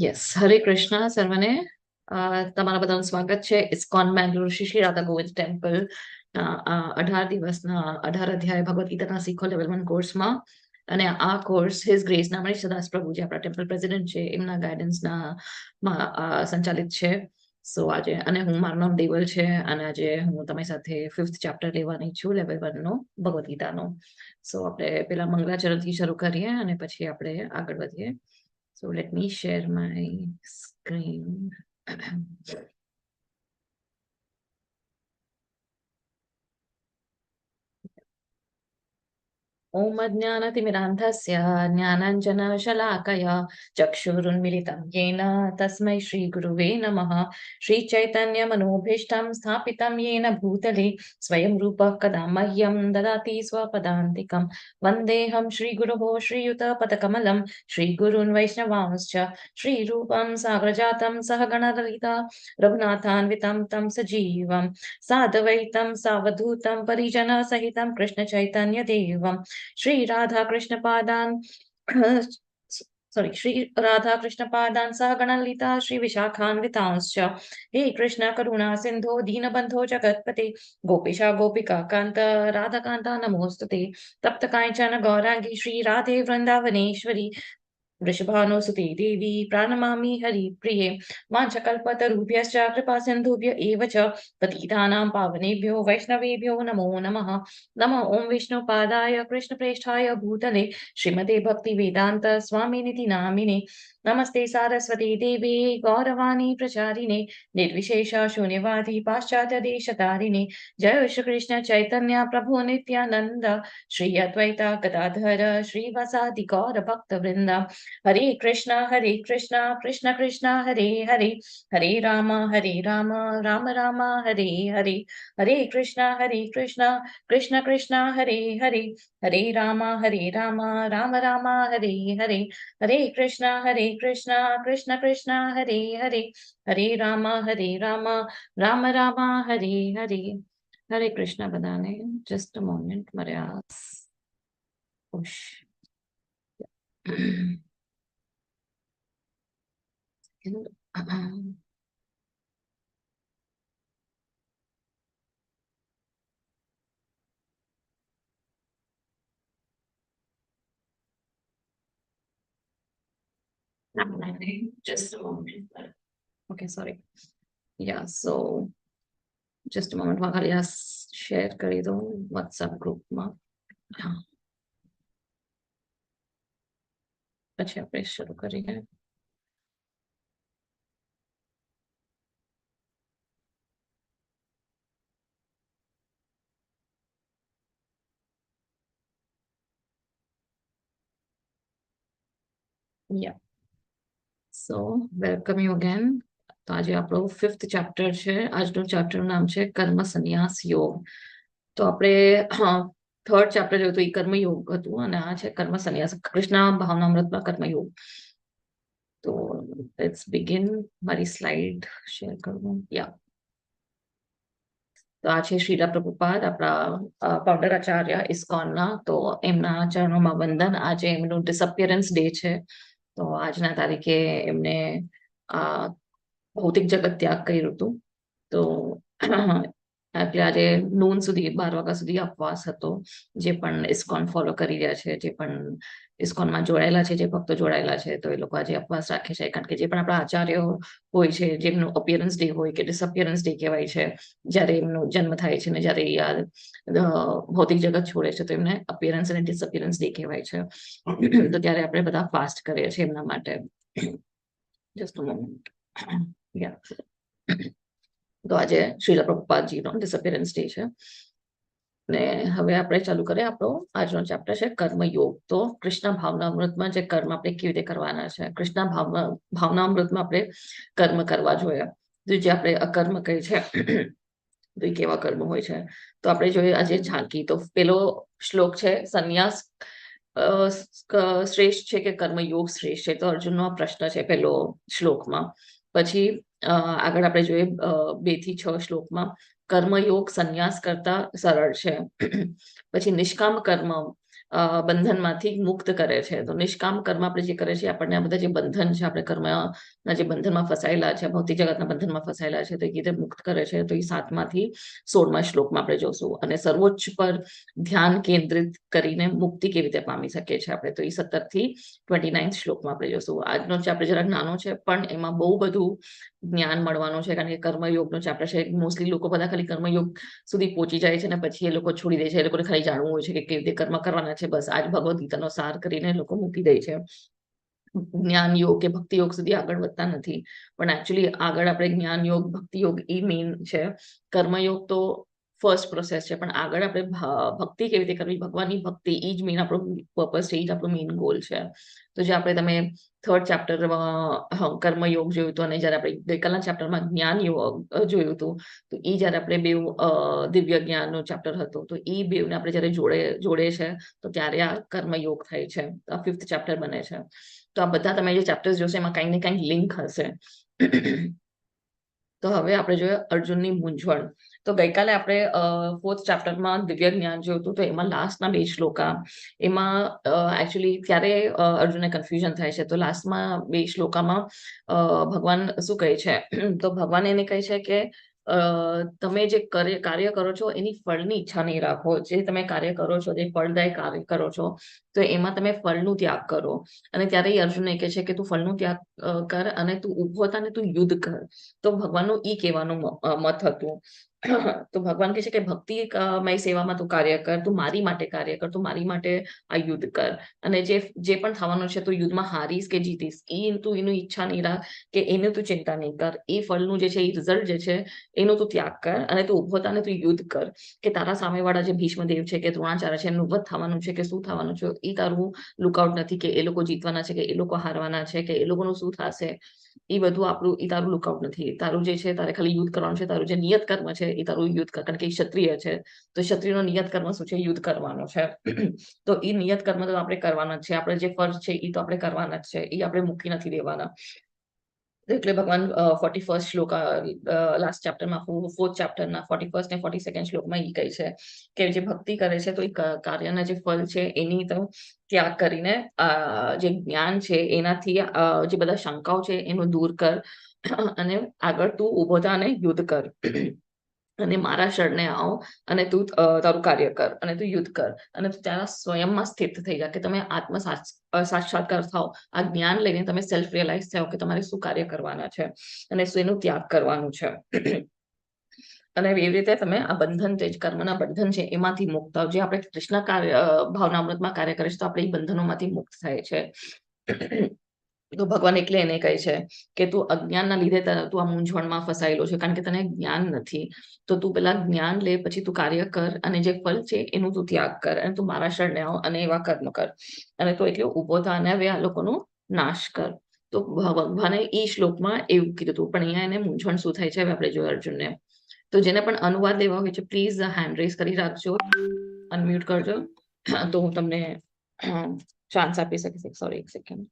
Yes, હરે કૃષ્ણ સર્વને. તમારા બધાનું સ્વાગત છે ઇસ્કોન બેંગ્લોર શ્રી રાધા ગોવિંદ ટેમ્પલ 18 દિવસના 18 અધ્યાય ભગવદ ગીતાના શીખો લેવલ 1 કોર્સમાં. અને આ કોર્સ હિઝ ગ્રેસના મણીષદાસ પ્રભુ જે આપણા ટેમ્પલ પ્રેસિડેન્ટ છે એમના ગાઈડન્સના સંચાલિત છે. સો આજે અને હું મારું નામ દેવલ છે અને આજે હું તમારી સાથે 5th ચેપ્ટર લેવાની છું લેવલ 1 નો ભગવદ ગીતાનો. સો આપણે પેલા મંગલાચરણથી શરૂ કરીએ અને પછી આપણે આગળ વધીએ. So let me share my screen. ॐ अज्ञानतिमिरान्धस्य ज्ञानाञ्जनशलाकया चक्षुरुन्मिलितं येन तस्मै श्रीगुरुवे नमः। श्रीचैतन्यमनोभीष्टं स्थापितं येन भूतले स्वयं रूपः कदा मह्यं ददाति स्वपदान्तिकं। वन्देऽहं श्रीगुरोः श्रीयुतपदकमलं श्रीगुरून् वैष्णवांश्च श्रीरूपं साग्रजातं सहगणललिता रघुनाथान्वितं तं सजीवं साद्वैतं सावधूतं परिजनसहितं कृष्णचैतन्यदेवम् श्री राधा कृष्ण पादान श्री राधा कृष्ण पादान सहगणलिता श्री विशाखान्वितांश्च। हे कृष्ण करुणा सिंधो दीनबंधो जगत्पते गोपिशा गोपिका कांत राधा कांता नमोस्तुते। तप्त कांचन गौरांगी श्री राधे वृंदावनेश्वरी वृषभानुसुते देवी प्रणमामि हरिप्रिये। वाञ्छकल्पतरुभ्यश्च कृपा सिन्धुभ्य एव च पतितानां पावनेभ्यो वैष्णवेभ्यो नमो नमः। नमो ॐ विष्णुपादाय कृष्णप्रेष्ठाय भूतले श्रीमते भक्तिवेदान्त स्वामिनिति नामिने। नमस्ते सारस्वती देवे गौरवाणी प्रचारिणे निर्विशेष शून्यवादी पाश्चात्य देशतारिणे। जय श्री कृष्ण चैतन्य प्रभु नित्यानंद श्री अद्वैता गदाधर श्रीवासादि गौर भक्त वृंद। हरे कृष्णा कृष्ण कृष्ण हरे हरे हरे राम राम राम हरे हरे। हरे कृष्णा कृष्ण कृष्ण हरे हरे हरे राम राम राम हरे हरे। हरे कृष्णा कृष्ण कृष्ण हरे हरे हरे राम राम राम हरे हरे। हरे कृष्ण बधाने। जस्ट अ मोमेंट मारे आ push just a moment. Okay, sorry. Yeah, so just a moment. ખાલી આ શેર કરી દઉં WhatsApp ગ્રુપમાં. પછી આપણે શરૂ કરીએ. Yeah. So welcome you again. તો આજે આપણો 5th ચેપ્ટર છે. આજનું ચેપ્ટરનું નામ છે કર્મ સંન્યાસ યોગ. તો આપણે 3rd ચેપ્ટર જોયું તો એ કર્મયોગ હતું અને આ છે કર્મ સંન્યાસ કૃષ્ણ ભાવનામૃતમાં કર્મયોગ. તો લેટ્સ બિગિન. મારી સ્લાઇડ શેર કરું. યા તો આ છે શ્રીલા પ્રભુપાદ આપણા ફાઉન્ડર આચાર્ય ઇસ્કોનના. તો એમના ચરણોમાં વંદન. આજે એમનું ડિસઅપિયરન્સ ડે છે. તો આજના તારીખે એમને ભૌતિક જગત ત્યાગ કર્યું હતું. તો એટલે આજે નૂન સુધી 12 વાગ્યા સુધી ઉપવાસ હતો. જે પણ ઇસ્કોન ફોલો કરી રહ્યા છે, જે પણ ઇસ્કોનમાં જોડાયેલા છે, જે ભક્તો જોડાયેલા છે, તો એ લોકો આજે ઉપવાસ રાખે છે. કારણ કે જે પણ આપણા આચાર્યો હોય છે, જેમનું અપિયરન્સ ડે હોય કે ડિસઅપિયરન્સ ડે કહેવાય છે, જ્યારે એમનો જન્મ થાય છે ને જ્યારે ભૌતિક જગત છોડે છે, તો એમને અપિયરન્સ અને ડિસઅપિયરન્સ ડે કહેવાય છે. તો ત્યારે આપણે બધા ફાસ્ટ કરીએ છીએ એમના માટે. Just a moment. તો આજે શ્રીલા પ્રભુપાદજીનો ડિસઅપિયરન્સ ડે છે. ને હવે આપણે ચાલુ કરીએ. આપણો આજનો ચેપ્ટર છે કર્મયોગ. તો કૃષ્ણ ભાવનામૃતમાં જે કર્મ આપણે કેવી રીતે કરવાના છે, કૃષ્ણ ભાવનામૃતમાં આપણે કર્મ કરવા જોઈએ. તો જે આપણે અકર્મ કહે છે તો એ કેવા કર્મ હોય છે. તો આપણે જોઈએ આજે ઝાંકી. તો પેલો શ્લોક છે સંન્યાસ શ્રેષ્ઠ છે કે કર્મયોગ શ્રેષ્ઠ છે. તો અર્જુનનો આ પ્રશ્ન છે પેલો શ્લોકમાં. પછી આગળ આપણે જોઈએ 2 થી 6 શ્લોકમાં કર્મયોગ સંન્યાસ કરતા સરળ છે. પછી નિષ્કામ કર્મ બંધનમાંથી મુક્ત કરે છે. તો નિષ્કામ કર્મ આપણે જે કરે છે આપણને આ બધા જે બંધન છે, આપણે કર્મના જે બંધનમાં ફસાયેલા છે, ભૌતિક જગતના બંધનમાં ફસાયેલા છે, તો એ રીતે મુક્ત કરે છે. તો એ 7માંથી 16મા શ્લોકમાં આપણે જોશું. અને સર્વોચ્ચ પર ધ્યાન કેન્દ્રિત કરીને મુક્તિ કેવી રીતે પામી શકીએ છીએ આપણે, તો એ 17 થી 29 શ્લોકમાં આપણે જોશું. આજનો ચેપ્ટર જરાક નાનો છે, પણ એમાં બહુ બધું જ્ઞાન મળવાનું છે, કારણ કે કર્મયોગનો ચેપ્ટર છે. મોસ્ટલી લોકો બધા ખાલી કર્મયોગ સુધી પહોંચી જાય છે અને પછી એ લોકો છોડી દે છે. એ લોકોને ખાલી જાણવું હોય છે કે કેવી રીતે કર્મ કરવાના છે, બસ આજ ભગવદ ગીતાનો સાર કરીને લોકો મૂકી દે છે. જ્ઞાન યોગ કે ભક્તિ યોગ સુધી આગળ વધતા નથી. પણ એકચ્યુઅલી આગળ આપણે જ્ઞાન યોગ, ભક્તિ યોગ એ મેઇન છે. કર્મયોગ તો ફર્સ્ટ પ્રોસેસ છે, પણ આગળ આપણે ભક્તિ કેવી રીતે કરવી, ભગવાનની ભક્તિ, એ જ મેઇન આપણો પર્પસ છે, એ જ આપણો મેઇન ગોલ છે. તો જે આપણે તમે 3rd ચેપ્ટરમાં કર્મયોગ જોયું હતું અને જયારે આપણે ગઈકાલના ચેપ્ટરમાં જ્ઞાન યોગ જોયું હતું, તો એ જયારે આપણે બે દિવ્ય જ્ઞાનનું ચેપ્ટર હતું, તો એ બેને આપણે જયારે જોડે છે, તો ત્યારે આ કર્મયોગ થાય છે. આ 5th ચેપ્ટર બને છે. તો આ બધા તમે જે ચેપ્ટર્સ જોશો એમાં કંઈક ને કંઈક લિંક હશે. તો હવે આપણે જોઈએ અર્જુનની મૂંઝવણ. તો ગઈકાલે આપણે 4th ચેપ્ટરમાં દિવ્ય જ્ઞાન જોયું હતું, તો એમાં લાસ્ટના 2 શ્લોકા, એમાં એકચ્યુઅલી ત્યારે અર્જુનને કન્ફ્યુઝન થાય છે. તો લાસ્ટમાં 2 શ્લોકામાં ભગવાન શું કહે છે, તો ભગવાન એને કહે છે કે તમે જે કાર્ય કરો છો એની ફળની ઈચ્છા નહીં રાખો. જે તમે કાર્ય કરો છો, જે ફળદાયી કાર્ય કરો છો, તો એમાં તમે ફળનું ત્યાગ કરો. અને ત્યારે અર્જુનને કહે છે કે તું ફળનું ત્યાગ કર અને તું ઉભો થા ને તું યુદ્ધ કર. તો ભગવાનનું ઈ કહેવાનું મત હતું. તો ભગવાન કહે છે કે ભક્તિ મય સેવામાં તું કાર્ય કર, તું મારી માટે કાર્ય કર, તું મારી માટે આ યુદ્ધ કર. અને જે પણ થવાનું છે, તું યુદ્ધમાં હારીશ કે જીતીશ, તું એનું ઈચ્છા નહીં રાખ, કે એનું તું ચિંતા નહીં કર. એ ફળનું જે છે, એ રિઝલ્ટ જે છે, એનો તું ત્યાગ કર અને તું ઉભો થા ને તું યુદ્ધ કર. કે તારા સામેવાળા જે ભીષ્મદેવ છે કે દ્રોણાચાર્ય છે, એમનું વધ થવાનું છે કે શું થવાનું છે, એ તારું લુકઆઉટ નથી, કે એ લોકો જીતવાના છે કે એ લોકો હારવાના છે, કે એ લોકોનું શું થશે, એ બધું આપણું, એ તારું લુકઆઉટ નથી. તારું જે છે, તારે ખાલી યુદ્ધ કરવાનું છે. તારું જે નિયત કર્મ છે, એ તારું યુદ્ધ કર. કારણ કે એ ક્ષત્રિય છે, તો ક્ષત્રિયનો નિયત કર્મ શું છે, યુદ્ધ કરવાનો છે. તો એ નિયત કર્મ તો આપણે કરવાના જ છે. આપણે જે ફર્જ છે એ તો આપણે કરવાના જ છે, એ આપણે મૂકી નથી દેવાના. એટલે ભગવાન 41st શ્લોક લાસ્ટ ચેપ્ટરમાં 4th ચેપ્ટરના 41st ને 42nd શ્લોકમાં એ કહે છે કે જે ભક્તિ કરે છે, તો એ કાર્યના જે ફળ છે એની તો ત્યાગ કરીને જે જ્ઞાન છે એનાથી જે બધા શંકાઓ છે એનું દૂર કર અને આગળ તું ઉભો થા અને યુદ્ધ કર. અને મારા શરણે આવો અને તું તારું કાર્ય કર અને તું યુદ્ધ કર અને તું ત્યાં સ્વયંમાં સ્થિત થઈ જા, કે તમે સાક્ષાત્કાર થાઓ. આ જ્ઞાન લઈને તમે સેલ્ફ રિયલાઇઝ થાઓ કે તમારે શું કાર્ય કરવાના છે અને શું એનું ત્યાગ કરવાનું છે. અને એવી રીતે તમે આ બંધન, જે કર્મના બંધન છે એમાંથી મુક્ત થાવ. જે આપણે કૃષ્ણ ભાવનામૃતમાં કાર્ય કરે છે, તો આપણે એ બંધનોમાંથી મુક્ત થાય છે. તો ભગવાન એટલે એને કહે છે કે તું અજ્ઞાનના લીધે તું આ મૂંઝવણમાં ફસાયેલો છે, કારણ કે તને જ્ઞાન નથી. તો તું પેલા જ્ઞાન લે, પછી તું કાર્ય કર અને જે ફળ છે એનું તું ત્યાગ કર અને તું મારા શરણે આવ અને એવા કર્મ કર અને તો એટલે ઉભો થા અને હવે આ લોકોનો નાશ કર. તો ભગવાને એ શ્લોકમાં એવું કીધું હતું, પણ અહીંયા એને મૂંઝવણ શું થાય છે હવે આપણે જોઈએ અર્જુનને. તો જેને પણ અનુવાદ લેવા હોય છે, પ્લીઝ હેન્ડ રેઝ કરી રાખજો, અનમ્યુટ કરજો, તો હું તમને ચાન્સ આપી શકીશ. સોરી, એક સેકન્ડ.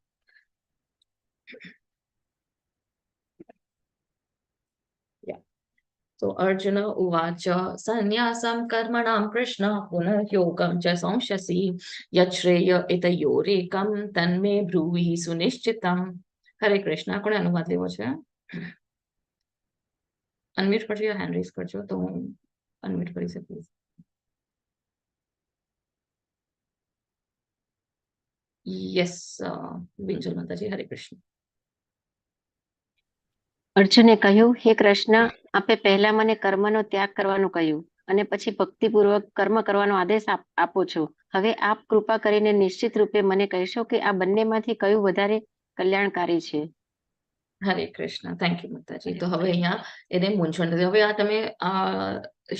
તો અર્જુન ઉવાચ સંન્યાસં કર્મણાં કૃષ્ણ પુનર્યોગં ચ સંશસि યચ્છ્રેય એતયોરેકં તન્મે બ્રૂહિ સુનિશ્ચિતમ. હરે કૃષ્ણ. કોણે અનુવાદ લેવો છે? અનમ્યુટ કરજો, હેન્ડ રેઝ કરજો તો હું અનમ્યુટ કરી શકીશ. યસ, બિંજલ માતાજી, હરે કૃષ્ણ. અર્જુને કહ્યું, હે કૃષ્ણ, આપે પહેલા મને કર્મનો ત્યાગ કરવાનું કહ્યું અને પછી ભક્તિપૂર્વક કર્મ કરવાનો આદેશ આપો છો. હવે આપ કૃપા કરીને નિશ્ચિત રૂપે મને કહેશો કે આ બંનેમાંથી કયું વધારે કલ્યાણકારી છે? હરે કૃષ્ણ. થેન્ક યુ માતાજી. તો હવે અહીંયા એને મૂંઝવણ નથી. હવે આ તમે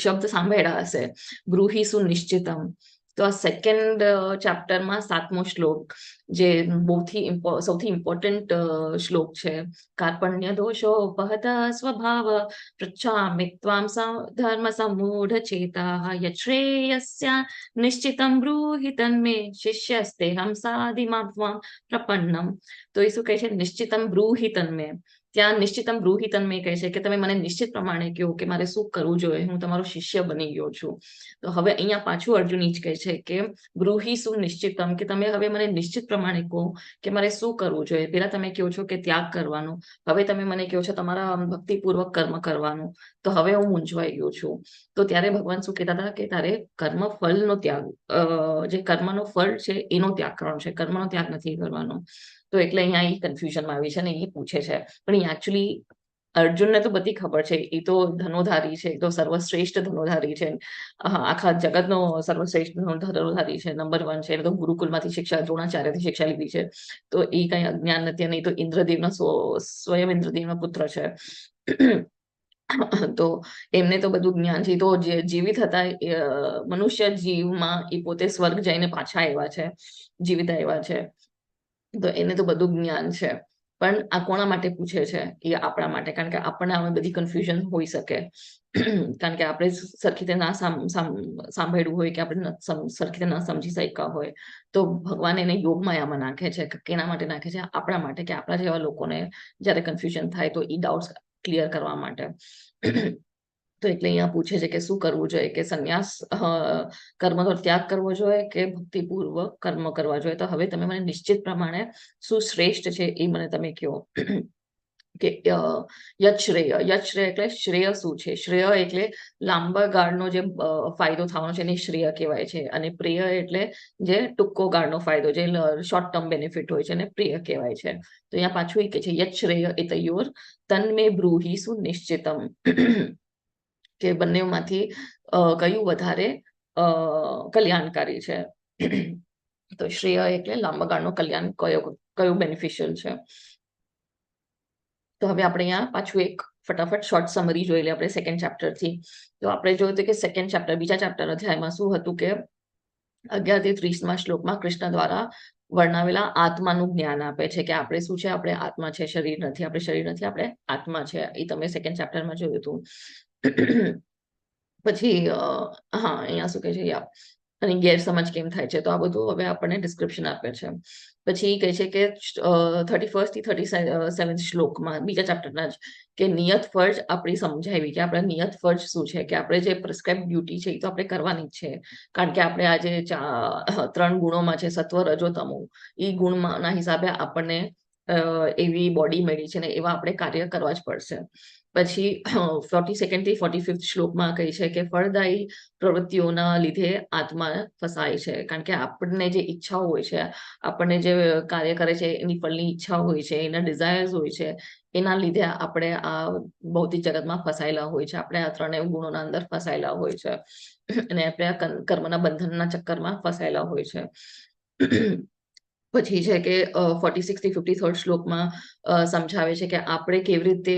શબ્દ સાંભળ્યા હશે, બ્રૂહિ સુનિશ્ચિતમ. તો આ 2nd ચેપ્ટરમાં 7મો શ્લોક, જે સૌથી ઇમ્પોર્ટન્ટ શ્લોક છે. કાર્પણ્ય દોષો પહત સ્વભાવ પૃચ્છામિ ત્વામ ધર્મ સમૂઢ ચેતા યશ્રેયસ્યા નિશ્ચિતમ બ્રૂહિ તન્મે શિષ્યસ્તેહમ સાધિમામ ત્વામ પ્રપન્નમ. તો એ શું કહે છે? નિશ્ચિતમ બ્રૂહિ તન્મે. ત્યાં નિશ્ચિતમ બ્રૂહિતમ મેં કહે છે કે તમે મને નિશ્ચિત પ્રમાણે કહો કે મારે શું કરવું જોઈએ, હું તમારો શિષ્ય બની ગયો છું. તો હવે અહીંયા પાછું અર્જુન જ કહે છે કે બ્રૂહી શું નિશ્ચિતમ, કે તમે હવે મને નિશ્ચિત પ્રમાણે કહો કે મારે શું કરવું જોઈએ. પેલા તમે કહો છો કે ત્યાગ કરવાનો, હવે તમે મને કહો છો તમારા ભક્તિપૂર્વક કર્મ કરવાનું. તો હવે હું મૂંઝવાઈ ગયો છું. તો ત્યારે ભગવાન શું કહેતા હતા કે તારે કર્મ ફળનો ત્યાગ, જે કર્મનો ફળ છે એનો ત્યાગ કરવાનો છે, કર્મનો ત્યાગ નથી કરવાનો. તો એટલે અહીંયા એ કન્ફ્યુઝનમાં આવી છે ને એ પૂછે છે. પણ એ એકચ્યુઅલી અર્જુનને તો બધી ખબર છે, એ તો ધનુધારી છે, એ તો સર્વશ્રેષ્ઠ ધનુધારી છે, આખા જગતનો સર્વશ્રેષ્ઠ ધનુધારી છે, નંબર 1 છે. એને તો ગુરુકુલમાંથી શિક્ષા, દ્રોણાચાર્યથી શિક્ષા લીધી છે. તો એ કઈ અજ્ઞાન નથી, અને એ તો ઇન્દ્રદેવના સ્વયં ઇન્દ્રદેવના પુત્ર છે. તો એમને તો બધું જ્ઞાન છે. તો જે જીવિત હતા મનુષ્ય જીવમાં એ પોતે સ્વર્ગ જઈને પાછા આવ્યા છે, જીવિત આવ્યા છે. તો એને તો બધું જ્ઞાન છે. પણ આ કોના માટે પૂછે છે? એ આપણા માટે, કારણ કે આપણને આમાં બધી કન્ફ્યુઝન હોઈ શકે. કારણ કે આપણે સરખી રીતે ના સાંભળ્યું હોય, કે આપણે સરખી રીતે ના સમજી શક્યા હોય. તો ભગવાન એને યોગમાયામાં નાખે છે. કેના માટે નાખે છે? આપણા માટે, કે આપણા જેવા લોકોને જ્યારે કન્ફ્યુઝન થાય તો એ ડાઉટ્સ ક્લિયર કરવા માટે. તો એટલે અહીંયા પૂછે છે કે શું કરવું જોઈએ, કે સંન્યાસ, કર્મનો ત્યાગ કરવો જોઈએ કે ભક્તિપૂર્વક કર્મ કરવા જોઈએ. તો હવે તમે મને નિશ્ચિત પ્રમાણે શું શ્રેષ્ઠ છે એ મને તમે કહો. કે યશ્રેય એટલે શ્રેય શું છે? શ્રેય એટલે લાંબા ગાળનો જે ફાયદો થવાનો છે એને શ્રેય કહેવાય છે. અને પ્રિય એટલે જે ટૂંકો ગાળનો ફાયદો, જે શોર્ટ ટર્મ બેનિફિટ હોય છે, એને પ્રિય કહેવાય છે. તો અહીંયા પાછું એ કહે છે યશ્રેય એ તયોર તન્મે બ્રૂહી સુનિશ્ચિતમ, કે બંનેમાંથી કયું વધારે કલ્યાણકારી છે. તો શ્રેય એટલે લાંબા ગાળનું કલ્યાણ કયું બેનિફિશિયલ છે. તો હવે આપણે અહીંયા પાછું એક ફટાફટ શોર્ટ સમરી જોઈ લઈએ આપણે સેકન્ડ ચેપ્ટરથી. તો આપણે જોયું હતું કે સેકન્ડ ચેપ્ટર, બીજા ચેપ્ટર અધ્યાયમાં શું હતું કે 11 થી 30માં શ્લોકમાં કૃષ્ણ દ્વારા વર્ણવેલા આત્માનું જ્ઞાન આપે છે, કે આપણે શું છે? આપણે આત્મા છે, શરીર નથી. આપણે શરીર નથી, આપણે આત્મા છે. એ તમે સેકન્ડ ચેપ્ટરમાં જોયું હતું. પછી અહીંયા શું કહે છે, અને ગેરસમજ કેમ થાય છે, તો આ બધું હવે આપણને ડિસ્ક્રિપ્શન આપે છે. પછી કહે છે કે 31 થી 37 શ્લોકમાં બીજા ચેપ્ટરના જ, કે નિયત ફરજ આપણી સમજાવી, કે આપણા નિયત ફરજ શું છે, કે આપણે જે પ્રિસ્ક્રાઇબ ડ્યુટી છે એ તો આપણે કરવાની જ છે. કારણ કે આપણે આજે 3 ગુણોમાં છે, સત્વ, રજો, તમો. એ ગુણના હિસાબે આપણને એવી બોડી મળી છે ને એવા આપણે કાર્ય કરવા જ પડશે. પછી 42nd થી 45th શ્લોકમાં કહે છે કે ફળદાયી પ્રવૃત્તિઓના લીધે આત્મા ફસાય છે. કારણ કે આપણને જે ઈચ્છાઓ હોય છે, આપણને જે કાર્ય કરે છે એની ફળની ઈચ્છા હોય છે, એના ડિઝાયર્સ હોય છે, એના લીધે આપણે આ ભૌતિક જગતમાં ફસાયેલા હોય છે. આપણે આ 3 ગુણોના અંદર ફસાયેલા હોય છે, અને આપણે આ કર્મના બંધનના ચક્કરમાં ફસાયેલા હોય છે. પછી છે કે 46 થી 53rd શ્લોકમાં સમજાવે છે કે આપણે કેવી રીતે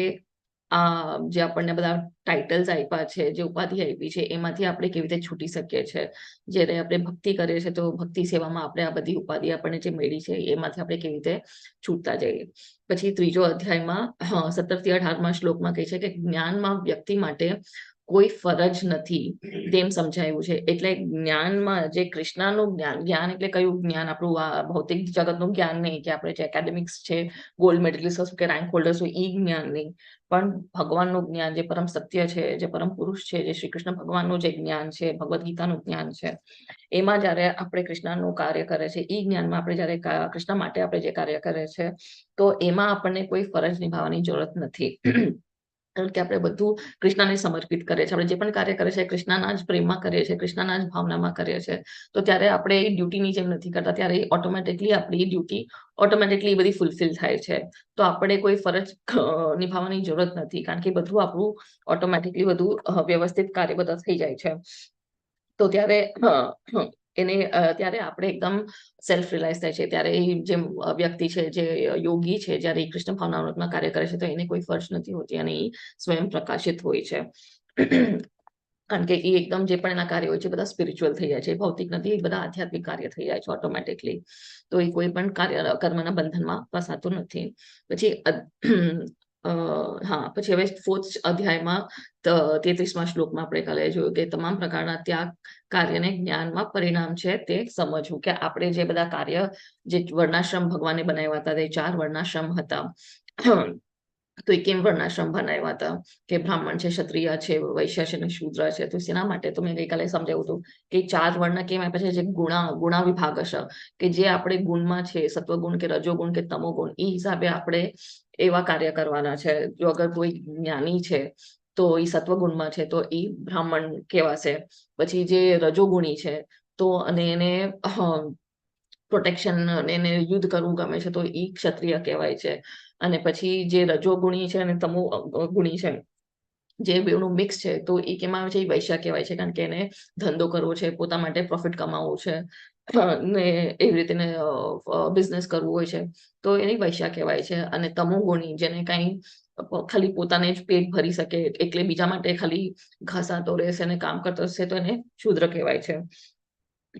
આ જે આપણને બધા ટાઇટલ્સ આપ્યા છે, જે ઉપાધિ આપી છે, એમાંથી આપણે કેવી રીતે છૂટી શકીએ છીએ. જ્યારે આપણે ભક્તિ કરીએ છીએ તો ભક્તિ સેવામાં આપણે આ બધી ઉપાધિ આપણને જે મળી છે એમાંથી આપણે કેવી રીતે છૂટતા જઈએ. પછી ત્રીજો અધ્યાયમાં 17 થી 18માં શ્લોકમાં કહે છે કે જ્ઞાનમાં વ્યક્તિ માટે કોઈ ફરજ નથી તેમ સમજાયું છે. એટલે જ્ઞાનમાં જે કૃષ્ણનું જ્ઞાન એટલે કયું જ્ઞાન? આપણું આ ભૌતિક જગતનું જ્ઞાન નહીં, કે આપણે જે એકેડેમિક્સ છે, ગોલ્ડ મેડલિસ્ટ કે રેન્ક હોલ્ડર્સ હોય એ જ્ઞાન નહીં, પણ ભગવાનનું જ્ઞાન, જે પરમ સત્ય છે, જે પરમ પુરુષ છે, જે શ્રી કૃષ્ણ ભગવાનનું જે જ્ઞાન છે, ભગવદ્ ગીતાનું જ્ઞાન છે, એમાં જ્યારે આપણે કૃષ્ણનું કાર્ય કરે છે, એ જ્ઞાનમાં આપણે જ્યારે કૃષ્ણ માટે આપણે જે કાર્ય કરે છે, તો એમાં આપણને કોઈ ફરજ નિભાવવાની જરૂરત નથી. કારણ કે આપણે બધું કૃષ્ણને સમર્પિત કરીએ છીએ. આપણે જે પણ કાર્ય કરીએ છીએ કૃષ્ણના જ પ્રેમમાં કરીએ છીએ, કૃષ્ણના જ ભાવનામાં કરીએ છીએ. તો ત્યારે આપણે એ ડ્યુટીની જેમ નથી કરતા, ત્યારે ઓટોમેટિકલી આપણી ડ્યુટી ઓટોમેટિકલી બધી ફૂલફિલ થાય છે. તો આપણે કોઈ ફરજ નિભાવવાની જરૂરત નથી, કારણ કે બધું આપણું ઓટોમેટિકલી બધું વ્યવસ્થિત કાર્ય બધા થઈ જાય છે. તો ત્યારે ત્યારે આપણે એકદમ સેલ્ફ રિલાઇઝ થાય છે. ત્યારે એ જે વ્યક્તિ છે, જે યોગી છે, જ્યારે એ કૃષ્ણ ભાવનામૃતમાં કાર્ય કરે છે તો એને કોઈ ફરજ નથી હોતી, અને એ સ્વયં પ્રકાશિત હોય છે. કારણ કે એ એકદમ જે પણ એના કાર્ય હોય છે બધા સ્પિરિચ્યુઅલ થઈ જાય છે, ભૌતિક નથી, એ બધા આધ્યાત્મિક કાર્ય થઈ જાય છે ઓટોમેટિકલી. તો એ કોઈ પણ કર્મના બંધનમાં ફસાતું નથી. પછી પછી હવે 4th અધ્યાયમાં 33માં શ્લોકમાં આપણે કાલે જોયું કે તમામ પ્રકારના ત્યાગ કાર્યને જ્ઞાનમાં પરિણામ છે તે સમજવું. કે આપણે જે બધા કાર્ય, જે વર્ણાશ્રમ ભગવાને બનાવ્યા હતા, તે 4 વર્ણાશ્રમ હતા. તો એ કેમ વર્ણાશ્રમ બનાવ્યા હતા કે બ્રાહ્મણ છે, ક્ષત્રિય છે, વૈશ્ય છે અને શૂદ્ર છે. તો શેના માટે? તો મેં ગઈકાલે સમજાવ્યું હતું કે 4 વર્ણ કેમ આપ્યા છે, જે ગુણા વિભાગ હશે કે જે આપણે ગુણમાં છે, સત્વગુણ કે રજોગુણ કે તમોગુણ, એ હિસાબે આપણે એવા કાર્ય કરવાના છે. જો અગર કોઈ જ્ઞાની છે તો એ સત્વગુણમાં છે તો એ બ્રાહ્મણ કહેવાશે. પછી જે રજોગુણી છે તો અને એને પ્રોટેક્શન અને એને યુદ્ધ કરવું ગમે છે તો એ ક્ષત્રિય કહેવાય છે. અને પછી જે રજોગુણી છે અને તમો ગુણી છે, જે બેવનું મિક્સ છે, તો એ કેમાં આવે છે? એ વૈશ્ય કહેવાય છે, કારણ કે એને ધંધો કરવો છે, પોતા માટે પ્રોફિટ કમાવવું છે, ને એવી રીતે બિઝનેસ કરવું હોય છે, તો એને વૈશ્ય કહેવાય છે. અને તમોગુણી, જેને કાંઈ ખાલી પોતાને જ પેટ ભરી શકે, એટલે બીજા માટે ખાલી ઘસાતો રહેશે અને કામ કરતો રહેશે, તો એને શૂદ્ર કહેવાય છે.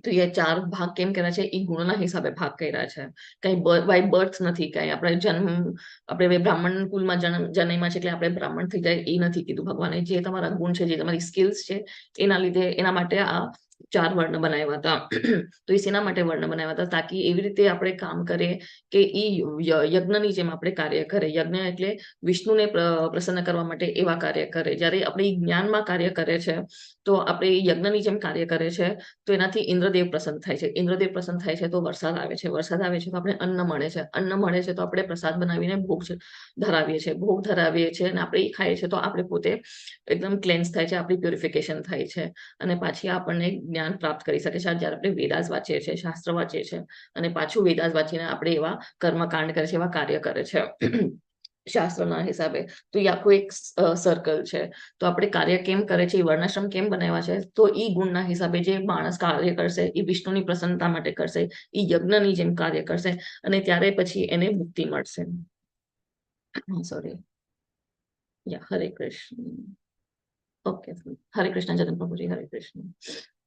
તો એ 4 ભાગ કેમ કર્યા છે? એ ગુણના હિસાબે ભાગ કર્યા છે. કઈ બાય બર્થ નથી, કઈ આપણે બ્રાહ્મણ કુલમાં જન્મ્યા છે એટલે આપણે બ્રાહ્મણ થઈ જાય એ નથી કીધું ભગવાને. જે તમારા ગુણ છે, જે તમારી સ્કિલ્સ છે, એના લીધે, એના માટે આ 4 વર્ણ બનાવ્યા હતા. તો એ શેના માટે વર્ણ બનાવ્યા હતા? તાકી એવી રીતે આપણે કામ કરીએ કે એ યજ્ઞની જેમ આપણે કાર્ય કરે. યજ્ઞ એટલે વિષ્ણુને પ્રસન્ન કરવા માટે એવા કાર્ય કરે. જ્યારે આપણે જ્ઞાનમાં કાર્ય કરે છે તો આપણે યજ્ઞની જેમ કાર્ય કરે છે, તો એનાથી ઇન્દ્રદેવ પ્રસન્ન થાય છે. ઇન્દ્રદેવ પ્રસન્ન થાય છે તો વરસાદ આવે છે. વરસાદ આવે છે તો આપણે અન્ન મળે છે. અન્ન મળે છે તો આપણે પ્રસાદ બનાવીને ભોગ ધરાવીએ છીએ. ભોગ ધરાવીએ છીએ અને આપણે એ ખાઈએ છીએ તો આપણે પોતે એકદમ ક્લેન્સ થાય છે, આપણી પ્યુરિફિકેશન થાય છે અને પાછી આપણને જ્ઞાન પ્રાપ્ત કરી શકે છે. જ્યારે આપણે વેદાસ વાંચીએ છીએ, શાસ્ત્ર વાંચીએ છીએ અને પાછું વેદાસ વાંચીને આપણે એવા કર્મકાંડ કરે છે, એવા કાર્ય કરે છે શાસ્ત્રના હિસાબે. તો એ આખું એક સર્કલ છે. તો આપણે કાર્ય કેમ કરે છે, એ વર્ણાશ્રમ કેમ બનાવ્યા છે? તો એ ગુણના હિસાબે જે માણસ કાર્ય કરશે એ વિષ્ણુની પ્રસન્નતા માટે કરશે, એ યજ્ઞની જેમ કાર્ય કરશે અને ત્યારે પછી એને મુક્તિ મળશે. સોરી, હરે કૃષ્ણ. ઓકે, હરે કૃષ્ણ જગન પ્રભુજી, હરે કૃષ્ણ.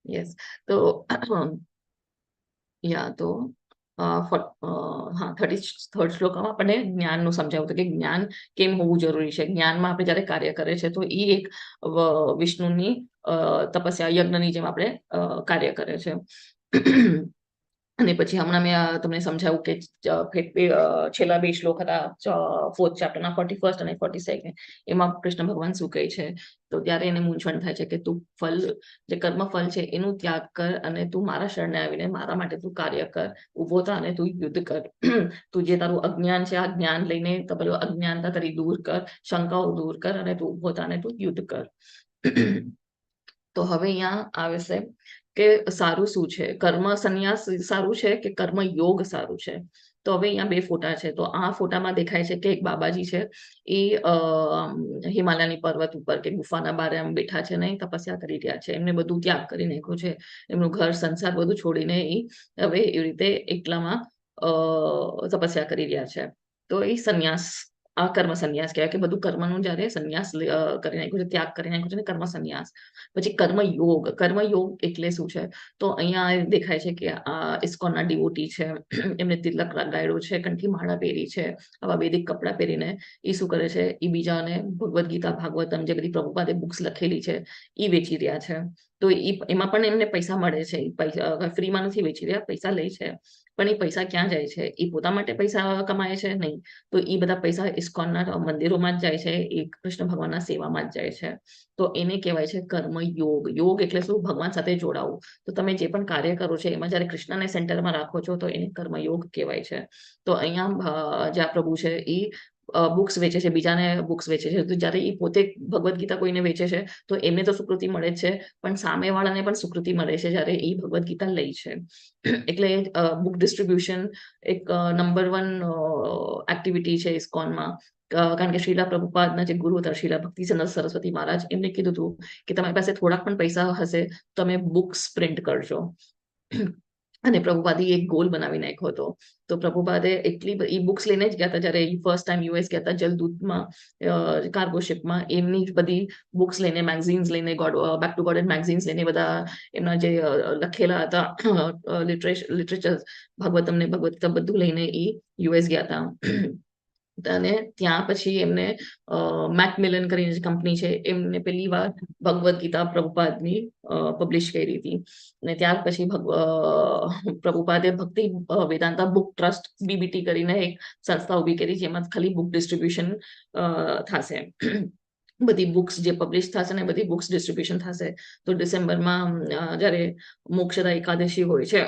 યસ, તો તો હા, 33rd શ્લોકમાં આપણને જ્ઞાનનું સમજાવ્યું હતું કે જ્ઞાન કેમ હોવું જરૂરી છે. જ્ઞાનમાં આપણે જ્યારે કાર્ય કરે છે તો એ એક વિષ્ણુની તપસ્યા, યજ્ઞની જેમ આપણે કાર્ય કરે છે. અને પછી હમણાં મેં તમને સમજાવ્યું કે છેલ્લા 2 શ્લોક હતા 4th ચેપ્ટરના 41st અને 42nd, એમાં કૃષ્ણ ભગવાન શું કહે છે? તો ત્યારે એને મૂંઝવણ થાય છે કે તું જે કર્મ ફલ છે એનું ત્યાગ કર અને તું મારા શરણે આવીને મારા માટે તું કાર્ય કર. ઉભો થા અને તું યુદ્ધ કર. તું જે તારું અજ્ઞાન છે, આ જ્ઞાન લઈને પેલું અજ્ઞાનતા તારી દૂર કર, શંકાઓ દૂર કર અને તું ઉભો થા અને તું યુદ્ધ કર. તો હવે અહીંયા આવે છે કે સારું શું છે? કર્મ સંન્યાસ સારું છે કે કર્મ યોગ સારું છે? તો હવે અહીંયા 2 ફોટા છે. તો આ ફોટામાં દેખાય છે કે એક બાબાજી છે, એ હિમાલયની પર્વત ઉપર કે ગુફાના બારે આમ બેઠા છે ને તપસ્યા કરી રહ્યા છે. એમને બધું ત્યાગ કરી નાખ્યું છે, એમનું ઘર સંસાર બધું છોડીને એ હવે એવી રીતે એકલામાં તપસ્યા કરી રહ્યા છે. તો એ સંન્યાસ, આ કર્મ સંન્યાસ કહેવાય કે બધું કર્મનું જ્યારે સંન્યાસ કરી નાખ્યું છે, ત્યાગ કરી નાખ્યું છે, કર્મ સંન્યાસ. પછી કર્મયોગ. કર્મયોગ એટલે શું છે? તો અહીંયા દેખાય છે કે આ ઇસ્કોનના ડિવોટી છે, એમને તિલક લગાડ્યો છે, કંઠી માળા પહેરી છે, આવા વૈદિક કપડાં પહેરીને એ શું કરે છે? એ બીજાને ભગવદ્ ગીતા, ભાગવતમ, જે બધી પ્રભુપાદે બુક્સ લખેલી છે એ વેચી રહ્યા છે. તો એમાં પણ એમને પૈસા મળે છે. પૈસા ફ્રીમાં નથી વેચી રહ્યા, પૈસા લે છે. પણ એ પૈસા ક્યાં જાય છે? એ પોતા માટે પૈસા કમાય છે? નહીં. તો એ બધા પૈસા ઇસ્કોનના મંદિરોમાં જ જાય છે, એ કૃષ્ણ ભગવાનના સેવામાં જ જાય છે. તો એને કહેવાય છે કર્મયોગ. યોગ એટલે શું? ભગવાન સાથે જોડાવું. તો તમે જે પણ કાર્ય કરો છો એમાં જ્યારે કૃષ્ણને સેન્ટરમાં રાખો છો તો એને કર્મયોગ કહેવાય છે. તો અહીંયા જ્યાં પ્રભુ છે એ બુક્સ વેચે છે, બીજાને બુક્સ વેચે છે. તો જ્યારે એ પોતે ભગવદ્ ગીતા કોઈને વેચે છે તો એમને તો સુકૃતિ મળે જ છે, પણ સામેવાળાને પણ સુકૃતિ મળે છે જ્યારે એ ભગવદ્ ગીતા લે છે. એટલે બુક ડિસ્ટ્રીબ્યુશન એક નંબર 1 એક્ટિવિટી છે ઇસ્કોનમાં. કારણ કે શ્રીલા પ્રભુપાદના જે ગુરુ હતા, શ્રીલા ભક્તિસિદ્ધાંત સરસ્વતી મહારાજ, એમને કીધું હતું કે તમારી પાસે થોડાક પણ પૈસા હશે તમે બુક્સ પ્રિન્ટ કરજો. અને પ્રભુપાદે એક ગોલ બનાવી નાખ્યો હતો. તો પ્રભુપાદે એટલી બુક્સ લઈને જ ગયા હતા જ્યારે ફર્સ્ટ ટાઈમ યુએસ ગયા હતા, જલદૂતમાં, કાર્ગો શિપમાં. એમની જ બધી બુક્સ લઈને, મેગઝીન્સ લઈને, બેક ટુ ગોડ એન્ડ મેગઝીન્સ લઈને, બધા એમના જે લખેલા હતા લિટરેચર, ભાગવતમ ને ભગવદ ગીતા બધું લઈને એ યુએસ ગયા હતા. અને ત્યાં પછી એમને મેકમિલન કરીને જે કંપની છે એમને પહેલી વાર ભગવદ્ ગીતા પ્રભુપાદની પબ્લિશ કરી હતી. અને ત્યાર પછી પ્રભુપાદે ભક્તિ વેદાંતા બુક ટ્રસ્ટ BBT કરીને એક સંસ્થા ઊભી કરી, જેમાં ખાલી બુક ડિસ્ટ્રીબ્યુશન થશે. બધી બુક્સ જે પબ્લિશ થશે ને બધી બુક્સ ડિસ્ટ્રીબ્યુશન થશે. તો ડિસેમ્બરમાં જ્યારે મોક્ષદા એકાદશી હોય છે,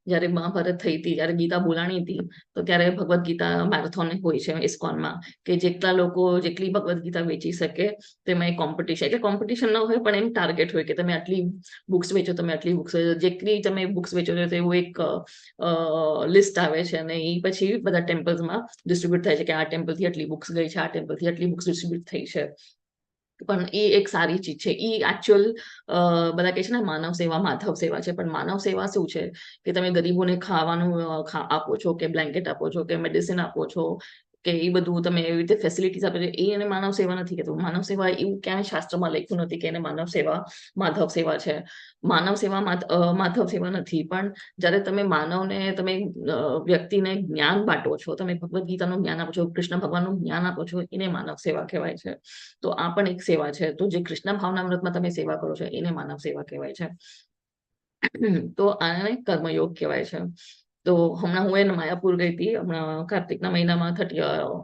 જ્યારે મહાભારત થઈ હતી, જ્યારે ગીતા બોલાણી હતી, તો ત્યારે ભગવદ્ ગીતા મેરેથોન હોય છે ઇસ્કોનમાં, કે જેટલા લોકો જેટલી ભગવદ્ ગીતા વેચી શકે તેમાં એક કોમ્પિટિશન, એટલે કોમ્પિટિશન ન હોય પણ એમ ટાર્ગેટ હોય કે તમે આટલી બુક્સ વેચો, તમે આટલી બુક્સ વેચો, જેટલી તમે બુક્સ વેચો છો તેવું એક લિસ્ટ આવે છે, અને એ પછી બધા ટેમ્પલ્સમાં ડિસ્ટ્રીબ્યુટ થાય છે કે આ ટેમ્પલથી આટલી બુક્સ ગઈ છે, આ ટેમ્પલથી આટલી બુક્સ ડિસ્ટ્રીબ્યુટ થઈ છે. પણ એ એક સારી ચીજ છે. એ એકચ્યુઅલ બધા કહે છે ને માનવ સેવા માધવ સેવા છે, પણ માનવ સેવા શું છે કે તમે ગરીબોને ખાવાનું આપો છો, કે બ્લેન્કેટ આપો છો, કે મેડિસિન આપો છો, કે એ બધું તમે એવી રીતે ફેસિલિટીઝ આપો છો, એ એને માનવ સેવા નથી કહેતું. માનવ સેવા એવું ક્યાંય શાસ્ત્રમાં લખ્યું નથી કે એને માનવ સેવા માધવ સેવા છે. માનવ સેવા માધવ સેવા નથી. પણ જ્યારે તમે માનવને, તમે વ્યક્તિને જ્ઞાન બાંટો છો, તમે ભગવદ્ ગીતાનું જ્ઞાન આપો છો, કૃષ્ણ ભગવાનનું જ્ઞાન આપો છો, એને માનવ સેવા કહેવાય છે. તો આ પણ એક સેવા છે. તો જે કૃષ્ણ ભાવનામૃતમાં તમે સેવા કરો છો એને માનવ સેવા કહેવાય છે. તો આને કર્મયોગ કહેવાય છે. તો હમણાં હું માયાપુર ગઈ હતી, હમણાં કાર્તિકના મહિનામાં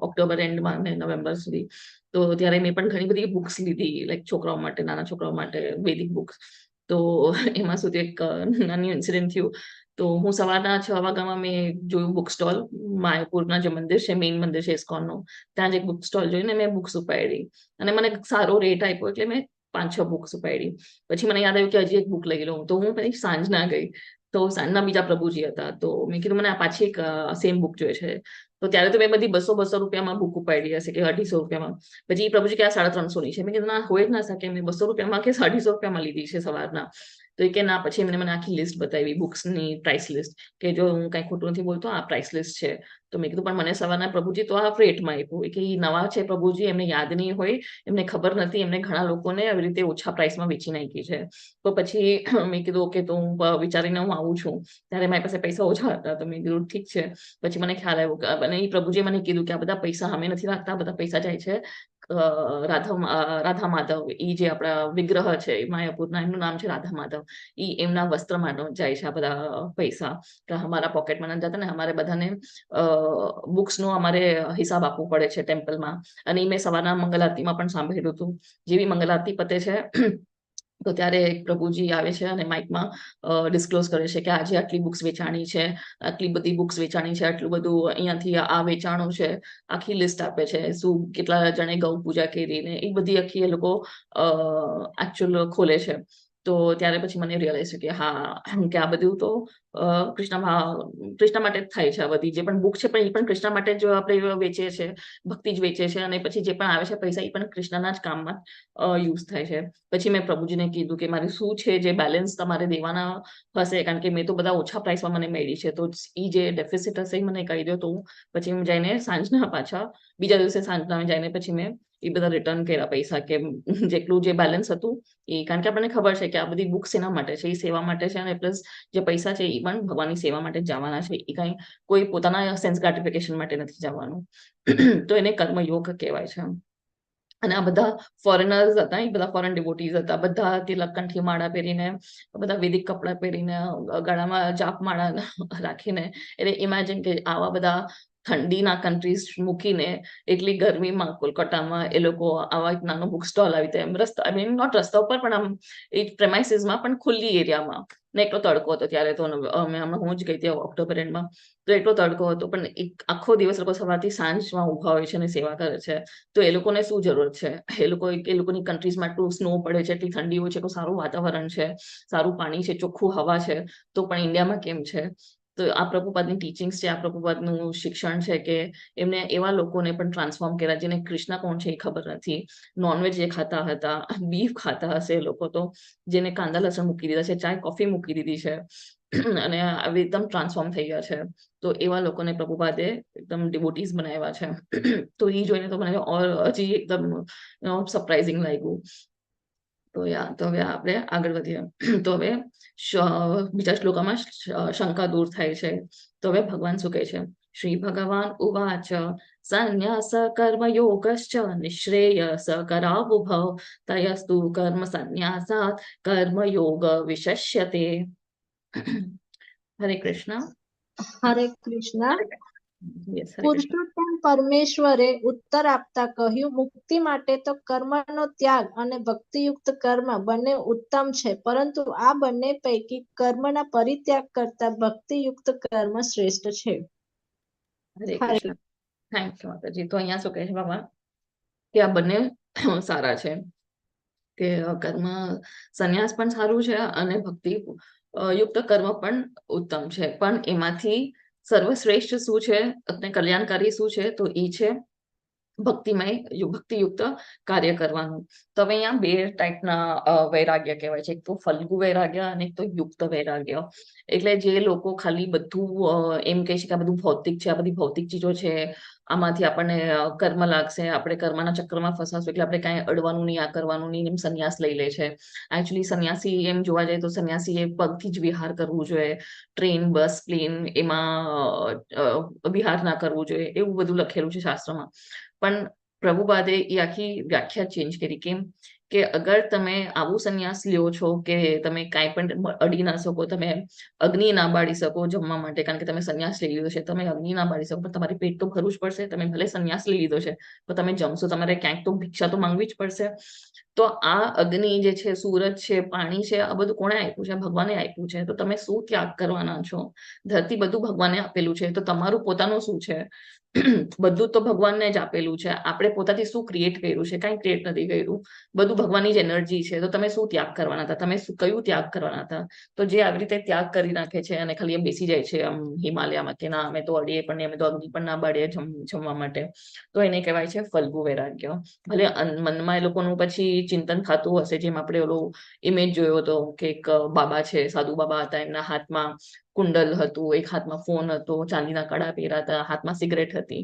ઓક્ટોબર એન્ડમાં ને નવેમ્બર સુધી. તો ત્યારે મેં પણ ઘણી બધી બુક્સ લીધી, લાઈક છોકરાઓ માટે, નાના છોકરાઓ માટે વૈદિક બુક્સ. તો એમાં સુધી એક નાની ઇન્સિડન્ટ થયું. તો હું સવારના 6 વાગ્યામાં મેં જોયું બુક સ્ટોલ, માયાપુરના જે મંદિર છે, મેઇન મંદિર છે ઇસ્કોનનું, ત્યાં જ એક બુક સ્ટોલ જોઈને મેં બુક્સ ઉપાડી, અને મને સારો રેટ આપ્યો એટલે મેં 5-6 બુક્સ ઉપાડી. પછી મને યાદ આવ્યું કે હજી એક બુક લઈ લઉં. તો હું પછી સાંજના ગઈ, તો સાંજના બીજા પ્રભુજી હતા. તો મેં કીધું મને આ પાછી એક સેમ બુક જોઈએ છે. તો ત્યારે તો મેં બધી 200 રૂપિયામાં બુક ઉપાડી હશે, કે 250 રૂપિયામાં. પછી એ પ્રભુજી કે આ 350 ની છે. મેં કીધું ના, હોય જ ના શકે, મેં 200 રૂપિયામાં કે 250 રૂપિયામાં લીધી છે સવારના. તો એ કે ના. પછી એમને મને આખી લિસ્ટ બતાવી, બુક્સની પ્રાઇસ લિસ્ટ, કે જો હું કઈ ખોટું નથી બોલતો, આ પ્રાઇસ લિસ્ટ છે. તો મેં કીધું પણ મને સવારના પ્રભુજી તો આ રેટમાં આપ્યું, કે એ નવા છે પ્રભુજી, એમને યાદ નહીં હોય, એમને ખબર નથી, એમને ઘણા લોકોને આવી રીતે ઓછા પ્રાઇસમાં વેચી નાખી છે. તો પછી મેં કીધું ઓકે, તો હું વિચારીને હું આવું છું. ત્યારે મારી પાસે પૈસા ઓછા હતા, તો મેં કીધું ઠીક છે. પછી મને ખ્યાલ આવ્યો, અને એ પ્રભુજીએ મને કીધું કે આ બધા પૈસા અમે નથી રાખતા, બધા પૈસા જાય છે રાધા માધવ, એ જે આપણા વિગ્રહ છે માયાપુરના, એમનું નામ છે રાધા માધવ. એ એમના વસ્ત્ર માટે જાય છે આ બધા પૈસા, કે અમારા પોકેટમાં નથી જતા ને. અમારે બધાને બુક્સનો અમારે હિસાબ આપવો પડે છે ટેમ્પલમાં. અને એ મેં સવારના મંગલ આરતીમાં પણ સાંભળ્યું હતું. જેવી મંગલ આરતી પતે છે તો ત્યારે એક પ્રભુજી આવે છે અને માઇકમાં ડિસ્ક્લોઝ કરે છે કે આજે આટલી બુક્સ વેચાણી છે, આટલી બધી બુક્સ વેચાણી છે, આટલું બધું અહીંયાથી આ વેચાણું છે. આખી લિસ્ટ આપે છે, શું કેટલા જણે ગૌ પૂજા કરીને, એ બધી આખી એ લોકો એકચ્યુઅલ ખોલે છે. તો ત્યારે પછી મને રિયલાઇઝ કે હા, કે આ બધું તો કૃષ્ણ માટે જ થાય છે. આ બધી જે પણ બુક છે, પણ એ પણ કૃષ્ણ માટે જ આપણે વેચીએ છીએ, ભક્તિ જ વેચે છે. અને પછી જે પણ આવે છે પૈસા, એ પણ કૃષ્ણના જ કામમાં યુઝ થાય છે. પછી મેં પ્રભુજીને કીધું કે મારે શું છે જે બેલેન્સ તમારે દેવાના હશે, કારણ કે મેં તો બધા ઓછા પ્રાઇસમાં મને મળી છે. તો એ જે ડેફિસિટ હશે એ મને કહી દો. તો પછી હું જઈને સાંજના પાછા બીજા દિવસે સાંજના જઈને પછી મેં એ બધા રિટર્ન કર્યા પૈસા, કે જેટલું જે બેલેન્સ હતું એ. કારણ કે આપણને ખબર છે કે આ બધી બુક્સ એના માટે છે, એ સેવા માટે છે. અને પ્લસ જે પૈસા છે એ પણ ભગવાનની સેવા માટે જવાના છે. એ કઈ કોઈ પોતાના સેન્સ ગ્રેટિફિકેશન માટે નથી જવાનું. તો એને કર્મયોગ કહેવાય છે. અને આ બધા ફોરેનર્સ હતા, એ બધા ફોરેન ડિવોટીઝ હતા. બધા તિલક કંઠી માળા પહેરીને, બધા વૈદિક કપડાં પહેરીને, ગળામાં જાપ માળા રાખીને. એટલે ઇમેજિન કે આવા બધા ઠંડીના કન્ટ્રીઝ મૂકીને, એટલી ગરમીમાં કોલકાતામાં એ લોકો આવા એક નાનો બુક સ્ટોલ આવી રીતે રસ્તા, આઈ મીન નોટ રસ્તા ઉપર, પણ આમ એ પ્રેમાઇસીસમાં, પણ ખુલ્લી એરિયામાં. ને એટલો તડકો હતો ત્યારે. તો હમણાં હું જ ગઈ હતી ઓક્ટોબર એન્ડમાં. તો એટલો તડકો હતો, પણ એક આખો દિવસ લોકો સવારથી સાંજમાં ઊભા હોય છે અને સેવા કરે છે. તો એ લોકોને શું જરૂરત છે? એ લોકોની કન્ટ્રીઝમાં એટલું સ્નો પડે છે, એટલી ઠંડી હોય છે, સારું વાતાવરણ છે, સારું પાણી છે, ચોખ્ખું હવા છે. તો પણ ઇન્ડિયામાં કેમ છે? તો આ પ્રભુપાદની ટીચિંગ્સ છે, આ પ્રભુપાદનું શિક્ષણ છે, કે એમને એવા લોકોને પણ ટ્રાન્સફોર્મ કર્યા જેને કૃષ્ણ કોણ છે એ ખબર નથી. નોનવેજ જે ખાતા હતા, બીફ ખાતા હશે એ લોકો તો, જેને કાંદા લસણ મૂકી દીધા છે, ચાય કોફી મૂકી દીધી છે, અને આવી એકદમ ટ્રાન્સફોર્મ થઈ ગયા છે. તો એવા લોકોને પ્રભુપાદે એકદમ ડિવોટીઝ બનાવ્યા છે. તો એ જોઈને તો મને હજી એકદમ સરપ્રાઇઝિંગ લાગ્યું. તો તો હવે આપણે આગળ વધીએ. તો હવે બીજા શ્લોકામાં શંકા દૂર થાય છે. તો હવે ભગવાન શું કહે છે? श्री भगवान उवाच संन्यास कर्मयोगश्च निःश्रेयस करावुभौ तयस्तु कर्म संन्यासात् कर्मयोग विशस्यते। हरे कृष्ण। હરે કૃષ્ણ. યસ, હરે કૃષ્ણ. પુરુષોત્તમ પરમેશ્વરે ઉત્તર આપતા કહ્યું, મુક્તિ માટે તો કર્મનો ત્યાગ અને ભક્તિયુક્ત કર્મ બંને ઉત્તમ છે, પરંતુ આ બંને પૈકી કર્મના પરિત્યાગ કરતા ભક્તિયુક્ત કર્મ શ્રેષ્ઠ છે. હરે હરે કૃષ્ણ. થેન્ક યુ માતાજી. તો અહીંયા શું કહે છે ભગવાન કે આ બંને સારા છે, કે કર્મ સંન્યાસ પણ સારું છે અને ભક્તિ યુક્ત કર્મ પણ ઉત્તમ છે, પણ એમાંથી સર્વશ્રેષ્ઠ શું છે અને કલ્યાણકારી શું છે, તો એ છે ભક્તિયુક્ત કાર્ય કરવાનું. તો હવે અહીંયા બે ટાઈપના વૈરાગ્ય કહેવાય છે, એક તો ફલ્ગુ વૈરાગ્ય અને એક તો યુક્ત વૈરાગ્ય. એટલે જે લોકો ખાલી બધું એમ કહે છે કે આ બધું ભૌતિક છે, આ બધી ભૌતિક ચીજો છે, આમાંથી આપણને કર્મ લાગશે, આપણે કર્મના ચક્રમાં ફસાશું, એટલે આપણે કાંઈ અડવાનું નહીં, આ કરવાનું નહીં, એમ સંન્યાસ લઈ લે છે. એકચ્યુઅલી સંન્યાસી એમ જોવા જાય તો સંન્યાસી એ પગથી જ વિહાર કરવું જોઈએ, ટ્રેન, બસ, પ્લેન એમાં વિહાર ના કરવું જોઈએ, એવું બધું લખેલું છે શાસ્ત્રમાં. પણ પ્રભુપાદે એ આખી વ્યાખ્યા ચેન્જ કરી. કેમ કે અગર તમે આવું સંન્યાસ લ્યો છો કે તમે કાંઈ પણ અડી ના શકો, તમે અગ્નિ ના બાળી શકો જમવા માટે, કારણ કે તમે સંન્યાસ લઈ લીધો છે, તમે અગ્નિ ના બાળી શકો, પણ તમારી પેટ તો ભરવું જ પડશે. તમે ભલે સંન્યાસ લઈ લીધો છે તો તમે જમશો, તમારે ક્યાંક તો ભિક્ષા તો માંગવી જ પડશે. તો આ અગ્નિ જે છે, સૂરજ છે, પાણી છે, આ બધું કોણે આપ્યું છે? ભગવાને આપ્યું છે. તો તમે શું ત્યાગ કરવાના છો? ધરતી બધું ભગવાને આપેલું છે, તો તમારું પોતાનું શું છે? બધું તો ભગવાનને જ આપેલું છે. આપણે પોતાથી શું ક્રિએટ કર્યું છે? કાંઈ ક્રિએટ નથી કર્યું. બધું ભગવાનની જ એનર્જી છે. તો તમે શું ત્યાગ કરવાના હતા? તમે કયું ત્યાગ કરવાના હતા? તો જે આવી રીતે ત્યાગ કરી નાખે છે અને ખાલી એમ બેસી જાય છે આમ હિમાલયમાં કે ના અમે તો અડીએ પણ નહીં, અમે તો અગ્નિ પણ ના બાળીએ જમવા માટે, તો એને કહેવાય છે ફલ્ગુ વૈરાગ્ય. ભલે મનમાં એ લોકોનું પછી ચિંતન થતું હશે, જેમ આપણે ઓલો ઇમેજ જોયો હતો કે એક બાબા છે, સાધુ બાબા હતા, એમના હાથમાં કુંડલ હતું, એક હાથમાં ફોન હતો, ચાંદીના કડા પહેર્યા હતા, હાથમાં સિગરેટ હતી.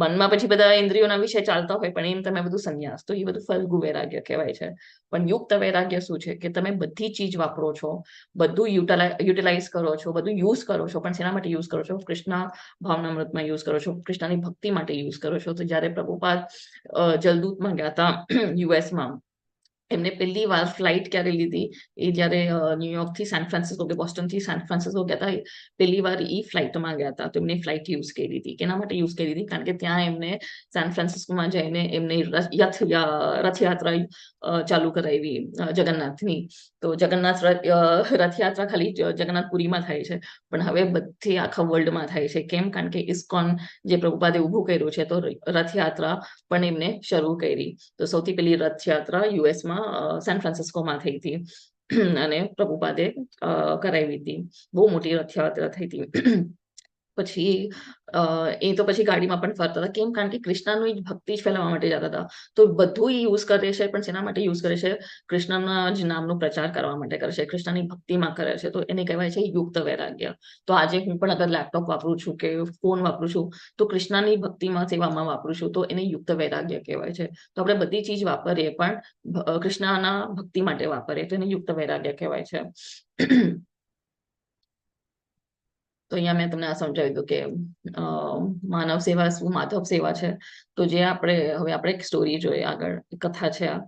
મનમાં પછી બધા ઇન્દ્રિયોના વિશે ચાલતા હોય, પણ એમ તમે બધું સંન્યાસ, તો એ બધું ફલ્ગુ વૈરાગ્ય કહેવાય છે. પણ યુક્ત વૈરાગ્ય શું છે? કે તમે બધી ચીજ વાપરો છો, બધું યુટિલાઇઝ કરો છો, બધું યુઝ કરો છો, પણ શેના માટે યુઝ કરો છો? કૃષ્ણ ભાવનામૃતમાં યુઝ કરો છો, કૃષ્ણની ભક્તિ માટે યુઝ કરો છો. તો જ્યારે પ્રભુપાદ જલદૂતમાં ગયા હતા યુએસમાં, એમને પહેલી વાર ફ્લાઇટ ક્યારે લીધી? એ જ્યારે ન્યુયોર્ક થી સેન ફ્રાન્સિસ્કો કે બોસ્ટન થી સેન ફ્રાન્સિસ્કો ગયા હતા, પહેલી વાર એ ફ્લાઇટમાં ગયા હતા. તો એમને ફ્લાઇટ યુઝ કરી હતી. કેના માટે યુઝ કરી હતી? કારણ કે ત્યાં એમને સેન ફ્રાન્સિસ્કોમાં જઈને એમને રથયાત્રા ચાલુ કરાવી જગન્નાથની. તો જગન્નાથ રથયાત્રા ખાલી જગન્નાથપુરીમાં થાય છે, પણ હવે બધી આખા વર્લ્ડમાં થાય છે. કેમ? કારણ કે ઇસ્કોન જે પ્રભુપાદે ઊભું કર્યું છે, તો રથયાત્રા પણ એમને શરૂ કરી. તો સૌથી પહેલી રથયાત્રા યુએસમાં સેન ફ્રાન્સિસ્કોમાં થઈ હતી અને પ્રભુપાદે કરાવી હતી. બહુ મોટી રથયાત્રા થઈ હતી. પછી એ તો પછી ગાડીમાં પણ ફરતા હતા. કેમ? કારણ કે કૃષ્ણની ભક્તિ જ ફેલાવવા માટે જતા હતા. તો બધું યુઝ કરે છે, પણ શેના માટે યુઝ કરે છે? કૃષ્ણના જ નામનો પ્રચાર કરવા માટે કરે છે, કૃષ્ણની ભક્તિમાં કરે છે. તો એને કહેવાય છે યુક્ત વૈરાગ્ય. તો આજે હું પણ અગર લેપટોપ વાપરું છું કે ફોન વાપરું છું, તો કૃષ્ણની ભક્તિમાં, સેવામાં વાપરું છું, તો એને યુક્ત વૈરાગ્ય કહેવાય છે. તો આપણે બધી ચીજ વાપરીએ પણ કૃષ્ણના ભક્તિ માટે વાપરીએ, તો એને યુક્ત વૈરાગ્ય કહેવાય છે. તો અહીંયા મેં તમને આ સમજાવી દઉં કે માનવ સેવા શું માધવ સેવા છે. તો જે આપણે એક સ્ટોરી જોઈએ આગળ, કથા છે, આ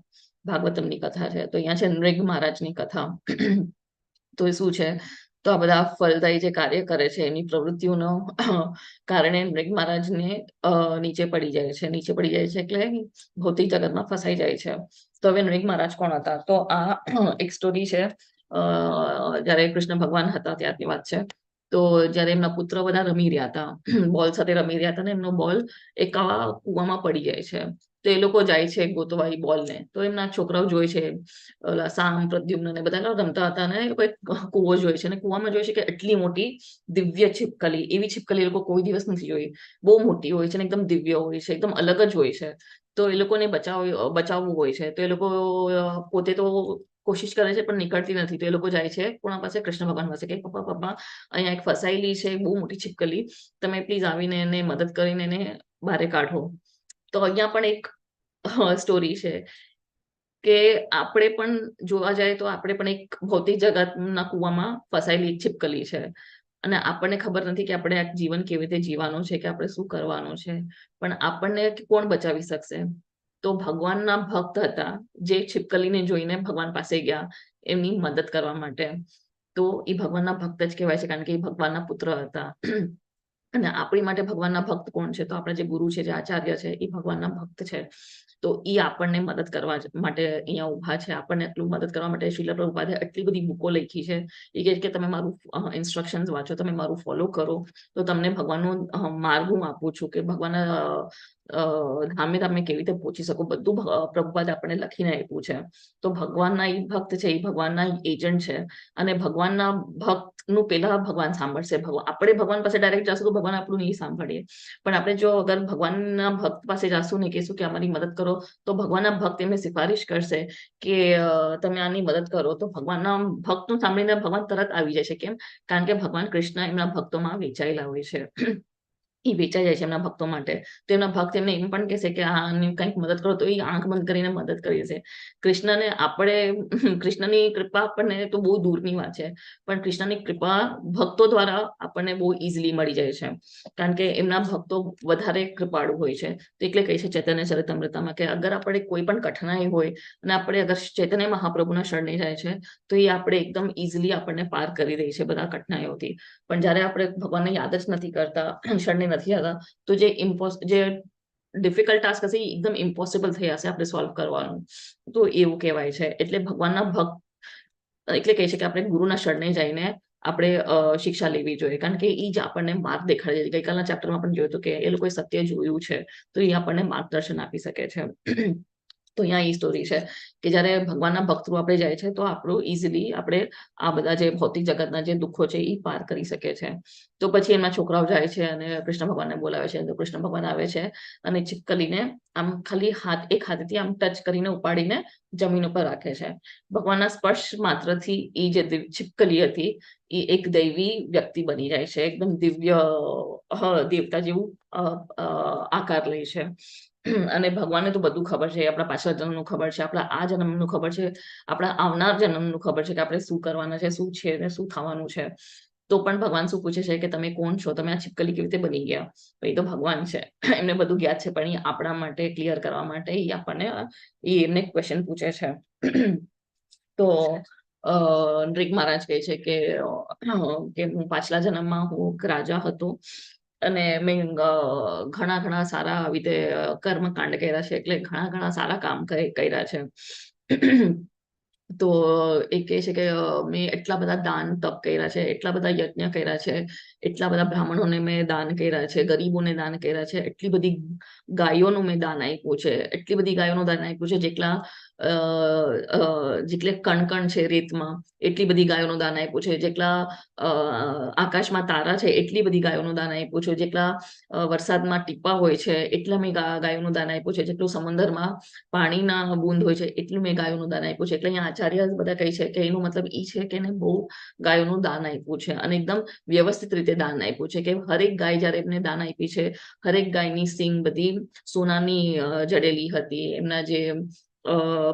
ભાગવતમની કથા છે. તો અહીંયા છે નૃગ મહારાજની કથા. તો એ શું છે? તો આ બધા ફલદાયી જે કાર્ય કરે છે, એમની પ્રવૃત્તિઓનો કારણે નૃગ મહારાજને નીચે પડી જાય છે. નીચે પડી જાય છે એટલે ભૌતિક જગતમાં ફસાઈ જાય છે. તો હવે નૃગ મહારાજ કોણ હતા? તો આ એક સ્ટોરી છે, જ્યારે કૃષ્ણ ભગવાન હતા ત્યારની વાત છે. તો જ્યારે એમના પુત્ર બધા રમી રહ્યા હતા, બોલ સાથે રમી રહ્યા હતા, ને એમનો બોલ એક આવા કૂવામાં પડી જાય છે. તો એ લોકો જાય છે ગોતવા એ બોલને. તો એમના છોકરાઓ જોઈ છે, સામ, પ્રદ્યુમ્ન ને બધા રમતા હતા, ને એ લોકો એક કૂવો જોઈ છે, અને કૂવામાં જોઈ છે કે એટલી મોટી દિવ્ય छिपकली, એવી छिपकली એ લોકો કોઈ દિવસ નથી જોઈ. બહુ મોટી હોય છે ને એકદમ દિવ્ય હોય છે, એકદમ અલગ જ હોય છે. તો એ લોકોને બચાવવું હોય છે. તો એ લોકો પોતે તો કોશિશ કરે છે, પણ નીકળતી નથી. તો એ લોકો જાય છે કોના પાસે? કૃષ્ણ ભગવાન પાસે, કે પપ્પા અહીંયા એક ફસાયેલી છે બહુ મોટી छिपकली, તમે પ્લીઝ આવીને એને મદદ કરીને એને બહાર કાઢો. તો અહીંયા પણ એક સ્ટોરી છે કે આપણે પણ જોવા જાય તો આપણે પણ એક ભૌતિક જગતના કૂવામાં ફસાયેલી छिपकली છે. અને આપણને ખબર નથી કે આપણે આ જીવન કેવી રીતે જીવવાનું છે, કે આપણે શું કરવાનું છે. પણ આપણને કોણ બચાવી શકશે? તો ભગવાનના ભક્ત હતા, જે છીપકલીને જોઈને ભગવાન પાસે ગયા એમની મદદ કરવા માટે. તો એ ભગવાનના ભક્ત જ કહેવાય છે, કારણ કે એ ભગવાનના પુત્ર હતા. અને આપણી માટે ભગવાનના ભક્ત કોણ છે? તો આપણા જે ગુરુ છે, જે આચાર્ય છે, એ ભગવાનના ભક્ત છે. તો એ આપણને મદદ કરવા માટે અહીંયા ઉભા છે. આપણને એટલું મદદ કરવા માટે શ્રીલ પ્રભુપાદે આટલી બધી બુકો લખી છે. એ કહે છે કે તમે મારું ઇન્સ્ટ્રક્શન્સ વાંચો, તમે મારું ફોલો કરો, તો તમને ભગવાનનો માર્ગ હું આપું છું, કે ભગવાનના ધામે તમે કેવી રીતે પહોંચી શકો, બધું પ્રભુપાદે આપણને લખીને આપ્યું છે. તો ભગવાનના એ ભક્ત છે, એ ભગવાનના એજન્ટ છે. અને ભગવાનના ભક્તનું પેલા ભગવાન સાંભળશે. આપણે ભગવાન પાસે ડાયરેક્ટ જશું તો ભગવાન આપણું નહીં સાંભળીએ. પણ આપણે જો અગર ભગવાનના ભક્ત પાસે જશું ને કહીશું કે અમારી મદદ કરો, તો ભગવાનના ભક્ત એમને સિફારિશ કરશે કે તમે આની મદદ કરો. તો ભગવાનના ભક્તનું સાંભળીને ભગવાન તરત આવી જાય છે. કેમ? કારણ કે ભગવાન કૃષ્ણ એમના ભક્તોમાં વેચાયેલા હોય છે. એ વેચાઈ જાય છે એમના ભક્તો માટે. તો એમના ભક્ત એમને એમ પણ કહેશે કે આની કંઈક મદદ કરો, તો એ આંખ બંધ કરીને મદદ કરી દેશે. કૃષ્ણને આપણે કૃષ્ણની કૃપા આપણને તો બહુ દૂરની વાત છે, પણ કૃષ્ણની કૃપા ભક્તો દ્વારા આપણને બહુ ઇઝીલી મળી જાય છે, કારણ કે એમના ભક્તો વધારે કૃપાળુ હોય છે. તો એટલે કહે છે ચૈતન્ય ચરિતામૃતમાં કે અગર આપણે કોઈ પણ કઠિનાઈ હોય અને આપણે અગર ચૈતન્ય મહાપ્રભુના શરણે જાય છે, તો એ આપણે એકદમ ઇઝીલી આપણને પાર કરી દે છે બધા કઠિનાઈઓથી. પણ જ્યારે આપણે ભગવાનને યાદ જ નથી કરતા, શરણે નથી આવતા, તો જે ડિફિકલ્ટ ટાસ્ક હશે એ એકદમ ઇમ્પોસિબલ થઈ જશે આપણે સોલ્વ કરવાનું. તો એવું કહેવાય છે. એટલે ભગવાનના ભક્ત એટલે કહે છે કે આપણે ગુરુના શરણે જઈને આપણે શિક્ષા લેવી જોઈએ, કારણ કે એ જ આપણને માર્ગ દેખાડે છે. ગઈકાલના ચેપ્ટરમાં પણ જોયું હતું કે એ લોકોએ સત્ય જોયું છે, તો એ આપણને માર્ગદર્શન આપી શકે છે. તો અહીંયા એ સ્ટોરી છે કે જ્યારે ભગવાનના ભક્ત થ્રુ આપણે જાય છે, તો આપણું ઇઝીલી આપણે આ બધા જે ભૌતિક જગતના જે દુઃખો છે એ પાર કરી શકે છે. તો પછી એમના છોકરાઓ જાય છે અને કૃષ્ણ ભગવાનને બોલાવે છે. તો કૃષ્ણ ભગવાન આવે છે અને છીપકલીને આમ ખાલી એક હાથથી આમ ટચ કરીને ઉપાડીને જમીન ઉપર રાખે છે. ભગવાનના સ્પર્શ માત્રથી એ જે છીપકલી હતી એ એક દૈવી વ્યક્તિ બની જાય છે. એકદમ દિવ્ય દેવતા જેવું આકાર લે છે. અને ભગવાનને તો બધું ખબર છે. આપણા પાછલા જન્મનું ખબર છે, આપણા આ જન્મનું ખબર છે, આપણા આવનાર જન્મનું ખબર છે કે આપણે શું કરવાના છે, શું છે ને શું થવાનું છે. તો પણ ભગવાન શું પૂછે છે કે તમે કોણ છો? તમે આ છીપકલી કેવી રીતે બની ગયા? એ તો ભગવાન છે, એમને બધું જ્ઞાત છે, પણ એ આપણા માટે ક્લિયર કરવા માટે એ આપણને એમને ક્વેશ્ચન પૂછે છે. તો નૃગ મહારાજ કહે છે કે હું પાછલા જન્મમાં હું રાજા હતો અને મેં ઘણા સારા આવી રીતે કર્મકાંડ કર્યા છે, એટલે ઘણા સારા કામ કર્યા છે. તો એ કહે છે કે મેં એટલા બધા દાન તપ કર્યા છે, એટલા બધા યજ્ઞ કર્યા છે, એટલા બધા બ્રાહ્મણોને મેં દાન કર્યા છે, ગરીબોને દાન કર્યા છે, એટલી બધી ગાયોનું મેં દાન આપ્યું છે, એટલી બધી ગાયોનું દાન આપ્યું છે, જેટલે કણ છે રેતમાં એટલી બધી ગાયોનું દાન આપ્યું છે, જેટલા આકાશમાં તારા છે એટલી બધી ગાયોનું દાન આપ્યું છે, જેટલા વરસાદમાં ટીપા હોય છે એટલા મેં ગાયોનું દાન આપ્યું છે, જેટલું સમુદ્રમાં પાણીના બૂંદ હોય છે એટલું મેં ગાયોનું દાન આપ્યું છે. એટલે અહીંયા આચાર્ય બધા કહે છે કે એનો મતલબ એ છે કે એને બહુ ગાયોનું દાન આપ્યું છે અને એકદમ વ્યવસ્થિત રીતે દાન આપ્યું છે, કે હરેક ગાય જ્યારે એમને દાન આપી છે, હરેક ગાયની સિંગ બધી સોનાની જડેલી હતી, એમના જે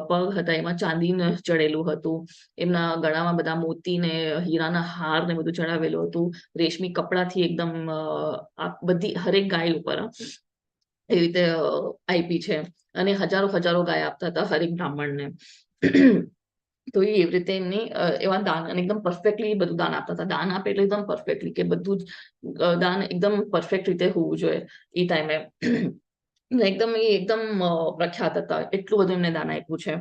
પગ હતા એમાં ચાંદીને ચડેલું હતું, એમના ગળામાં બધા મોતી ને હીરાના હાર ને બધું ચડાવેલું હતું, રેશમી કપડાથી એકદમ બધી હરેક ગાય ઉપર એવી રીતે આપી છે. અને હજારો ગાય આપતા હતા હરેક બ્રાહ્મણને. તો એવી રીતે એમની એવા દાન અને એકદમ પરફેક્ટલી બધું દાન આપતા હતા. દાન આપે એટલે એકદમ પરફેક્ટલી, કે બધું જ દાન એકદમ પરફેક્ટ રીતે હોવું જોઈએ એ ટાઈમે. એકદમ પ્રખ્યાત હતા, એટલું બધું એમને દાન આપ્યું છે.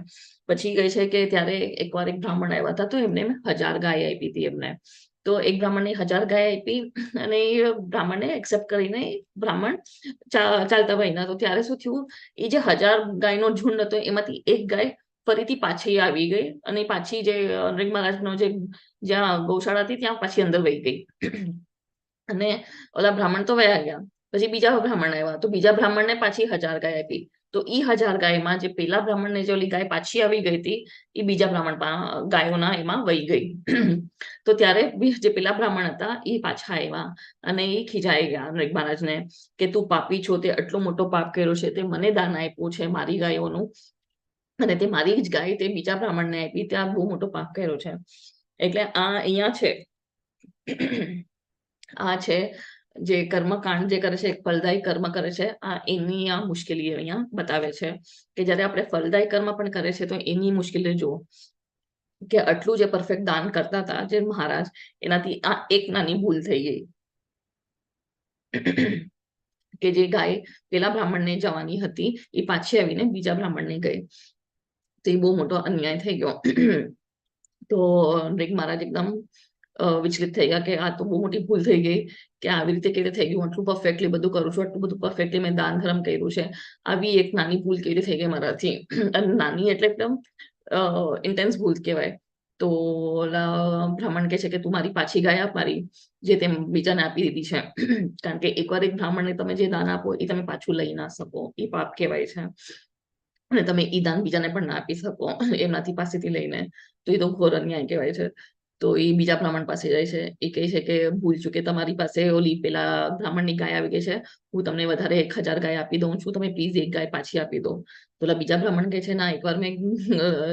પછી કહે છે કે ત્યારે એકવાર એક બ્રાહ્મણ આવ્યા હતા, તો એમને 1000 ગાય આપી હતી એમને. તો એક બ્રાહ્મણને 1000 ગાય આપી અને એ બ્રાહ્મણને એક્સેપ્ટ કરીને બ્રાહ્મણ ચાલતા ભાઈના. તો ત્યારે શું થયું, એ જે 1000 ગાયનો ઝુંડ હતો એમાંથી એક ગાય ફરીથી પાછી આવી ગઈ અને પાછી જે નૃગ મહારાજનો જ્યાં ગૌશાળા હતી ત્યાં પાછી અંદર વહી ગઈ. અને ઓલા બ્રાહ્મણ તો વયા ગયા. પછી બીજા બ્રાહ્મણ આવ્યા, તો બીજા બ્રાહ્મણને પાછી 1000 ગાય આપી. તો એ 1000 ગાયમાં જે પેલા બ્રાહ્મણને જે ઓલી ગાય પાછી આવી ગઈ હતી એ બીજા બ્રાહ્મણ ગાયોના એમાં વહી ગઈ. તો ત્યારે જે પેલા બ્રાહ્મણ હતા એ પાછા આવ્યા અને એ ખીજાઈ ગયા નૃગ મહારાજને કે તું પાપી છો, તે આટલો મોટો પાપ કર્યો છે, તે મને દાન આપ્યું છે મારી ગાયોનું, અને તે મારી જ ગાય તે બીજા બ્રાહ્મણને આપી, ત્યાં બહુ મોટો પાપ કર્યો છે. એટલે આ અહીંયા છે આ છે જે કર્મકાંડ જે કરે છે, એક ફલદાયી કર્મ કરે છે, આ એની આ મુશ્કેલી અહીંયા બતાવે છે કે જ્યારે આપણે ફલદાયી કર્મ પણ કરે છે તો એની મુશ્કેલી જુઓ કે આટલું જે પરફેક્ટ દાન કરતા હતા જે મહારાજ, એનાથી આ એક નાની ભૂલ થઈ ગઈ કે જે ગાય પેલા બ્રાહ્મણને જવાની હતી એ પાછી આવીને બીજા બ્રાહ્મણને ગઈ, તો એ બહુ મોટો અન્યાય થઈ ગયો. તો નૃગ મહારાજ એકદમ વિચલિત થઈ ગયા કે આ તો બહુ મોટી ભૂલ થઈ ગઈ કે આવી રીતે કેવી રીતે થઈ ગયું, આટલું પરફેક્ટલી બધું કરું છું, આટલું બધું પરફેક્ટલી મેં દાન ધર્મ કર્યું છે, આવી એક નાની ભૂલ કેવી રીતે થઈ ગઈ મારાથી. અને નાની એટલે એકદમ ઇન્ટેન્સ ભૂલ કહેવાય. તો બ્રાહ્મણ કહે છે કે તું મારી પાછી ગાય આપ, મારી જે તેમ બીજાને આપી દીધી છે. કારણ કે એકવાર એક બ્રાહ્મણને તમે જે દાન આપો એ તમે પાછું લઈ ના શકો, એ પાપ કહેવાય છે. અને તમે ઈ દાન બીજાને પણ ના આપી શકો એમનાથી પાસેથી લઈને, તો એ તો ઘોર અન્યાય કહેવાય છે. તો એ બીજા બ્રાહ્મણ પાસે જાય છે, એ કહે છે કે ભૂલ ચૂકે તમારી પાસે ઓલી પેલા બ્રાહ્મણની ગાય આવી ગઈ છે, હું તમને વધારે 1000 ગાય આપી દઉં છું, તમે પ્લીઝ એક ગાય પાછી આપી દો. તો ઓલા બીજા બ્રાહ્મણ કહે છે ના, એકવાર મેં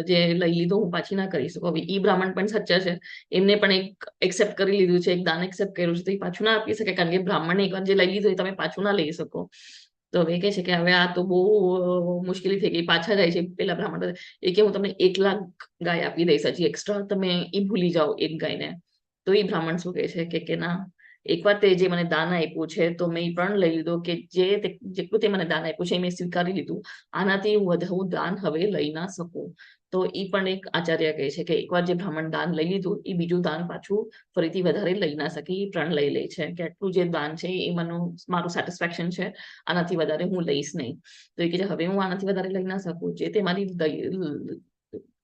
જે લઈ લીધો હું પાછી ના કરી શકું. હવે ઈ બ્રાહ્મણ પણ સચ્ચા છે, એમને પણ એક એક્સેપ્ટ કરી લીધું છે, એક દાન એક્સેપ્ટ કર્યું છે, તો એ પાછું ના આપી શકે, કારણ કે બ્રાહ્મણને એકવાર જે લઈ લીધું એ તમે પાછું ના લઈ શકો. તો હવે કહે છે કે હવે આ તો બહુ મુશ્કેલી થઈ ગઈ. પાછા જાય છે પેલા બ્રાહ્મણ, એ કે હું તમને 1 લાખ ગાય આપી દઈશ હજી એક્સ્ટ્રા, તમે એ ભૂલી જાઓ એક ગાયને. તો એ બ્રાહ્મણ શું કહે છે કે ના, એકવાર તે જે મને દાન આપ્યું છે તો મેં એ પણ લઈ લીધો, કે જેટલું તે મને દાન આપ્યું છે એ મેં સ્વીકારી લીધું, આનાથી વધુ દાન હવે લઈ ના શકું. તો એ પણ એક આચાર્ય કહે છે કે એકવાર જે બ્રાહ્મણ દાન લઈ લીધું એ બીજું દાન પાછું ફરીથી વધારે લઈ ના શકે, એ પ્રણ લઈ લે છે કે આટલું જે દાન છે એ મારું સેટિસ્ફેક્શન છે, આનાથી વધારે હું લઈશ નહીં. તો એ કહે છે હવે હું આનાથી વધારે લઈ ના શકું, જે તે મારી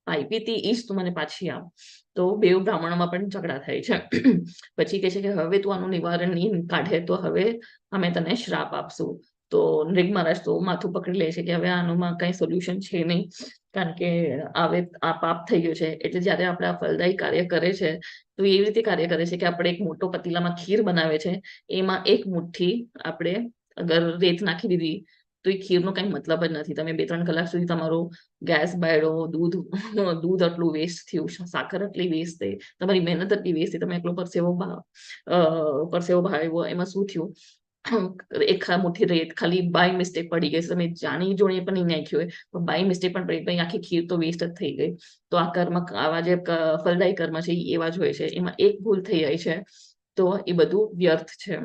આપી હતી એ જ તું મને પાછી આપ. તો બે બ્રાહ્મણોમાં પણ ઝઘડા થાય છે. પછી કહે છે કે હવે તું આનું નિવારણ નહીં કાઢે તો હવે અમે તને શ્રાપ આપશું. તો નૃગ મહારાજ તો માથું પકડી લે છે કે હવે આનું કઈ સોલ્યુશન છે નહીં, કારણ કે હવે આ પાપ થઈ ગયું છે. એટલે જયારે આપણે આ ફલદાયી કાર્ય કરે છે તો એવી રીતે કાર્ય કરે છે કે આપણે એક મોટો પતીલામાં ખીર બનાવે છે, એમાં એક મુઠ્ઠી આપણે અગર રેત નાખી દીધી તો એ ખીરનો કઈ મતલબ જ નથી. તમે 2-3 કલાક સુધી તમારો ગેસ બાળ્યો, દૂધ આટલું વેસ્ટ થયું, સાકર આટલી વેસ્ટ થઈ, તમારી મહેનત આટલી વેસ્ટ થઈ, તમે એટલો પરસેવો ભાવ્યો, એમાં શું થયું? એક મુઠ્ઠી રેત ખાલી બાય મિસ્ટેક પડી ગઈ, તમે જાણી જોઈને પણ નહીં નાખ્યું હોય, પણ બાય મિસ્ટેક પણ પડી ગઈ, આખી ખીર તો વેસ્ટ જ થઈ ગઈ. તો આ કર્મ, આવા જે ફલદાયી કર્મ છે એ એવા જ હોય છે, એમાં એક ભૂલ થઈ જાય છે તો એ બધું વ્યર્થ છે.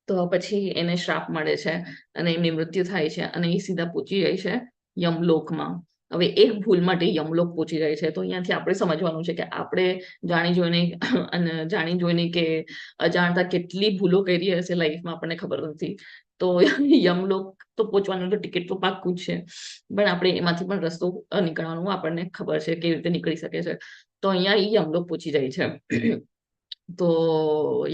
તો પછી એને શ્રાપ મળે છે અને એમની મૃત્યુ થાય છે અને એ સીધા પહોંચી જાય છે યમલોકમાં. હવે એક ભૂલ માટે યમલોક પહોંચી જાય છે. તો અહીંયાથી આપણે સમજવાનું છે કે આપણે જાણી જોઈને કે અજાણતા કેટલી ભૂલો કરી હશે લાઈફમાં, આપણને ખબર નથી. તો યમલોક તો પહોંચવાનું તો ટિકિટ તો પાક્કું જ છે, પણ આપણે એમાંથી પણ રસ્તો નીકળવાનું આપણને ખબર છે કેવી રીતે નીકળી શકે છે. તો અહીંયા એ યમલોક પહોંચી જાય છે. તો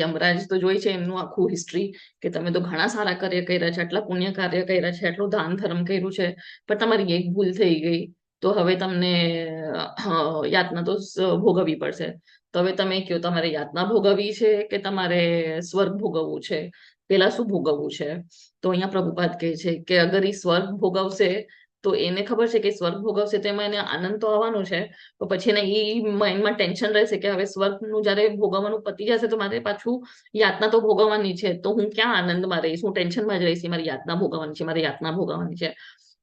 યમરાજ તો જોઈ છે એમનું આખું હિસ્ટ્રી કે તમે તો ઘણા સારા કાર્ય કર્યા છે, આટલા પુણ્ય કાર્ય કર્યા છે, આટલું દાન ધર્મ કર્યું છે, પણ તમારી એક ભૂલ થઈ ગઈ, તો હવે તમને યાતના તો ભોગવવી પડશે. તો હવે તમે કયો, તમારે યાતના ભોગવવી છે કે તમારે સ્વર્ગ ભોગવવું છે? પેલા શું ભોગવવું છે? તો અહીંયા પ્રભુપાદ કહે છે કે અગર એ સ્વર્ગ ભોગવશે તો એને ખબર છે કે સ્વર્ગ ભોગવશે તો એમાં એને આનંદ તો આવવાનો છે, તો પછી એને એ માઇન્ડમાં ટેન્શન રહેશે કે હવે સ્વર્ગનું જયારે ભોગવવાનું પતી જશે તો મારે પાછું યાતના તો ભોગવવાની છે, તો હું ક્યાં આનંદમાં રહીશ, હું ટેન્શનમાં જ રહીશ, મારી યાતના ભોગવવાની છે, મારી યાતના ભોગવવાની છે.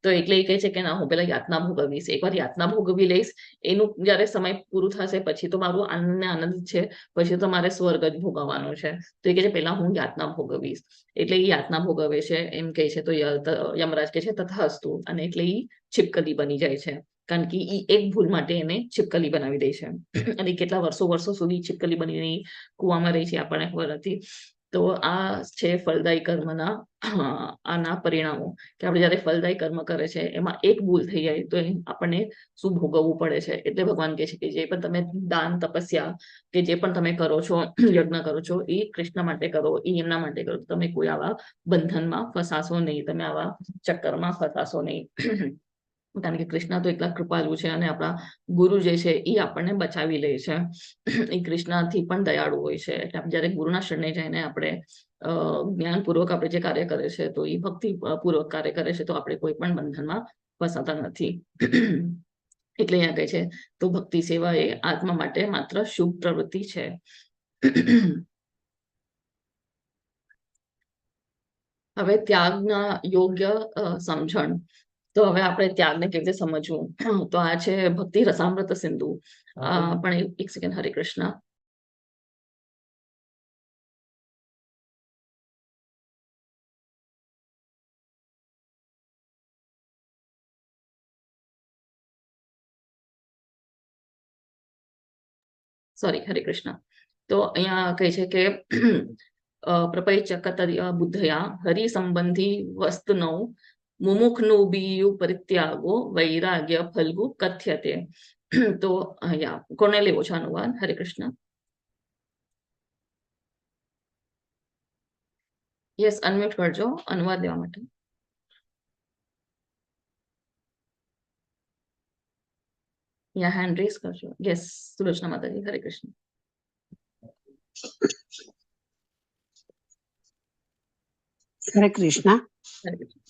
તો એટલે એ કહે છે કે ના, હું પેલા યાતના ભોગવીશ, એકવાર યાતના ભોગવી લઈશ, એનું જયારે સમય પૂરું થશે પછી તો મારું આનંદ ને આનંદ છે, પછી તો મારે સ્વર્ગ જ ભોગવવાનું છે. તો એ કહે છે પેલા હું યાતના ભોગવીશ. એટલે એ યાતના ભોગવે છે એમ કહે છે. તો યમરાજ કહે છે તથાસ્તુ, અને એટલે એ છીપકલી બની જાય છે, કારણ કે એ એક ભૂલ માટે એને છીપકલી બનાવી દે છે. અને કેટલા વર્ષો સુધી છીપકલી બનીને કુવામાં રહી છે આપણને ખબર નથી. તો આ છે ફલદાયી કર્મના આના પરિણામો, કે આપણે જયારે ફલદાયી કર્મ કરે છે એમાં એક ભૂલ થઈ જાય તો આપણને શું ભોગવવું પડે છે. એટલે ભગવાન કહે છે કે જે પણ તમે દાન, તપસ્યા કે જે પણ તમે કરો છો, યજ્ઞ કરો છો, એ કૃષ્ણ માટે કરો, એ એમના માટે કરો. તમે કોઈ આવા બંધનમાં ફસાશો નહીં, તમે આવા ચક્કરમાં ફસાશો નહીં. કારણ કે કૃષ્ણ તો એટલા કૃપાળુ છે અને આપણા ગુરુ જે છે એ આપણને બચાવી લે છે. એ કૃષ્ણથી પણ દયાળુ હોય છે. એટલે આપણે જયારે ગુરુના શરણે જઈને આપણે જ્ઞાનપૂર્વક આપણે જે કાર્ય કરે છે તો એ ભક્તિપૂર્વક કાર્ય કરે છે, તો આપણે કોઈ પણ બંધનમાં ફસાતા નથી. એટલે અહીંયા કહે છે તો ભક્તિ સેવા એ આત્મા માટે માત્ર શુભ પ્રવૃત્તિ છે. હવે ત્યાગના યોગ્ય સમજણ. તો હવે આપણે ત્યાગને કેવી રીતે સમજવું? તો આ છે ભક્તિ રસામૃત સિંધુ. પણ એક સેકન્ડ, હરે કૃષ્ણ. સોરી, હરે કૃષ્ણ. તો અહીંયા કહે છે કે પ્રપંચકતર્ય બુદ્ધયા હરિ સંબંધી વસ્તુનો મુમુખનું બીયુ પરિત્યાગો વૈરાગ્ય ફલ્ગુ કથ્યતે. તો અહીંયા કોને લેવો છે અનુવાદ? હરે કૃષ્ણ. યસ, અનમ્યુટ કરજો અનુવાદ લેવા માટે. યા હેન્ડ રેઝ કરજો. યસ, સુલોચના માતાજી, હરે કૃષ્ણ. હરે કૃષ્ણ. હરે કૃષ્ણ.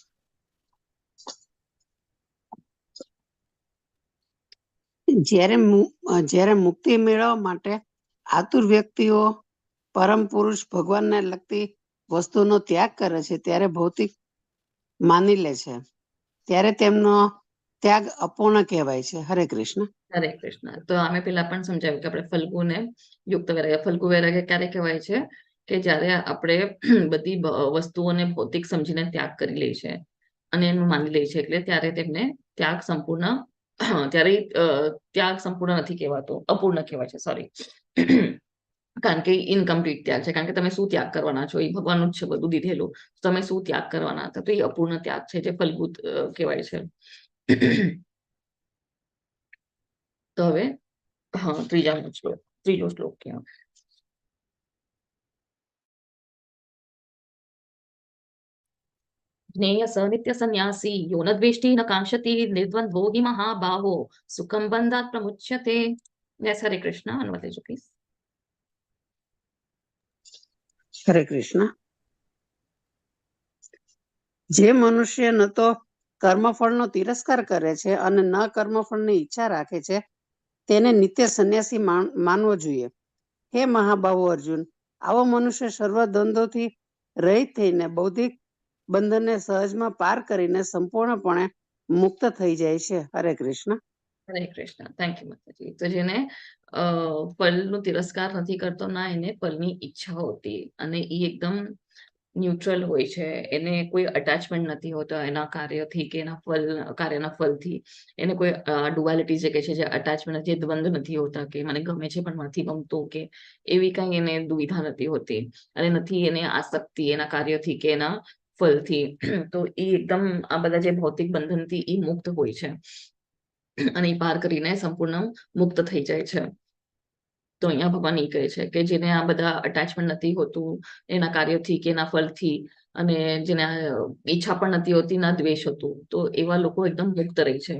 જ્યારે મુક્તિ મેળવવા માટે આતુર વ્યક્તિઓ પરમ પુરુષ ભગવાનને લગતી વસ્તુનો ત્યાગ કરે છે, ત્યારે ભૌતિક માની લે છે, ત્યારે તેમનો ત્યાગ અપૂર્ણ કહેવાય છે. હરે કૃષ્ણ. હરે કૃષ્ણ. તો અમે પેલા પણ સમજાવ્યું કે આપણે ફલ્ગુને યુક્ત વૈરાગ્ય, ફલ્ગુ વૈરાગ્ય ક્યારે કહેવાય છે? કે જ્યારે આપણે બધી વસ્તુઓને ભૌતિક સમજીને ત્યાગ કરી લે છે અને એનું માની લે છે, એટલે ત્યારે તેમને ત્યાગ સંપૂર્ણ ત્યારે ત્યાગ સંપૂર્ણ નથી કહેવાતો, અપૂર્ણ કહેવાય છે. સોરી. કારણ કે ઇનકમ્પ્લીટ ત્યાગ છે. કારણ કે તમે શું ત્યાગ કરવાના છો? એ ભગવાનનું જ છે બધું દીધેલું. તમે શું ત્યાગ કરવાના હતા? તો એ અપૂર્ણ ત્યાગ છે, જે ફલ્ગુ કહેવાય છે. તો હવે હા, ત્રીજો શ્લોક ક્યાં? જ્ઞેય સ નિત્ય સંન્યાસી યો ન દ્વેષ્ટિ ન કાંક્ષતિ નિર્દ્વંદ્વો હિ મહાબાહો સુખમ બંધાત પ્રમુચ્યતે. યસ, હરે કૃષ્ણ. અનુવાદ લેજો પ્લીઝ. હરે કૃષ્ણ. જે મનુષ્ય ન તો કર્મફળનો તિરસ્કાર કરે છે અને ન કર્મફળની ઈચ્છા રાખે છે, તેને નિત્ય સંન્યાસી માનવો જોઈએ. હે મહાબાહુ અર્જુન, આવો મનુષ્ય સર્વ દ્વંદ્વોથી રહિત થઈને બૌદ્ધિક બંધનને સહજમાં પાર કરીને સંપૂર્ણપણે મુક્ત થઈ જાય છે. હરે કૃષ્ણ. હરે કૃષ્ણ. થેન્ક યુ માતાજી. તો જેને ફળનો તિરસ્કાર નથી કરતો, ના એને ફળની ઈચ્છા હોતી, અને એ એકદમ ન્યુટ્રલ હોય છે, એને કોઈ અટેચમેન્ટ નથી હોતો એના કાર્યથી કે એના કાર્યના ફળથી. એને કોઈ ડુઆલિટી જે કે છે, જે અટેચમેન્ટ, જે દ્વંદ્વ નથી હોતા કે મને ગમે છે પણ નથી ગમતું, કે એવી કઈ એને દુવિધા નથી હોતી, અને નથી એને આસક્તિ એના કાર્યથી કે એના ફળથી. તો એ એકદમ આ બધા જે ભૌતિક બંધનથી એ મુક્ત હોય છે, અને એ પાર કરીને સંપૂર્ણ મુક્ત થઈ જાય છે. તો અહીંયા ભગવાન એ કહે છે કે જેને આ બધા અટેચમેન્ટ નથી હોતું એના કાર્યથી કે એના ફળથી, અને જેને ઈચ્છા પણ નથી હોતી, ના દ્વેષ હોતું, તો એવા લોકો એકદમ મુક્ત રહે છે.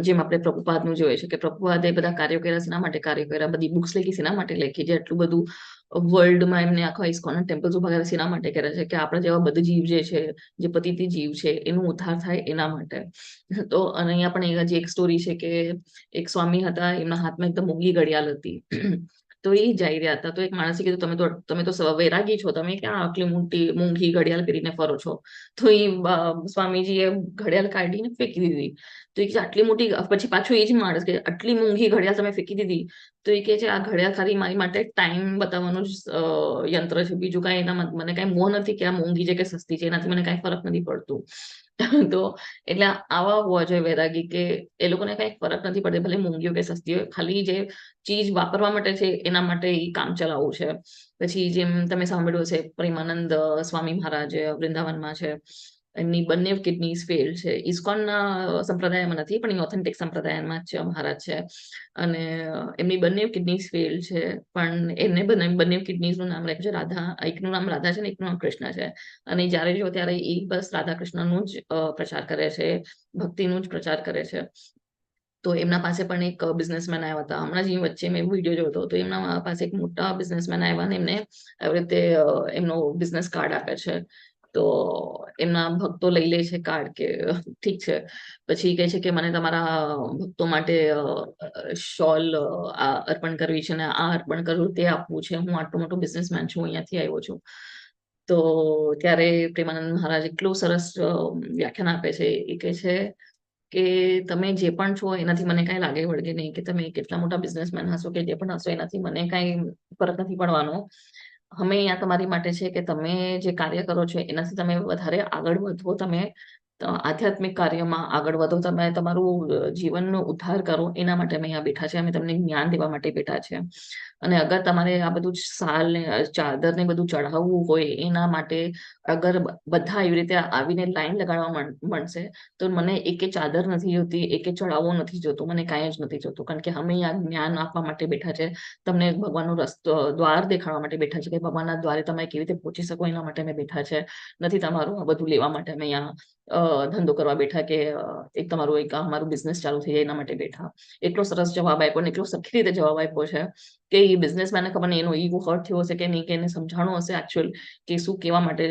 જેમ આપણે પ્રભુપાદનું જોઈએ છે કે પ્રભુપાદે બધા કાર્યો કર્યા, શેના માટે કાર્યો કર્યા, બધી બુક્સ લખી શેના માટે લખી, જે આટલું બધું વર્લ્ડમાં એમને આખા ઇસ્કોન ટેમ્પલ્સ ઉભા કર્યા શેના માટે કર્યા છે? કે આપણા જેવા બધા જીવ જે છે, જે પતિતી જીવ છે, એનું ઉદ્ધાર થાય એના માટે. તો અને અહીંયા પણ હજી એક સ્ટોરી છે કે એક સ્વામી હતા, એમના હાથમાં એકદમ મોંઘી ઘડિયાળ હતી. તો એ જઈ રહ્યા હતા, તો એક માણસે કીધું, તમે તો વૈરાગી છો, તમે ક્યાં આટલી મોંઘી ઘડિયાળ પહેરીને ફરો છો? તો એ સ્વામીજીએ ઘડિયાળ કાઢીને ફેંકી દીધી. તો એ આટલી મોટી, પછી પાછું એ જ માણસ કે આટલી મોંઘી ઘડિયાળ તમે ફેંકી દીધી? તો એ કે છે, આ ઘડિયાળ ખાલી મારી માટે ટાઈમ બતાવવાનું જ યંત્ર છે, બીજું કાંઈ એના મને કાંઈ મોહ નથી કે આ મોંઘી છે કે સસ્તી છે, એનાથી મને કાંઈ ફરક નથી પડતું. તો એટલે આવા હોવા જોઈએ વૈરાગી, કે એ લોકોને કઈ ફરક નથી પડતો, ભલે મોંઘી હોય કે સસ્તી હોય, ખાલી જે ચીજ વાપરવા માટે છે એના માટે એ કામ ચલાવવું છે. પછી જેમ તમે સાંભળ્યું હશે, પ્રેમાનંદ સ્વામી મહારાજ વૃંદાવનમાં છે, એમની બંને કિડનીઝ ફેલ છે. ઇસ્કોનના સંપ્રદાયમાં નથી, પણ એ ઓથેન્ટિક સંપ્રદાયમાં જ મહારાજ છે, અને એમની બંને કિડનીઝ ફેલ છે, પણ એમને બંને કિડનીઝનું નામ રાખ્યું છે રાધા. એકનું નામ રાધા છે ને એકનું નામ કૃષ્ણ છે. અને જ્યારે જો ત્યારે એ બસ રાધા કૃષ્ણનું જ પ્રચાર કરે છે, ભક્તિનું જ પ્રચાર કરે છે. તો એમના પાસે પણ એક બિઝનેસમેન આવ્યા હતા. હમણાં જ વચ્ચે મેં વિડીયો જોયો હતો, તો એમના પાસે એક મોટા બિઝનેસમેન આવ્યા ને એમને આવી રીતે એમનો બિઝનેસ કાર્ડ આપે છે. તો એમના ભક્તો લઈ લે છે કાર્ડ, કે ઠીક છે. પછી કહે છે કે મને તમારા ભક્તો માટે શોલ અર્પણ કરવી છે, ને આ અર્પણ કરવું, તે આપવું છે. હું આટલું મોટું બિઝનેસમેન છું, અહીંયાથી આવ્યો છું. તો ત્યારે પ્રેમાનંદ મહારાજ એટલું સરસ વ્યાખ્યાન આપે છે. એ કહે છે કે તમે જે પણ છો એનાથી મને કાંઈ લાગે વળગે નહીં, કે તમે કેટલા મોટા બિઝનેસમેન હશો કે જે પણ હશો એનાથી મને કાંઈ ફરક નથી પડવાનો. અમે અહીંયા તમારી માટે છે કે તમે જે કાર્ય કરો છો એનાથી તમે વધારે આગળ વધો, તમે આધ્યાત્મિક કાર્યમાં આગળ વધો, તમે તમારું જીવનનો ઉદ્ધાર કરો, એના માટે અમે અહીંયા બેઠા છે. અમે તમને જ્ઞાન દેવા માટે બેઠા છે. અને અગર તમારે આ બધું સાલ ને ચાદર ને બધું ચઢાવવું હોય, એના માટે અગર બધા એવી રીતે આવીને લાઈન લગાડવા મળશે તો મને એકે ચાદર નથી જોતી, એકે ચડાવવો નથી જોતું, મને કાંઈ જ નથી જોતું. કારણ કે અમે આ જ્ઞાન આપવા માટે બેઠા છે, તમને ભગવાનનો રસ્તો દ્વાર દેખાડવા માટે બેઠા છે, કે ભગવાનના દ્વારે તમે કેવી રીતે પહોંચી શકો એના માટે અમે બેઠા છે. નથી તમારું આ બધું લેવા માટે અમે અહીંયા ધંધો કરવા બેઠા, કે એક તમારું એક અમારું બિઝનેસ ચાલુ થઈ જાય એના માટે બેઠા. એટલો સરસ જવાબ આપ્યો ને એટલો સરખી રીતે જવાબ આપ્યો છે કે એ બિઝનેસમેનને ખબર નહીં એનો ઈગો હર્ટ થયો હશે કે નહીં, કે એને સમજાણું હશે એકચ્યુઅલ કે શું કહેવા માટે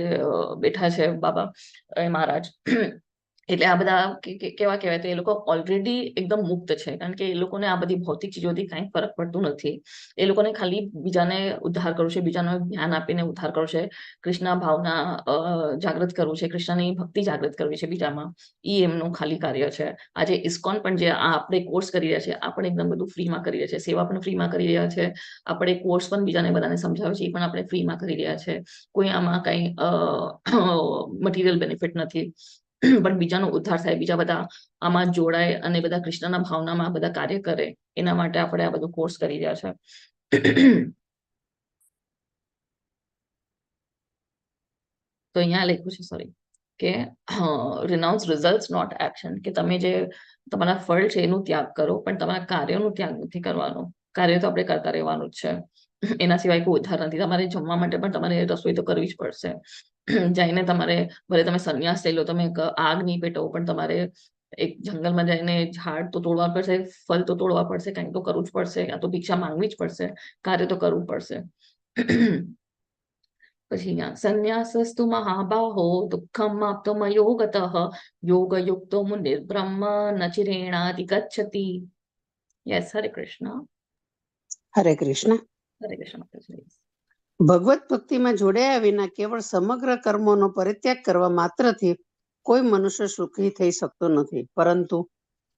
બેઠા છે બાબા મહારાજ. એટલે આ બધા કેવા કહેવાય, તો એ લોકો ઓલરેડી એકદમ મુક્ત છે, કારણ કે એ લોકોને આ બધી ભૌતિક ચીજોથી કાંઈ ફરક પડતું નથી. એ લોકોને ખાલી બીજાને ઉદ્ધાર કરવું છે, બીજાનો જ્ઞાન આપીને ઉદ્ધાર કરવું છે, કૃષ્ણ ભાવના જાગૃત કરવું છે, કૃષ્ણની ભક્તિ જાગૃત કરવી છે બીજામાં. એ એમનું ખાલી કાર્ય છે. આજે ઇસ્કોન પણ જે આપણે કોર્સ કરી રહ્યા છે, આપણે એકદમ બધું ફ્રીમાં કરી રહ્યા છે, સેવા પણ ફ્રીમાં કરી રહ્યા છે, આપણે કોર્સ પણ બીજાને બધાને સમજાવે છે, એ પણ આપણે ફ્રીમાં કરી રહ્યા છે. કોઈ આમાં કંઈ મટીરિયલ બેનિફિટ નથી, પણ બીજાનો ઉદ્ધાર થાય, બીજા બધા આમાં જોડાય અને બધા કૃષ્ણના ભાવનામાં બધા કાર્ય કરે, એના માટે આપણે આ બધું કોર્સ કરી રહ્યા છે. તો અહીંયા લખ્યું છે, સોરી, કે રિનાઉન્સ રિઝલ્ટ નોટ એક્શન, કે તમે જે તમારા ફળ છે એનું ત્યાગ કરો, પણ તમારા કાર્યનું ત્યાગ નથી કરવાનો. કાર્ય તો આપણે કરતા રહેવાનું જ છે, એના સિવાય કોઈ ઉદ્ધાર નથી. તમારે જમવા માટે પણ તમારે રસોઈ તો કરવી જ પડશે. જઈને તમારે ભલે તમે સંન્યાસ લઈ લો, તમે આગ નહીં પેટવો, પણ તમારે એક જંગલમાં જઈને ઝાડ તો તોડવા પડશે, ફળ તો તોડવા પડશે, કંઈક તો કરવું જ પડશે, યા તો ભિક્ષા માંગવી જ પડશે, કાર્ય તો કરવું પડશે. પછી સંન્યાસસ્તુ મહાબાહો દુઃખમ આપતો મયોગતઃ યોગયુક્તો મુનિર્બ્રહ્મ નચિરેણાતિ ગચ્છતિ. યસ, હરે કૃષ્ણ. હરે કૃષ્ણ. હરે કૃષ્ણ માતાજી. ભગવત ભક્તિમાં જોડાયા વિના કેવળ સમગ્ર કર્મોનો પરિત્યાગ કરવા માત્રથી કોઈ મનુષ્ય સુખી થઈ શકતો નથી, પરંતુ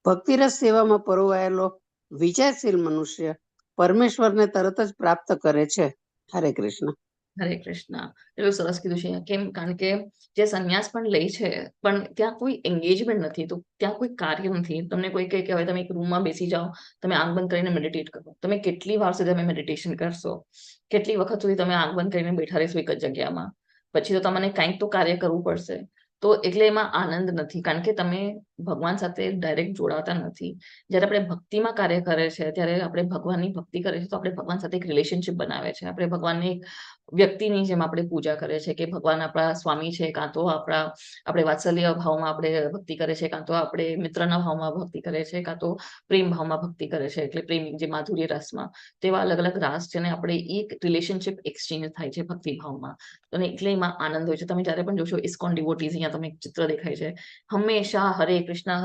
ભક્તિરસ સેવામાં પરોવાયેલો વિચારશીલ મનુષ્ય પરમેશ્વરને તરત જ પ્રાપ્ત કરે છે. હરે કૃષ્ણ. હરે કૃષ્ણ. એટલું સરસ કીધું છે, કેમ? કારણ કે જે સંન્યાસ પણ લે છે, પણ ત્યાં કોઈ એન્ગેજમેન્ટ નથી, તો ત્યાં કોઈ કાર્ય નથી. તમને કોઈ કહે કે હવે તમે એક રૂમમાં બેસી જાઓ, તમે આંખ બંધ કરીને મેડિટેટ કરો, તમે કેટલી વાર સુધી તમે મેડિટેશન કરશો? કેટલી વખત સુધી તમે આંખ બંધ કરીને બેઠા રહેશો એક જ જગ્યામાં? પછી તો તમને કંઈક તો કાર્ય કરવું પડશે. તો એટલે એમાં આનંદ નથી, કારણ કે તમે ભગવાન સાથે ડાયરેક્ટ જોડાતા નથી. જ્યારે આપણે ભક્તિમાં કાર્ય કરે છે, ત્યારે આપણે ભગવાનની ભક્તિ કરે છે, તો આપણે ભગવાન સાથે એક રિલેશનશિપ બનાવે છે. આપણે ભગવાનની વ્યક્તિની જેમ આપણે પૂજા કરે છે, કે ભગવાન આપણા સ્વામી છે, કાં તો આપણે વાત્સલ્ય ભાવમાં આપણે ભક્તિ કરે છે, કાં તો આપણે મિત્રના ભાવમાં ભક્તિ કરે છે, કાં તો પ્રેમ ભાવમાં ભક્તિ કરે છે, એટલે પ્રેમ જે માધુર્ય રસમાં. તેવા અલગ અલગ રાસ છે, ને આપણે એક રિલેશનશિપ એક્સચેન્જ થાય છે ભક્તિ ભાવમાં, અને એટલે એમાં આનંદ હોય છે. તમે જ્યારે પણ જોશો ઇસ્કોન ડિવોટીઝ, અહીંયા તમે ચિત્ર દેખાય છે, હંમેશા હરે કૃષ્ણ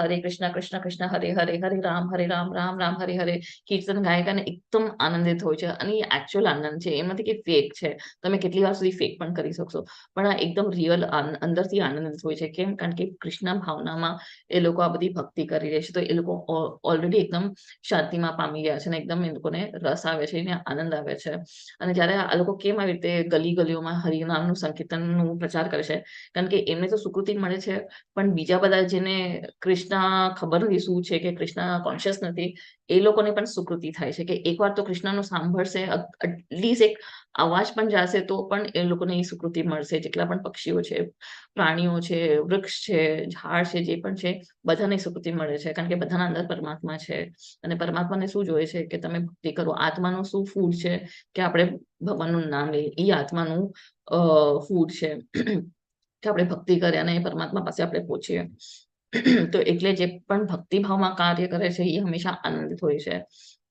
કૃષ્ણ કૃષ્ણ હરે હરે, હરે રામ રામ રામ હરે હરે કીર્તન ગાયકાને એકદમ આનંદિત હોય છે. અને એ એકચ્યુઅલ આનંદ છે, એમાંથી કે ફેક છે. તમે કેટલી વાર સુધી ફેક પણ કરી શકશો, પણ આ એકદમ રિયલ અંદરથી આનંદિત હોય છે. કેમ? કારણ કે કૃષ્ણ ભાવનામાં એ લોકો આ બધી ભક્તિ કરી રહે છે, તો એ લોકો ઓલરેડી એકદમ શાંતિમાં પામી ગયા છે, ને એકદમ એ લોકોને રસ આવે છે, એને આનંદ આવે છે. અને જ્યારે આ લોકો કેમ આવી રીતે ગલી ગલીઓમાં હરિનામનું સંકીર્તનનું પ્રચાર કરે છે, કારણ કે એમને તો સુકૃતિ મળે છે, પણ બીજા બધા જેને કૃષ્ણ ખબર નથી શું છે, કે કૃષ્ણ કોન્શિયસ નથી, એ લોકોને પણ સુકૃતિ થાય છે, કે એકવાર તો કૃષ્ણનું સાંભળશે, એટલીસ્ટ એક અવાજ પણ જશે, તો પણ એ લોકોને એ સુકૃતિ મળશે. જેટલા પણ પક્ષીઓ છે, પ્રાણીઓ છે, વૃક્ષ છે, ઝાડ છે, જે પણ છે, બધાને સુકૃતિ મળે છે, કારણ કે બધાના અંદર પરમાત્મા છે. અને પરમાત્માને શું જોઈએ છે? કે તમે ભક્તિ કરો. આત્માનું શું ફૂડ છે? કે આપણે ભગવાનનું નામ લઈએ, એ આત્માનું ફૂડ છે, કે આપણે ભક્તિ કરીએ અને પરમાત્મા પાસે આપણે પહોંચીએ. તો એટલે જે પણ ભક્તિભાવમાં કાર્ય કરે છે, એ હંમેશા આનંદિત હોય છે.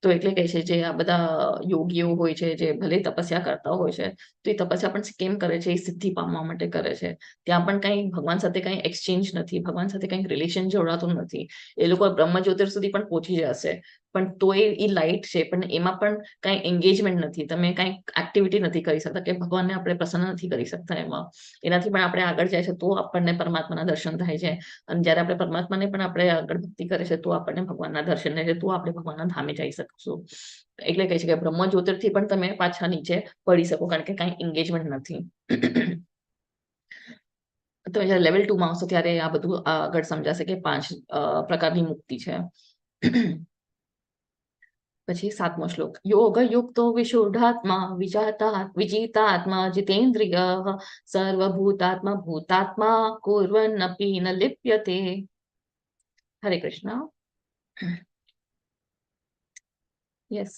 તો એટલે કહે છે, જે આ બધા યોગીઓ હોય છે, જે ભલે તપસ્યા કરતા હોય છે, તો એ તપસ્યા પણ કેમ કરે છે? એ સિદ્ધિ પામવા માટે કરે છે. ત્યાં પણ કંઈ ભગવાન સાથે કંઈ એક્સચેન્જ નથી, ભગવાન સાથે કંઈ રિલેશન જોડાતું નથી. એ લોકો બ્રહ્મ જ્યોતિર સુધી પણ પહોંચી જશે, પણ તોય એ લાઇટ છે, પણ એમાં પણ કઈ એન્ગેજમેન્ટ નથી, તમે કઈ એક્ટિવિટી નથી કરી શકતા, કે ભગવાનને આપણે પ્રસન્ન નથી કરી શકતા એમાં. એનાથી પણ આપણે આગળ જાય છે તો આપણને પરમાત્માના દર્શન થાય છે. અને જયારે આપણે પરમાત્માને પણ આપણે આગળ ભક્તિ કરે છે તો આપણને ભગવાનના દર્શન થાય છે, તો આપણે ભગવાનના ધામે જઈ શકશું. એટલે કહે છે કે બ્રહ્મ જ્યોતિર્થી પણ તમે પાછા નીચે પડી શકો, કારણ કે કઈ એન્ગેજમેન્ટ નથી. તો જયારે લેવલ 2 માં આવશો ત્યારે આ બધું આગળ સમજાશે કે 5 પ્રકારની મુક્તિ છે. પછી 7મો શ્લોક. યોગ યુક્તો વિશુદ્ધાત્મા વિજિતાત્મા જીતેન્દ્રિય સર્વભૂતાત્મા ભૂતાત્મા કુર્વન્નપી ન લિપ્યતે. હરે કૃષ્ણ. યસ,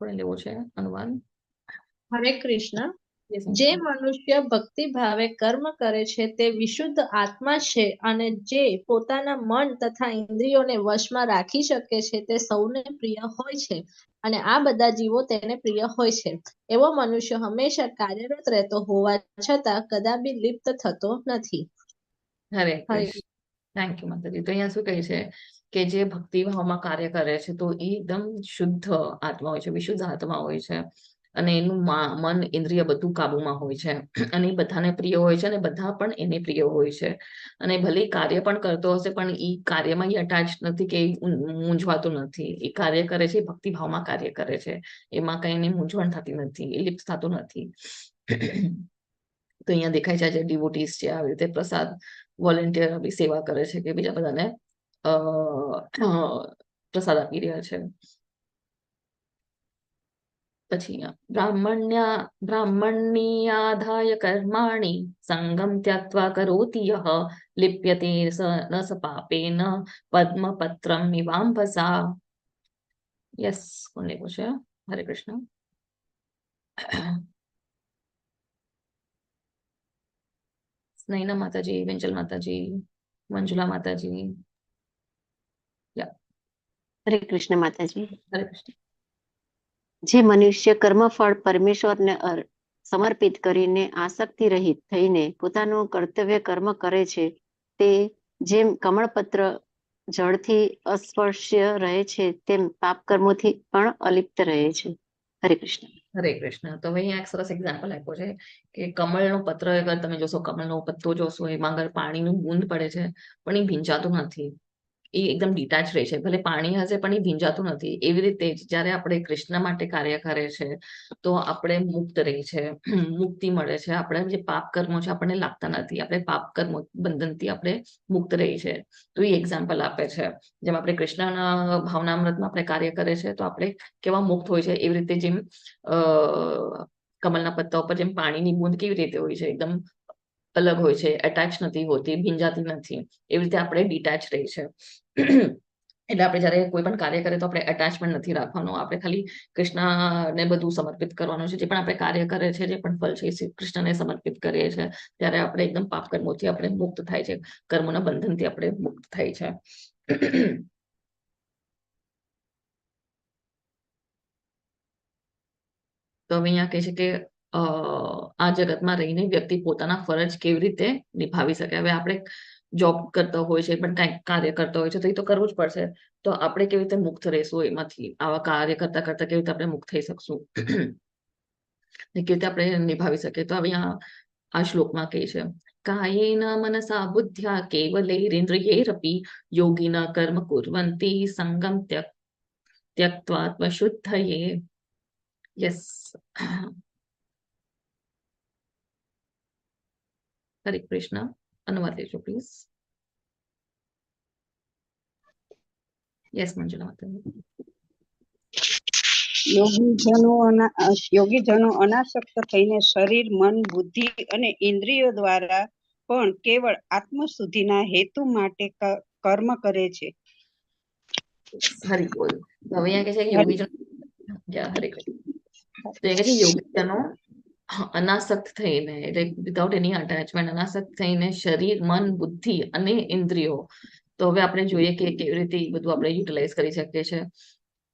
કોને લેવો છે અનુવાદ? હરે કૃષ્ણ. Yes, જે મનુષ્ય ભક્તિ ભાવે કર્મ કરે છે તે વિશુદ્ધ આત્મા છે, અને જે પોતાના મન તથા ઇન્દ્રિયોને વશમાં રાખી શકે છે તે સૌને પ્રિય હોય છે, અને આ બધા જીવો તેને પ્રિય હોય છે. એવો મનુષ્ય હંમેશા કાર્યરત રહેતો હોવા છતાં કદાપી લિપ્ત થતો નથી. હરે હરે કૃષ્ણ. થેન્ક યુ માતાજી. તો અહીંયા શું કહે છે કે જે ભક્તિભાવમાં કાર્ય કરે છે તો એ એકદમ શુદ્ધ આત્મા હોય છે, વિશુદ્ધ આત્મા હોય છે, અને એનું મન ઇન્દ્રિય બધું કાબુમાં હોય છે, અને એ બધાને પ્રિય હોય છે, અને બધા પણ એને પ્રિય હોય છે. અને ભલે કાર્ય પણ કરતો હશે પણ એ કાર્યમાં અટેચ નથી, કે મૂંઝવાતો નથી. એ કાર્ય કરે છે, ભક્તિભાવમાં કાર્ય કરે છે, એમાં કઈ એને મૂંઝવણ થતી નથી, એ લિપ્ત થતું નથી. તો અહીંયા દેખાય છે જે ડિવોટીઝ છે આવી રીતે પ્રસાદ વોલેન્ટિયર આપણી સેવા કરે છે, કે બીજા બધાને પ્રસાદ આપી રહ્યા છે. પછી બ્રાહ્મણ્યાધાય કર્માણી સંગમ ત્યક્ત્વા કરોતિ યઃ લિપ્યતે ન સ પાપેન પદ્મપત્રમ મિવાંભસા. યસ, કોણ લેવું છે? હરે કૃષ્ણ. સ્નેહના માતાજી, વેંજલ માતાજી, મંજુલા માતાજી. હરે કૃષ્ણ માતાજી. હરે કૃષ્ણ. જે મનુષ્ય કર્મફળ પરમેશ્વરને સમર્પિત કરીને આસક્તિ રહિત થઈને પોતાનું કર્તવ્ય કર્મ કરે છે, તે જેમ કમળપત્ર જળથી અસ્પર્શ્ય રહે છે તેમ પાપ કર્મોથી પણ અલિપ્ત રહે છે. હરે કૃષ્ણ. હરે કૃષ્ણ. તો હવે અહીંયા એક સરસ એક્ઝામ્પલ આપ્યો છે કે કમળનો પત્ર, અગર તમે જોશો કમળનો પત્તો જોશો, એમાં અગર પાણીનું બૂંદ પડે છે પણ એ ભીંજાતું નથી, એ એકદમ ડિટેચ રહે છે. ભલે પાણી હશે પણ એ ભીંજાતું નથી. એવી રીતે જ જ્યારે આપણે કૃષ્ણ માટે કાર્ય કરે છે તો આપણે મુક્ત રહી છે, મુક્તિ મળે છે. આપણે જે પાપ કર્મો છે આપણને લાગતા નથી, આપણે પાપ કર્મો બંધનથી આપણે મુક્ત રહી છે. તો એ એક્ઝામ્પલ આપે છે. જેમ આપણે કૃષ્ણના ભાવનામૃતમાં આપણે કાર્ય કરે છે તો આપણે કેવા મુક્ત હોય છે, એવી રીતે જેમ કમલના પત્તા ઉપર જેમ પાણીની બૂંદ કેવી રીતે હોય છે, એકદમ અલગ હોય છે, એટેચ નથી હોતી, ભીંજાતી નથી, એવી રીતે આપણે ડિટેચ રહી છે. એટલે આપણે જયારે કોઈ પણ કાર્ય કરે તો આપણે એટેચમેન્ટ નથી રાખવાનું, આપણે ખાલી કૃષ્ણને બધું સમર્પિત કરવાનું છે. જે પણ આપણે કાર્ય કરે છે, જે પણ ફળ છે એ કૃષ્ણને સમર્પિત કરીએ છીએ, ત્યારે આપણે એકદમ પાપ કર્મોથી આપણે મુક્ત થાય છે, કર્મોના બંધનથી આપણે મુક્ત થાય છે. તો હવે અહીંયા કહે છે કે આ જગતમાં રહીને વ્યક્તિ પોતાના ફરજ કેવી રીતે નિભાવી શકે. હવે આપણે જોબ કરતા હોય છે પણ કંઈક કાર્ય કરતા હોય છે તો એ તો કરવું જ પડશે. તો આપણે કેવી રીતે મુક્ત રહીશું એમાંથી, આવા કાર્ય કરતા કરતા કેવી રીતે આપણે મુક્ત થઈ શકશું, કેવી રીતે આપણે નિભાવી શકીએ. તો હવે આ શ્લોકમાં કહે છે કાયેન મનસા બુદ્ધ્યા કેવલૈરિન્દ્રિયૈરપી યોગિના કર્મ કુર્વન્તિ સંગમ ત્યક્ત્વાત્મશુદ્ધયે. યસ. હરે કૃષ્ણ. અનુવાદ લેજો પ્લીઝ. યસ મંજુલા માતાજી. યોગીજનો અનાસક્ત થઈને શરીર, મન, બુદ્ધિ અને ઇન્દ્રિયો દ્વારા પણ કેવળ આત્મશુદ્ધિના હેતુ માટે કર્મ કરે છે. હરી બોલ. હવે અહીંયા કે છે યોગીજનો, હરે કૃષ્ણ. તો એ કહે છે યોગીજનો અનાસક્ત થઈને, એટલે વિધાઉટ એની અટેચમેન્ટ, અનાસક્ત થઈને શરીર, મન, બુદ્ધિ અને ઇન્દ્રિયો. તો હવે આપણે જોઈએ કે કેવી રીતે એ બધું આપણે યુટિલાઇઝ કરી શકીએ છીએ.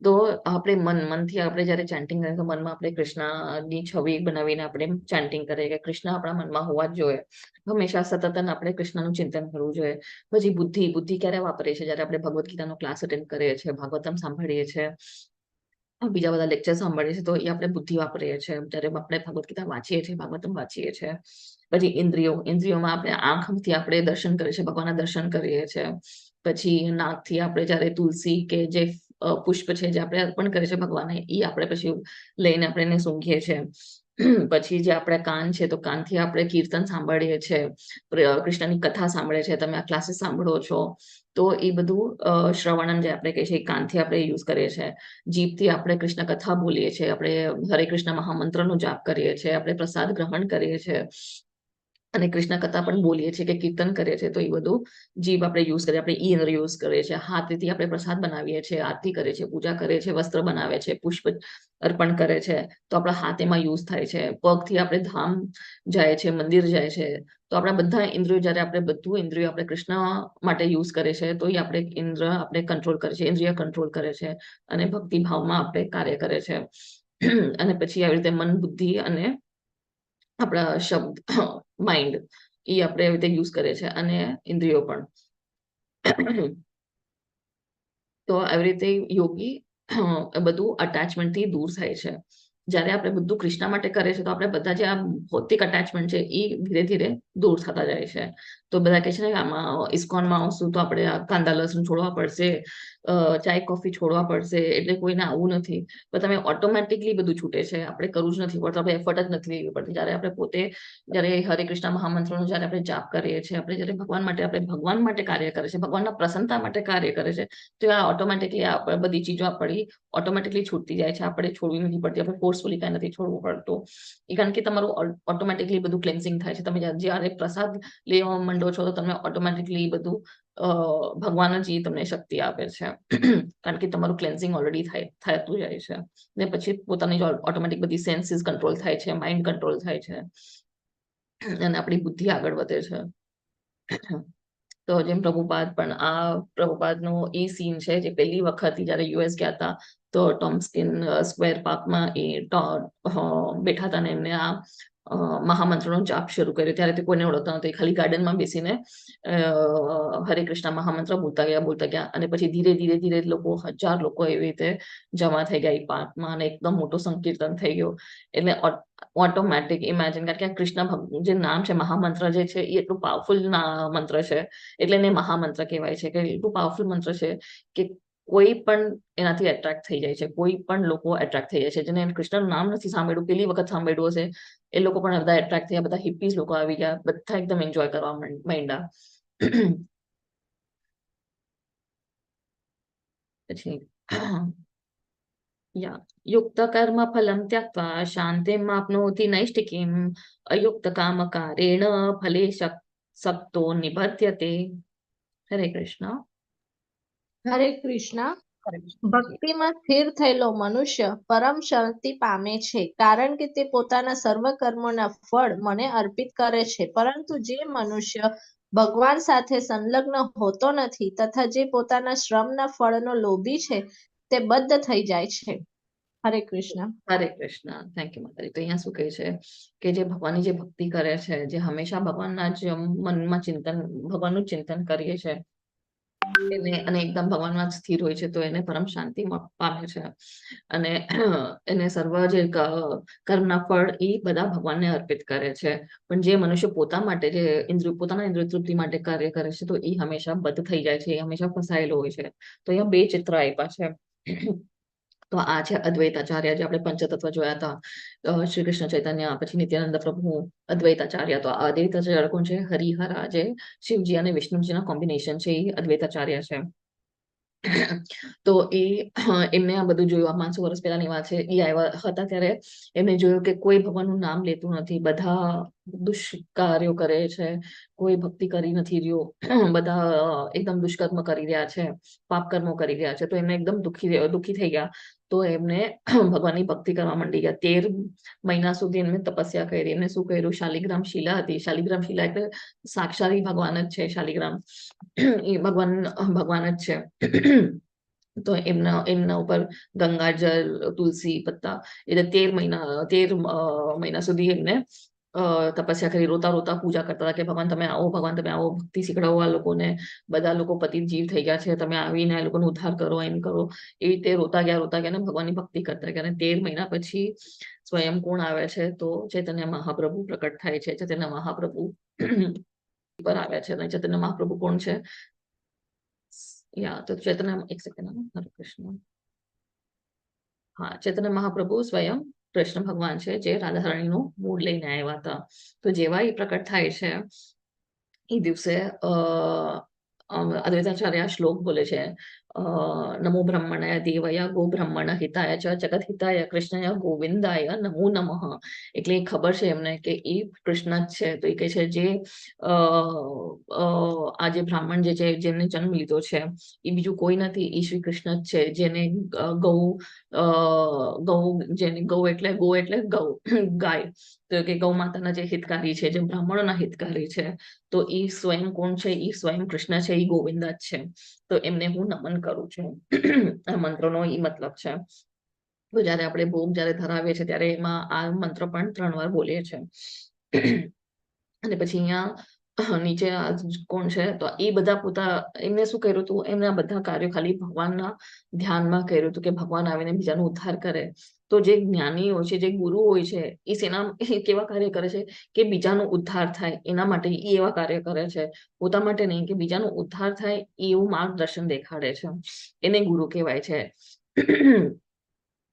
તો આપણે મનથી આપણે જયારે ચેન્ટિંગ કરીએ તો મનમાં આપણે કૃષ્ણની છબી બનાવીને આપણે ચેન્ટિંગ કરીએ કે કૃષ્ણ આપણા મનમાં હોવા જ જોઈએ. હંમેશા સતત આપણે કૃષ્ણનું ચિંતન કરવું જોઈએ. પછી બુદ્ધિ ક્યારે વાપરીએ છીએ? જયારે આપણે ભગવદ્ ગીતાનો ક્લાસ અટેન્ડ કરીએ છીએ, ભાગવતમ સાંભળીએ છીએ, બીજા બધા લેક્ચર સાંભળીએ છીએ, તો એ આપણે બુદ્ધિ વાપરીએ છીએ. જયારે આપણે ભગવદ્ ગીતા વાંચીએ છીએ, ભાગવતમ વાંચીએ છીએ. પછી ઇન્દ્રિયોમાં આપણે આંખથી આપણે દર્શન કરીએ છીએ, ભગવાનના દર્શન કરીએ છીએ. પછી નાકથી આપણે જયારે તુલસી કે જે પુષ્પ છે જે આપણે અર્પણ કરીએ છીએ ભગવાનને, એ આપણે પછી લઈને આપણે એને સૂંઘીએ છીએ. પછી જે આપણા કાન છે, તો કાનથી આપણે કીર્તન સાંભળીએ છીએ, કૃષ્ણની કથા સાંભળીએ છીએ. તમે આ ક્લાસીસ સાંભળો છો તો એ બધું શ્રવણન જે આપણે કહીએ છીએ એ કાનથી આપણે યુઝ કરીએ છીએ. જીભથી આપણે કૃષ્ણ કથા બોલીએ છીએ, આપણે હરે કૃષ્ણ મહામંત્રનો જાપ કરીએ છીએ, આપણે પ્રસાદ ગ્રહણ કરીએ છીએ અને કૃષ્ણ કથા પણ બોલીએ છીએ કે કીર્તન કરીએ છીએ. તો એ બધું જીભ આપણે યુઝ કરીએ, આપણે ઈ યુઝ કરીએ છીએ. હાથથી આપણે પ્રસાદ બનાવીએ છીએ, આરતી કરીએ છીએ, પૂજા કરીએ છીએ, વસ્ત્ર બનાવે છે, પુષ્પ અર્પણ કરે છે, તો આપણા હાથ એમાં યુઝ થાય છે. પગથી આપણે ધામ જાય છે, મંદિર જાય છે. તો આપણા બધા ઇન્દ્રિયો જયારે આપણે બધું ઇન્દ્રિયો આપણે કૃષ્ણ માટે યુઝ કરે છે, તો એ આપણે આપણે કંટ્રોલ કરે છે, ઇન્દ્રિય કંટ્રોલ કરે છે અને ભક્તિ ભાવમાં આપણે કાર્ય કરે છે. અને પછી આવી રીતે મન, બુદ્ધિ અને આપણા શબ્દ, માઇન્ડ, એ આપણે એવી રીતે યુઝ કરે છે અને ઇન્દ્રિયો પણ. તો આવી રીતે યોગી બધું અટેચમેન્ટથી દૂર થાય છે. જયારે આપણે બધું કૃષ્ણ માટે કરીએ છીએ તો આપણે બધા જે આ ભૌતિક અટેચમેન્ટ છે એ ધીરે ધીરે દૂર થતા જાય છે. તો બધા કહે છે ને આમાં ઇસ્કોનમાં આવશું તો આપણે આ કાંદા લસણ છોડવા પડશે, ચાય કોફી છોડવા પડશે, એટલે કોઈને આવું નથી. પણ તમે ઓટોમેટિકલી બધું છૂટે છે, આપણે કરવું જ નથી પડતું, આપણે એફર્ટ જ નથી લેવી પડતી. જયારે આપણે પોતે જયારે હરે કૃષ્ણ મહામંત્રનો જયારે આપણે જાપ કરીએ છીએ, આપણે જયારે ભગવાન માટે કાર્ય કરે છે, ભગવાનના પ્રસન્નતા માટે કાર્ય કરે છે, તો આ ઓટોમેટિકલી બધી ચીજો આપણી ઓટોમેટિકલી છૂટતી જાય છે. આપણે છોડવી નથી પડતી, આપણે ફોર્સફુલી કઈ નથી છોડવું પડતું. એ કારણ કે તમારું ઓટોમેટિકલી બધું ક્લેન્સિંગ થાય છે. તમે જયારે પ્રસાદ લેવા માંડો છો તો તમે ઓટોમેટિકલી બધું ભગવાન જ તમને શક્તિ આપે છે. કારણ કે તમારું ક્લેન્સિંગ ઓલરેડી થતું જાય છે. ને પછી પોતાની ઓટોમેટિક બધી સેન્સીસ કંટ્રોલ થાય છે, માઇન્ડ કંટ્રોલ થાય છે અને આપણી બુદ્ધિ આગળ વધે છે. તો જેમ પ્રભુપાદનો એ સીન છે જે પહેલી વખત જયારે યુએસ ગયા હતા, તો ટોમ્સ્કિન સ્ક્વેર પાર્કમાં એ બેઠા હતા ને એમને આ મહામંત્રનો જાપ શરૂ કર્યો. ત્યારે તે કોઈને ઓળખતા નહોતા, ખાલી ગાર્ડનમાં બેસીને હરે કૃષ્ણ મહામંત્ર બોલતા ગયા અને પછી ધીરે ધીરે લોકો, 1000 લોકો એવી રીતે જમા થઈ ગયા એ પાર્કમાં અને એકદમ મોટો સંકીર્તન થઈ ગયો. એટલે ઓટોમેટિક ઇમેજિન, કારણ કે કૃષ્ણ જે નામ છે, મહામંત્ર જે છે, એ એટલું પાવરફુલ મંત્ર છે, એટલે એને મહામંત્ર કહેવાય છે. કે એટલું પાવરફુલ મંત્ર છે કે કોઈ પણ એનાથી એટ્રેક્ટ થઈ જાય છે, કોઈ પણ લોકો એટ્રેક્ટ થઈ જાય છે. જેને કૃષ્ણનું નામ નથી સાંભળ્યું, પહેલી વખત સાંભળ્યું હશે, એ લોકો પણ બધા એટ્રેક્ટ થયા. બધા હિપ્પીઝ લોકો આવી ગયા, બધા એકદમ એન્જોય કરવા માંડ્યા. પછી યુક્ત કર્મ ફલમ ત્યક્ત્વા શાંતિમ આપનોતિ નૈષ્ટિકીમ અયુક્ત કામકારેણ ફલે સક્તો નિબધ્યતે. હરે કૃષ્ણ. હરે કૃષ્ણ. ભક્તિમાં સ્થિર થયેલો મનુષ્ય પરમ શાંતિ પામે છે, કારણ કે તે પોતાના સર્વ કર્મોના ફળ મને અર્પિત કરે છે. પરંતુ જે મનુષ્ય ભગવાન સાથે સંલગ્ન હોતો નથી તથા જે પોતાના શ્રમના ફળનો લોભી છે, તે બદ્ધ થઈ જાય છે. હરે કૃષ્ણ. હરે કૃષ્ણ. થેન્ક યુ માતાજી. તો અહીંયા શું કહે છે કે જે ભગવાનની જે ભક્તિ કરે છે, જે હંમેશા ભગવાનના જ મનમાં ભગવાનનું ચિંતન કરીએ છે અને એકદમ ભગવાનમાં જ સ્થિર હોય છે, તો એને પરમ શાંતિ પામે છે. અને એને સર્વ જે કર્મના ફળ એ બધા ભગવાનને અર્પિત કરે છે. પણ જે મનુષ્ય પોતાના ઇન્દ્રિય તૃપ્તિ માટે કાર્ય કરે છે, તો એ હંમેશા બદ્ધ થઈ જાય છે, એ હંમેશા ફસાયેલો હોય છે. તો અહીંયા 2 ચિત્ર આપ્યા છે. તો આ છે અદ્વૈતાચાર્ય, જે આપણે પંચતત્વ જોયા હતા, શ્રી કૃષ્ણ ચૈતન્ય, પછી નિત્યાનંદ પ્રભુ, અદ્વૈતાચાર્ય. તો આ અદ્વૈતાચાર્ય કોણ છે? હરિહરા, જે શિવજી અને વિષ્ણુજીના કોમ્બિનેશન છે, એ અદ્વૈતાચાર્ય છે. તો એમને આ બધું જોયું. 500 વર્ષ પહેલાની વાત છે. એ આવ્યા હતા ત્યારે એમને જોયું કે કોઈ ભગવાનનું નામ લેતું નથી, બધા દુષ્કાર્યો કરે છે, કોઈ ભક્તિ કરી નથી રહ્યો, બધા એકદમ દુષ્કર્મ કરી રહ્યા છે, પાપ કર્મો કરી રહ્યા છે. તો એમને એકદમ દુઃખી થઈ ગયા. તો એમને ભગવાનની ભક્તિ કરવા માંડી ગયા. 13 મહિના સુધી એમને તપસ્યા કરી. એમને શું કર્યું? શાલિગ્રામ શિલા હતી. શાલિગ્રામ શિલા એટલે સાક્ષાત ભગવાન જ છે. શાલિગ્રામ એ ભગવાન જ છે. તો એમના ઉપર ગંગાજળ, તુલસી પત્તા એટલે 13 મહિના સુધી એમને તપસ્યા કરી, રોતા રોતા પૂજા કરતા હતા કે ભગવાન તમે આવો, ભગવાન તમે આવો, ભક્તિ શીખડાવો આ લોકોને, બધા લોકો પતિ જીવ થઈ ગયા છે, તમે આવીને આ લોકોનો ઉદ્ધાર કરો, એમ કરો. એ રીતે રોતા ગયા ને ભગવાનની ભક્તિ કરતા ગયા. અને 13 મહિના પછી સ્વયં કોણ આવે છે? તો ચૈતન્ય મહાપ્રભુ પ્રકટ થાય છે. ચૈતન્ય મહાપ્રભુ પર આવ્યા છે. અને ચૈતન્ય મહાપ્રભુ કોણ છે? તો ચૈતન્ય, એક સેકન્ડ, હરે કૃષ્ણ. હા, ચૈતન્ય મહાપ્રભુ સ્વયં કૃષ્ણ ભગવાન છે, જે રાધારાણીનું મૂળ લઈને આવ્યા હતા. તો જેવા એ પ્રકટ થાય છે એ દિવસે અદ્વૈતાચાર્ય શ્લોક બોલે છે, નમો બ્રહ્મણાય દેવય ગો બ્રહ્મણ હિતાય ચ જગત હિતાય કૃષ્ણય ગોવિંદાય નમો નમઃ. એટલે એ ખબર છે એમને કે એ કૃષ્ણ જ છે. તો એ કહે છે જે આ જે બ્રાહ્મણ જે છે જેમને જન્મ લીધો છે એ બીજું કોઈ નથી, એ શ્રી કૃષ્ણ જ છે. જેને ગૌ એટલે ગૌ ગાય, તો કે ગૌ માતાના જે હિતકારી છે, જે બ્રાહ્મણોના હિતકારી છે, તો એ સ્વયં કોણ છે? એ સ્વયં કૃષ્ણ છે, એ ગોવિંદા જ છે. તો એમને હું નમન કરું છું. આ મંત્રનો એ મતલબ છે. તો જયારે આપણે ભોગ જયારે ધરાવીએ છીએ ત્યારે એમાં આ મંત્ર પણ 3 વાર બોલીએ છીએ. અને પછી અહીંયા નીચે કોણ છે? તો એ બધા એમને શું કર્યું હતું? એમને આ બધા કાર્યો ખાલી ભગવાનના ધ્યાનમાં કર્યું હતું કે ભગવાન આવીને બીજાનો ઉદ્ધાર કરે. તો જે જ્ઞાની હોય છે, જે ગુરુ હોય છે, એ કેવા કાર્ય કરે છે કે બીજાનો ઉદ્ધાર થાય એના માટે એ એવા કાર્ય કરે છે. પોતા માટે નહીં, કે બીજાનો ઉદ્ધાર થાય એવું માર્ગદર્શન દેખાડે છે. એને ગુરુ કહેવાય છે.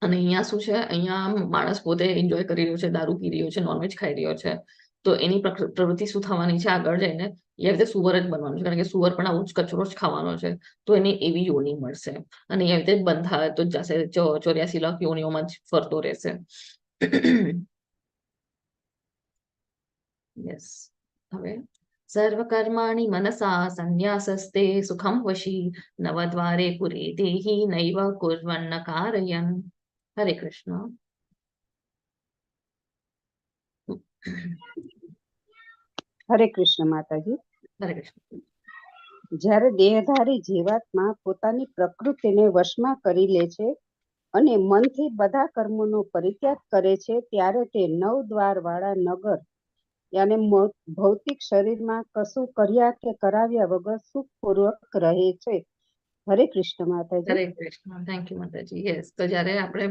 અને અહીંયા શું છે? અહીંયા માણસ પોતે એન્જોય કરી રહ્યો છે, દારૂ પી રહ્યો છે, નોનવેજ ખાઈ રહ્યો છે. તો એની પ્રવૃત્તિ શું થવાની છે આગળ જઈને? એ રીતે સુવર જ બનવાનું છે, કારણ કે સુવર પણ આવું જ કચરો જ ખાવાનો છે. તો એને એવી યોની મળશે અને એવી રીતે જ બંધાય તો જશે, 84 લાખ યોનીઓમાં જ ફરતો રહેશે. યસ. હવે સર્વકર્માણિ મનસા સંન્યાસસ્તે સુખમ વશી નવદ્વારે પુરે દેહી નૈવ કુર્વન્ન કારયન. હરે કૃષ્ણ. હરે કૃષ્ણ માતાજી. હરે કૃષ્ણ. જ્યારે દેહધારી જીવાત્મા પોતાની પ્રકૃતિને વશમાં કરી લે છે અને મનથી બધા કર્મોનો પરિત્યાગ કરે છે, ત્યારે તે 9 દ્વાર વાળા નગર યાને ભૌતિક શરીરમાં કશું કર્યા કે કરાવ્યા વગર સુખપૂર્વક રહે છે. હરે કૃષ્ણ માતાજી. હરે કૃષ્ણ. થેન્ક યુ માતાજી. યસ. તો જ્યારે આપણે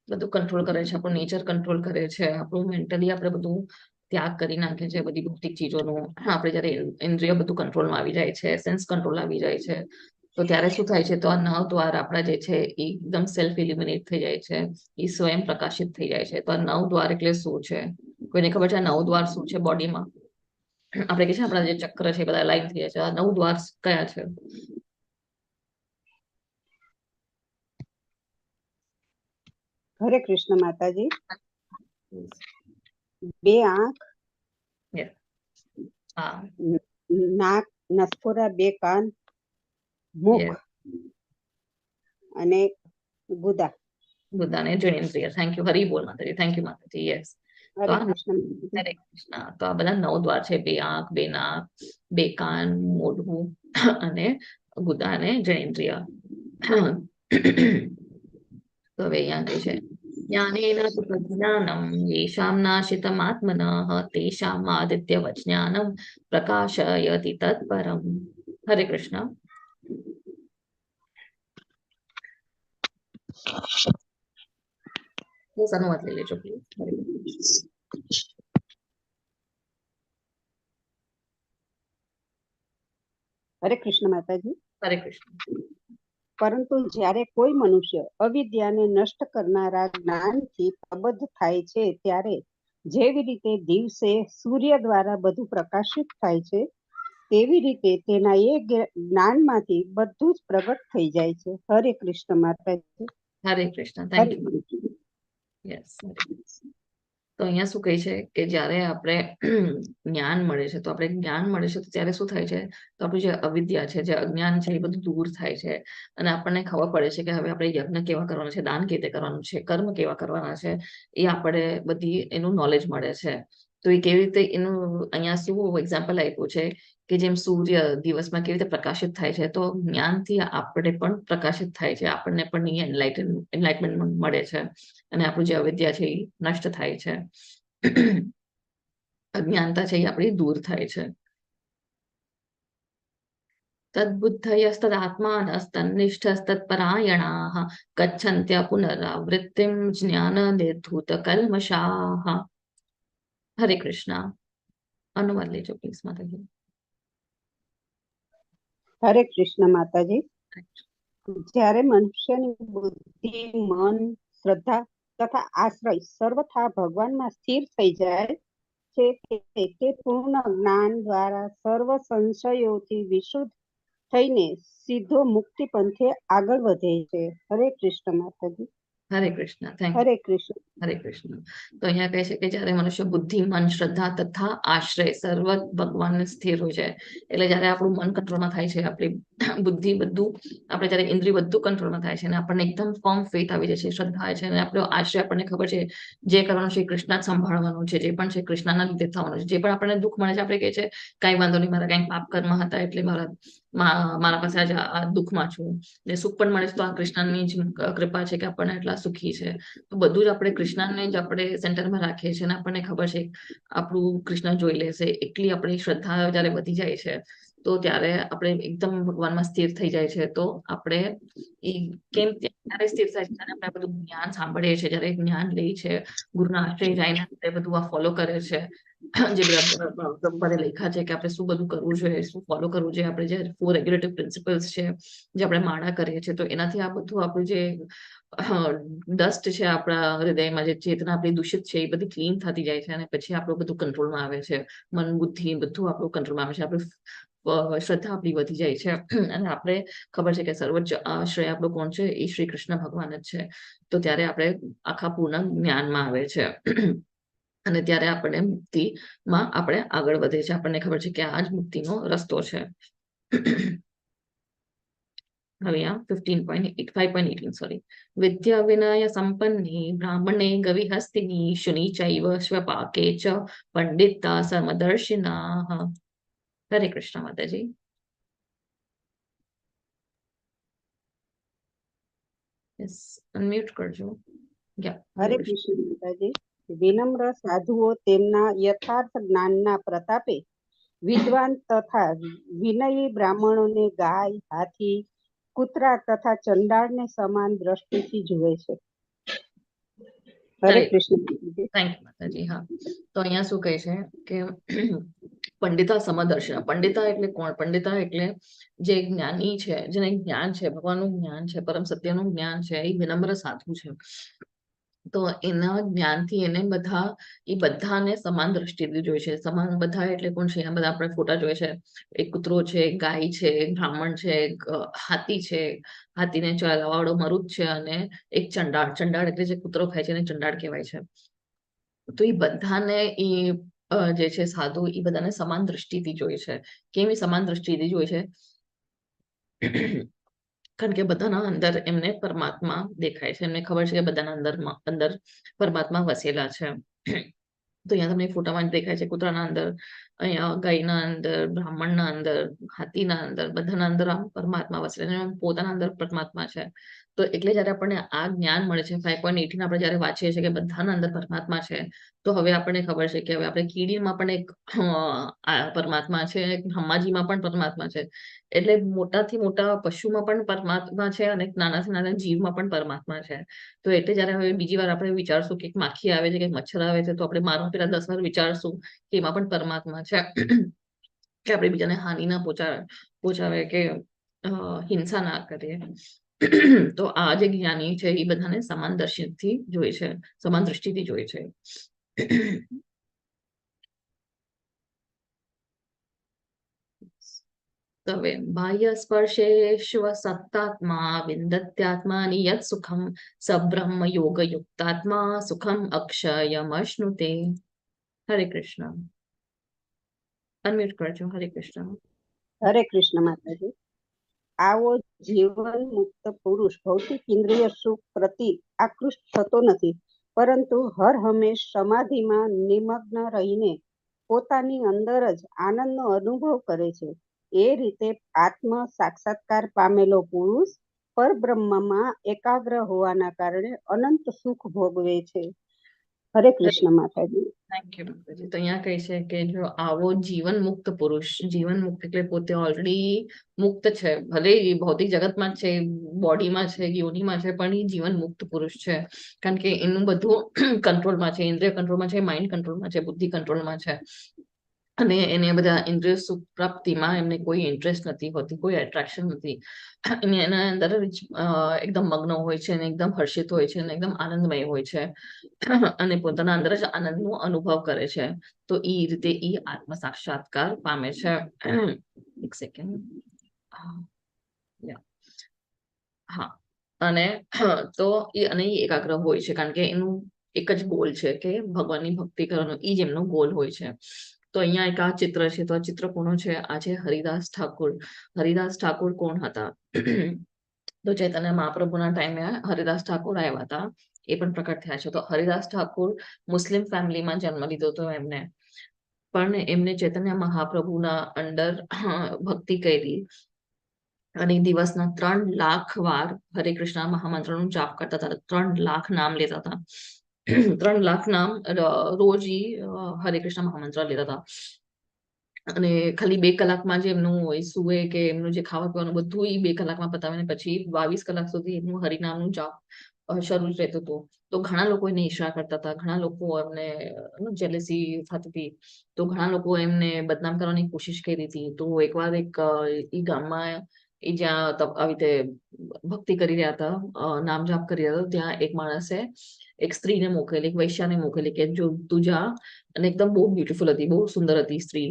બધું કંટ્રોલ કરે છે, આપણું નેચર કંટ્રોલ કરે છે, આપણું મેન્ટલી આપણે બધું ત્યાગ કરી નાખે છે, બધી ભૌતિક ચીજોનું. આપણે જ્યારે ઇન્દ્રિય બધું કંટ્રોલમાં આવી જાય છે, સેન્સ કંટ્રોલ આવી જાય છે, તો ત્યારે શું થાય છે? તો આ 9 દ્વાર આપણા જે છે એ એકદમ સેલ્ફ એલિમિનેટ થઈ જાય છે, એ સ્વયં પ્રકાશિત થઈ જાય છે. તો આ 9 દ્વાર એટલે શું છે? કોઈને ખબર છે આ 9 દ્વાર શું છે બોડીમાં? આપણે કે છે આપણા જે ચક્ર છે બધા લાઈન થઈ જાય છે. આ 9 દ્વાર કયા છે? હરે કૃષ્ણ માતાજી. 2 આંખ, હા, નાક, નસકોરા, 2 કાન, મુખ અને ગુદા. બધાને જનેન્દ્રિય. Thank you. હરી બોલ માતાજી. થેન્ક યુ માતાજી. યસ. તો હરે કૃષ્ણ. હરે કૃષ્ણ. તો આ બધા 9 દ્વાર છે. 2 આંખ, 2 નાક, 2 કાન, મોઢું અને ગુદા અને જનેન્દ્રિય. તો હવે અહીંયા કહે છે જ્ઞાનેન તુ પ્રજ્ઞાનમ યેષામ નાશિતમાત્મનઃ તેષામ આદિત્યવજ્ઞાનમ પ્રકાશયતિ તત્પરમ. હરે કૃષ્ણ. બસ અનુવાદ લઈ લેજો પ્લીઝ. હરે કૃષ્ણ માતાજી. હરે કૃષ્ણ. પરંતુ જ્યારે કોઈ મનુષ્ય અવિદ્યાને નષ્ટ કરનારા જ્ઞાનથી પ્રબદ્ધ થાય છે, ત્યારે જેવી રીતે દિવસે સૂર્ય દ્વારા બધું પ્રકાશિત થાય છે, તેવી રીતે તેના એ જ્ઞાનમાંથી બધું જ પ્રગટ થઈ જાય છે. હરે કૃષ્ણ માતાજી. હરે કૃષ્ણ. Thank you. યસ. તો અહીંયા શું કહે છે કે જ્યારે આપણે જ્ઞાન મળે છે, તો આપણે જ્ઞાન મળે છે તો ત્યારે શું થાય છે? તો આપણું જે અવિદ્યા છે, જે અજ્ઞાન છે, એ બધું દૂર થાય છે અને આપણને ખબર પડે છે કે હવે આપણે યજ્ઞ કેવા કરવાનું છે, દાન કેવી રીતે કરવાનું છે, કર્મ કેવા કરવાના છે, એ આપણે બધી એનું નોલેજ મળે છે. તો તો એ કેવી રીતે એનું અહીંયા શું એક્ઝામ્પલ આપ્યું છે કે જેમ સૂર્ય દિવસમાં કેવી રીતે પ્રકાશિત થાય છે, તો જ્ઞાનથી આપણે પણ પ્રકાશિત થાય છે, આપણને પણ એન્લાઇટમેન્ટ મળે છે અને આપણું જે અવિદ્યા છે એ નષ્ટ થાય છે. અજ્ઞાનતા છે એ આપણી દૂર થાય છે. તદ્બુદ્ધયસ્તદાત્માનસ્તન્નિષ્ઠस्तत्परायणाः गच्छन्त्य पुनरावृत्तिं ज्ञाननिर्धूतकल्मषाः. हरे कृष्णा. अनुवाद लेજો પ્લીઝ માતાજી. હરે કૃષ્ણ માતાજી. જ્યારે મનુષ્યની બુદ્ધિ, મન, શ્રદ્ધા તથા આશ્રય સર્વથા ભગવાનમાં સ્થિર થઈ જાય છે, તે પૂર્ણ જ્ઞાન દ્વારા સર્વ સંશયોથી વિશુદ્ધ થઈને સીધો મુક્તિ પંથે આગળ વધે છે. હરે કૃષ્ણ માતાજી. હરે કૃષ્ણ. Thank you. હરે કૃષ્ણ. હરે કૃષ્ણ. તો અહીંયા કહે છે કે જ્યારે મનુષ્ય બુદ્ધિ, મન, શ્રદ્ધા તથા આશ્રય સર્વ ભગવાનને સ્થિર હોય છે, એટલે જ્યારે આપણું મન કંટ્રોલમાં થાય છે, આપણી બુદ્ધિ બધું, આપણે જ્યારે ઇન્દ્રિય બધું કંટ્રોલમાં થાય છે અને આપણને એકદમ ફર્મ ફેથ આવી જાય છે, શ્રદ્ધા આવે છે અને આપણો આશ્રય આપણને ખબર છે જે કરવાનું છે કૃષ્ણ જ સંભાળવાનું છે, જે પણ છે કૃષ્ણના લીધે થવાનું છે, જે પણ આપણને દુઃખ મળે છે આપણે કહે છે કાંઈ વાંધો નહીં, મારા કંઈક પાપ કર્મ હતા એટલે મારા પાસે આજે આ દુઃખમાં છું, ને સુખ પણ મળે છે તો આ કૃષ્ણની જ કૃપા છે કે આપણને એટલા સુખી છે. તો બધું જ આપણે કૃષ્ણને જ આપણે સેન્ટરમાં રાખીએ છીએ અને આપણને ખબર છે આપણું કૃષ્ણ જોઈ લેશે. એટલી આપણી શ્રદ્ધા જ્યારે વધી જાય છે તો ત્યારે આપણે એકદમ ભગવાનમાં સ્થિર થઈ જાય છે. તો આપણે એ કેમ ત્યારે સ્થિર થાય છે, ત્યારે આપણે બધું જ્ઞાન સાંભળીએ છીએ, જ્યારે જ્ઞાન લે છે, ગુરુના આશ્રય જઈને આપણે બધું આ ફોલો કરે છે, જે બધા લેખા છે કે આપણે શું બધું કરવું જોઈએ, શું ફોલો કરવું જોઈએ, આપણે જે 4 રેગ્યુલેટિવ પ્રિન્સિપલ્સ છે જે આપણે માળા કરીએ છીએ, તો એનાથી આ બધું આપણું જે ડસ્ટ છે આપણા હૃદયમાં, જે ચેતના આપણી દૂષિત છે એ બધી ક્લીન થતી જાય છે અને પછી આપણું બધું કંટ્રોલમાં આવે છે, મન, બુદ્ધિ બધું આપણું કંટ્રોલમાં આવે છે, આપણું શ્રદ્ધા આપણી વધી જાય છે અને આપણે ખબર છે કે સર્વોચ્ચ આશ્રય આપણો કોણ છે, એ શ્રી કૃષ્ણ ભગવાન જ છે. તો ત્યારે આપણે આખા પૂર્ણ જ્ઞાનમાં આવે છે અને ત્યારે આપણે મુક્તિમાં આપણે આગળ વધે છે. આપણને ખબર છે કે આ જ મુક્તિનો રસ્તો છે. હવે આ 5.18 સોરી. વિદ્યા વિનય સંપન્ની બ્રાહ્મણે ગવિહસ્તિની શુની ચૈવ શ્વપાકે ચ પંડિતા સમદર્શિનાઃ. હરે કૃષ્ણ માતાજી. યસ, અનમ્યુટ કરજો. હરે કૃષ્ણ માતાજી. વિનમ્ર સાધુઓ તેમના યથાર્થ જ્ઞાનના પ્રતાપે વિદ્વાન તથા વિનયી બ્રાહ્મણોને ગાય, હાથી, કૂતરા તથા ચંડાળને સમાન દ્રષ્ટિથી જુએ છે. હરે કૃષ્ણ. થેન્ક યુ માતાજી. હા, તો અહીંયા શું કહે છે કે પંડિતા સમદર્શના. પંડિતા એટલે કોણ? પંડિતા એટલે જે જ્ઞાની છે, જેને જ્ઞાન છે, ભગવાનનું જ્ઞાન છે, પરમ સત્યનું જ્ઞાન છે, એ વિનમ્ર સાધુ છે. તો એના જ્ઞાનથી એને બધાને સમાન દ્રષ્ટિથી જોઈ છે. સમાન બધા એટલે કોણ છે? બધા આપણે ફોટા જોઈએ છે, એક કૂતરો છે, ગાય છે, બ્રાહ્મણ છે, હાથી છે, હાથીને ચલાવવાળો મરુદ છે અને એક ચંડાળ. ચંડાળ એટલે જે કૂતરો ખાય છે એને ચંડાળ કહેવાય છે. તો એ બધાને એ જે છે સાધુ, એ બધાને સમાન દ્રષ્ટિથી જોઈ છે. કેમ એ સમાન દ્રષ્ટિથી જોઈ છે? કારણ કે બધાના અંદર એમને પરમાત્મા દેખાય છે, એમને ખબર છે કે બધાના અંદર પરમાત્મા વસેલા છે. તો અહીંયા તમને ફોટામાં દેખાય છે કૂતરાના અંદર, અહીંયા ગાયના અંદર, બ્રાહ્મણના અંદર, હાથીના અંદર, બધાના અંદર આમ પરમાત્મા વસેલા છે, પોતાના અંદર પરમાત્મા છે. તો એટલે જયારે આપણને આ જ્ઞાન મળે છે 5.18 આપણે જયારે વાંચીએ છીએ કે બધાના અંદર પરમાત્મા છે, તો હવે આપણને ખબર છે કે હવે આપણે કીડીમાં પણ એક પરમાત્મા છે, બ્રહ્માજીમાં પણ પરમાત્મા છે, એટલે મોટાથી મોટા પશુમાં પણ પરમાત્મા છે અને નાનાથી નાના જીવમાં પણ પરમાત્મા છે. તો એટલે જયારે હવે બીજી વાર આપણે વિચારશું કે માખી આવે છે કે મચ્છર આવે છે, તો આપણે મારું પેલા 10 વાર વિચારશું કે એમાં પણ પરમાત્મા છે, કે આપણે બીજાને હાનિ ના પહોંચાવે કે હિંસા ના કરીએ. તો આ જે જ્ઞાની છે એ બધાને સમાન દર્શનથી જોઈ છે, સમાન દ્રષ્ટિથી જોઈ છે. હવે બાહ્ય સ્પર્શેશ્વ સત્તાત્મા વિંદત્યાત્માની યત સુખમ સબ્રહ્મ યોગ યુક્તાત્મા સુખમ અક્ષયમશ્નુતે. હરે કૃષ્ણ. અનમ્યુટ કરજો. હરે કૃષ્ણ. હરે કૃષ્ણ માતાજી. આવો જીવન મુક્ત પુરુષ ભૌતિક ઇન્દ્રિય સુખ પ્રતિ આકૃષ્ટ થતો નથી, પરંતુ હર હંમેશ સમાધિમાં નિમગ્ન રહીને પોતાની અંદર જ આનંદનો અનુભવ કરે છે. એ રીતે આત્મ સાક્ષાત્કાર પામેલો પુરુષ પરબ્રહ્મમાં એકાગ્ર હોવાના કારણે અનંત સુખ ભોગવે છે. હરે કૃષ્ણ માતાજી. થેન્ક યુ માતાજી. તો અહીંયા કહે છે કે જો આવો જીવન મુક્ત પુરુષ, જીવન મુક્ત એટલે પોતે ઓલરેડી મુક્ત છે, ભલે એ ભૌતિક જગતમાં જ છે, બોડીમાં છે, યોનિમાં છે, પણ એ જીવન મુક્ત પુરુષ છે. કારણ કે એનું બધું કંટ્રોલમાં છે, ઇન્દ્રિય કંટ્રોલમાં છે, માઇન્ડ કંટ્રોલમાં છે, બુદ્ધિ કંટ્રોલમાં છે. અને એને બધા ઇન્દ્રિય સુખ પ્રાપ્તિમાં એમને કોઈ ઇન્ટરેસ્ટ નથી હોતી, કોઈ એટ્રેક્શન નથી. એના અંદર એકદમ મગ્ન હોય છે, અને એકદમ હર્ષિત હોય છે, અને એકદમ આનંદમય હોય છે, અને પોતાના અંદર જ આનંદનો અનુભવ કરે છે. તો એ રીતે એ આત્મ સાક્ષાત્કાર પામે છે. એક સેકન્ડ. હા, અને તો એ એકાગ્ર હોય છે, કારણ કે એનું એક જ ગોલ છે કે ભગવાનની ભક્તિ કરવાનો, એ જ એમનો ગોલ હોય છે. તો અહીંયા એક આ ચિત્ર છે. તો આ ચિત્ર કોનો છે? આ છે હરિદાસ ઠાકુર. હરિદાસ ઠાકુર કોણ હતા? તો ચૈતન્ય મહાપ્રભુના ટાઈમે હરિદાસ ઠાકુર આવ્યા હતા, એ પણ પ્રકટ થયા છે. તો હરિદાસ ઠાકુર મુસ્લિમ ફેમિલીમાં જન્મ લીધો હતો એમને, પણ એમને ચૈતન્ય મહાપ્રભુના અંડર ભક્તિ કરી, અને દિવસના 3 લાખ વાર હરે કૃષ્ણ મહામંત્રનું જાપ કરતા હતા. 3 લાખ નામ લેતા હતા. 3 લાખ નામ રોજ હરે કૃષ્ણ મહામંત્ર લેતા હતા. અને ખાલી 2 કલાકમાં જે એમનું સુવે કે એમનું જે ખાવા પીવાનું બધું એ 2 કલાકમાં પતાવીને પછી 22 કલાક સુધી એમનું હરિનામનું જાપ શરૂ જ રહેતું હતું. તો ઘણા લોકો એને ઈર્ષા કરતા હતા, ઘણા લોકો એમને જેલેસી થતી હતી, તો ઘણા લોકો એમને બદનામ કરવાની કોશિશ કરી હતી. તો એકવાર એ ગામમાં એ જ્યાં આવી રીતે ભક્તિ કરી રહ્યા હતા, નામ જાપ કરી રહ્યા હતા, ત્યાં એક માણસે એક સ્ત્રીને મોકલેલી, એક વૈશ્યાને મોકલેલી કે જો તું જા, અને એકદમ બહુ બ્યુટીફુલ હતી, બહુ સુંદર હતી સ્ત્રી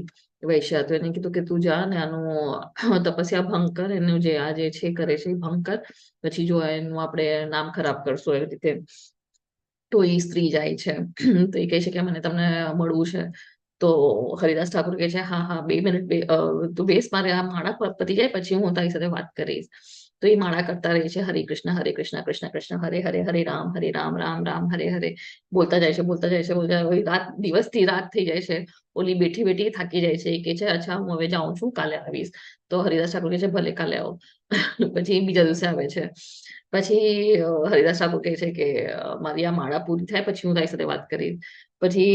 વૈશ્યા. તો એને કીધું કે તું જા ને આનું તપસ્યા ભંગ કર, એનું જે આ જે છે કરે છે એ ભંગ કર, પછી જો એનું આપણે નામ ખરાબ કરશું એવી રીતે. તો એ સ્ત્રી જાય છે. તો એ કહે છે કે મને તમને મળવું છે. તો હરિદાસ ઠાકુર કહે છે હા હા 2 મિનિટ તું બેસ, મારે આ માળા પતી જાય પછી હું તારી સાથે વાત કરીશ. તો એ માળા કરતા રહે છે, હરે કૃષ્ણ કૃષ્ણ કૃષ્ણ હરે હરે, હરે રામ રામ રામ હરે હરે, બોલતા જાય છે, બોલતા જાય છે, બોલતા રાત દિવસથી રાત થઈ જાય છે. ઓલી બેઠી બેઠી થાકી જાય છે. એ કે છે અચ્છા હું હવે જાઉં છું, કાલે આવીશ. તો હરિદાસ ઠાકુર કહે છે ભલે કાલે આવો. પછી બીજા દિવસે આવે છે. પછી હરિદાસ ઠાકુર કહે છે કે મારી આ માળા પૂરી થાય પછી હું તારી સાથે વાત કરીશ. પછી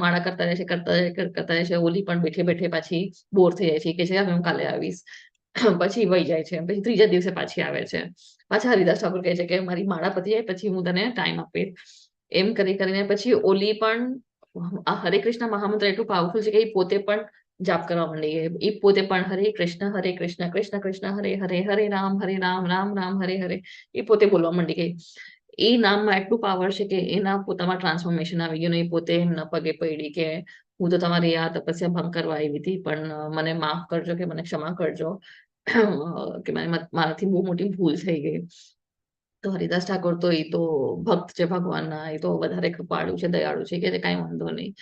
માળા કરતા રહે છે, કરતા રહે છે. ઓલી પણ બેઠે બેઠે પાછી બોર થઈ જાય છે, કે છે હવે હું કાલે આવીશ. પછી વહી જાય છે. પછી ત્રીજા દિવસે પાછી આવે છે. પાછા હરિદાસ ઠાકુર કહે છે કે મારી માળા પતી જાય પછી હું તને ટાઈમ આપીશ. એમ કરીને પછી ઓલી પણ આ હરે કૃષ્ણ મહામંત્ર એટલું પાવરફુલ છે કે એ પોતે પણ જાપ કરવા માંડી ગઈ. એ પોતે પણ હરે કૃષ્ણ કૃષ્ણ કૃષ્ણ હરે હરે, હરે રામ રામ રામ હરે હરે, એ પોતે બોલવા માંડી ગઈ. એ નામમાં એટલું પાવર છે કે એના પોતામાં ટ્રાન્સફોર્મેશન આવી ગયું. એ પોતે એમના પગે પડી કે હું તો તમારી આ તપસ્યા ભંગ કરવા આવી હતી, પણ મને માફ કરજો, કે મને ક્ષમા કરજો, કે મારાથી બહુ મોટી ભૂલ થઈ ગઈ. તો હરિદાસ ઠાકોર તો એ તો ભક્ત છે ભગવાનના, એ તો વધારે કૃપાળુ છે, દયાળુ છે, કે કઈ વાંધો નહીં.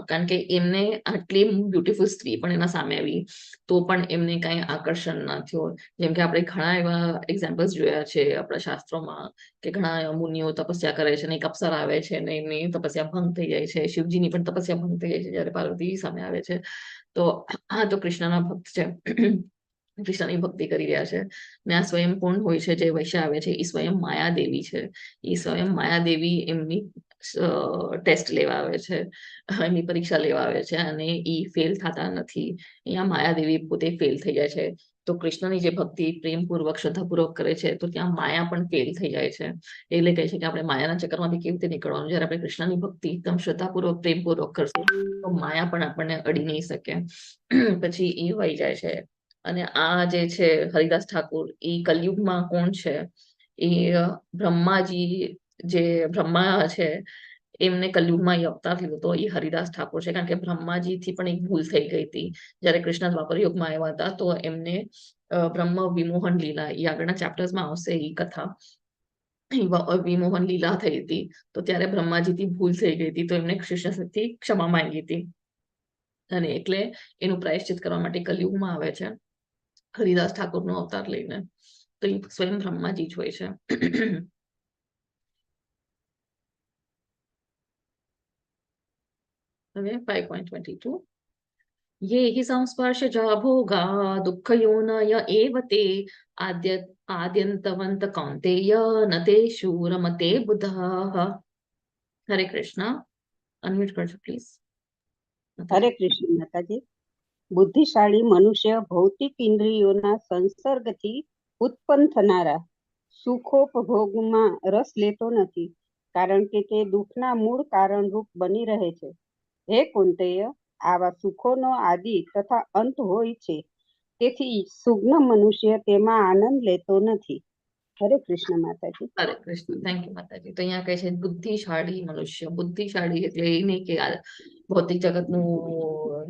કારણ કે એમને આટલી બ્યુટીફુલ સ્ત્રી પણ એના સામે આવી, તો પણ એમને કઈ આકર્ષણ ના થયું. જેમ કે આપણે ઘણા એવા એક્ઝામ્પલ્સ જોયા છે આપણા શાસ્ત્રોમાં, કે ઘણા મુનિઓ તપસ્યા કરે છે, ને એક અપ્સરા આવે છે, ને એમની તપસ્યા ભંગ થઈ જાય છે. શિવજીની પણ તપસ્યા ભંગ થઈ જાય છે જયારે પાર્વતી સામે આવે છે. તો આ તો કૃષ્ણના ભક્ત છે, કૃષ્ણની ભક્તિ કરી રહ્યા છે. ને આ સ્વયં કોણ હોય છે જે વૈશ્ય આવે છે? એ સ્વયં માયાદેવી છે. એ સ્વયં માયાદેવી એમની ટેસ્ટ લેવા આવે છે, એમની પરીક્ષા લેવા આવે છે, અને એ ફેલ થતા નથી. અહીંયા માયાદેવી પોતે ફેલ થઈ જાય છે. તો કૃષ્ણની જે ભક્તિ પ્રેમપૂર્વક શ્રદ્ધાપૂર્વક કરે છે, તો ત્યાં માયા પણ ફેલ થઈ જાય છે. એટલે કહે છે કે આપણે માયાના ચક્કરમાંથી કેવી રીતે નીકળવાનું? જયારે આપણે કૃષ્ણની ભક્તિ એકદમ શ્રદ્ધાપૂર્વક પ્રેમપૂર્વક કરશું, તો માયા પણ આપણને અડી નહીં શકે. પછી એ વહી જાય છે. અને આ જે છે હરિદાસ ઠાકુર, એ કલયુગમાં કોણ છે? એ બ્રહ્માજી, જે બ્રહ્મા છે, એમને કલયુગમાં એ અવતાર લીધો હતો, એ હરિદાસ ઠાકોર છે. કારણ કે બ્રહ્માજીથી પણ એક ભૂલ થઈ ગઈ હતી. જયારે કૃષ્ણ દ્વાપર યુગમાં આવ્યા હતા, તો એમને બ્રહ્મ વિમોહન લીલા, એ આગળના ચેપ્ટર્સમાં આવશે એ કથા, વિમોહન લીલા થઈ હતી. તો ત્યારે બ્રહ્માજીથી ભૂલ થઈ ગઈ હતી, તો એમને કૃષ્ણથી ક્ષમા માંગી હતી, અને એટલે એનું પ્રાયશ્ચિત કરવા માટે કલયુગમાં આવે છે હરિદાસ ઠાકોરનો અવતાર લઈને. તો એ સ્વયં બ્રહ્માજી જ હોય છે. હવે 5.22 ये हि संस्पर्शजा भोगा दुःखयोनय एव ते आद्यन्तवन्त कौन्तेय न तेषु रमते बुधः. हरे कृष्ण. अनम्यूट करજો પ્લીઝ. હરે કૃષ્ણ માતાજી. બુદ્ધિશાળી મનુષ્ય ભૌતિક ઇન્દ્રિયોના સંસર્ગથી ઉત્પન્ન થનારા સુખોપભોગમાં રસ લેતો નથી, કારણ કે તે દુઃખના મૂળ કારણરૂપ બની રહે છે. હે કુંતેય, આવા સુખોનો આદિ તથા અંત હોય છે, તેથી સુજ્ઞ મનુષ્ય તેમાં આનંદ લેતો નથી. હરે કૃષ્ણ માતાજી. હરે કૃષ્ણ. થેન્ક યુ માતાજી. તો અહીંયા કહે છે બુદ્ધિશાળી મનુષ્ય. બુદ્ધિશાળી એટલે એ નહીં કે આ ભૌતિક જગતનું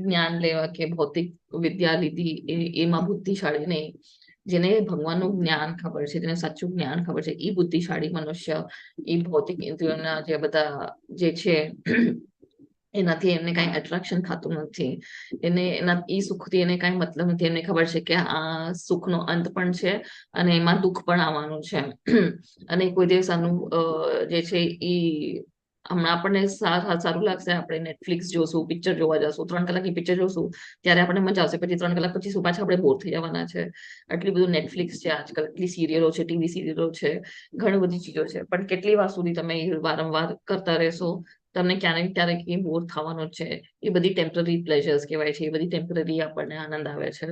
જ્ઞાન લેવા કે ભૌતિક વિદ્યા લીધી એમાં બુદ્ધિશાળી નહીં. જેને ભગવાનનું જ્ઞાન ખબર છે, જેને સાચું જ્ઞાન ખબર છે, એ બુદ્ધિશાળી મનુષ્ય. એ ભૌતિક ઇન્દ્રિયોના જે બધા જે છે એનાથી એમને કઈ એટ્રેક્શન થતું નથી. એના એ સુખથી એને કઈ મતલબ નથી. એમને ખબર છે કે આ સુખનો અંત પણ છે અને એમાં દુઃખ પણ આવવાનું છે. અને કોઈ દિવસ આનું જે છે એ હમણાં આપણને સારું લાગશે, આપણે નેટફ્લિક્સ જોશું, પિક્ચર જોવા જશું, 3 કલાકની પિક્ચર જોશું ત્યારે આપણને મજા આવશે. પછી 3 કલાક પછી શું પાછા આપણે બોર થઈ જવાના છે. આટલી બધું નેટફ્લિક્સ છે આજકાલ, એટલી સિરિયલો છે, ટીવી સિરિયલો છે, ઘણી બધી ચીજો છે. પણ કેટલી વાર સુધી તમે વારંવાર કરતા રહેશો, તમને ક્યારેક ક્યારેક એ બોર થવાનો છે. એ બધી ટેમ્પરરી પ્લેઝર્સ કહેવાય છે. એ બધી ટેમ્પરરી આપણને આનંદ આવે છે.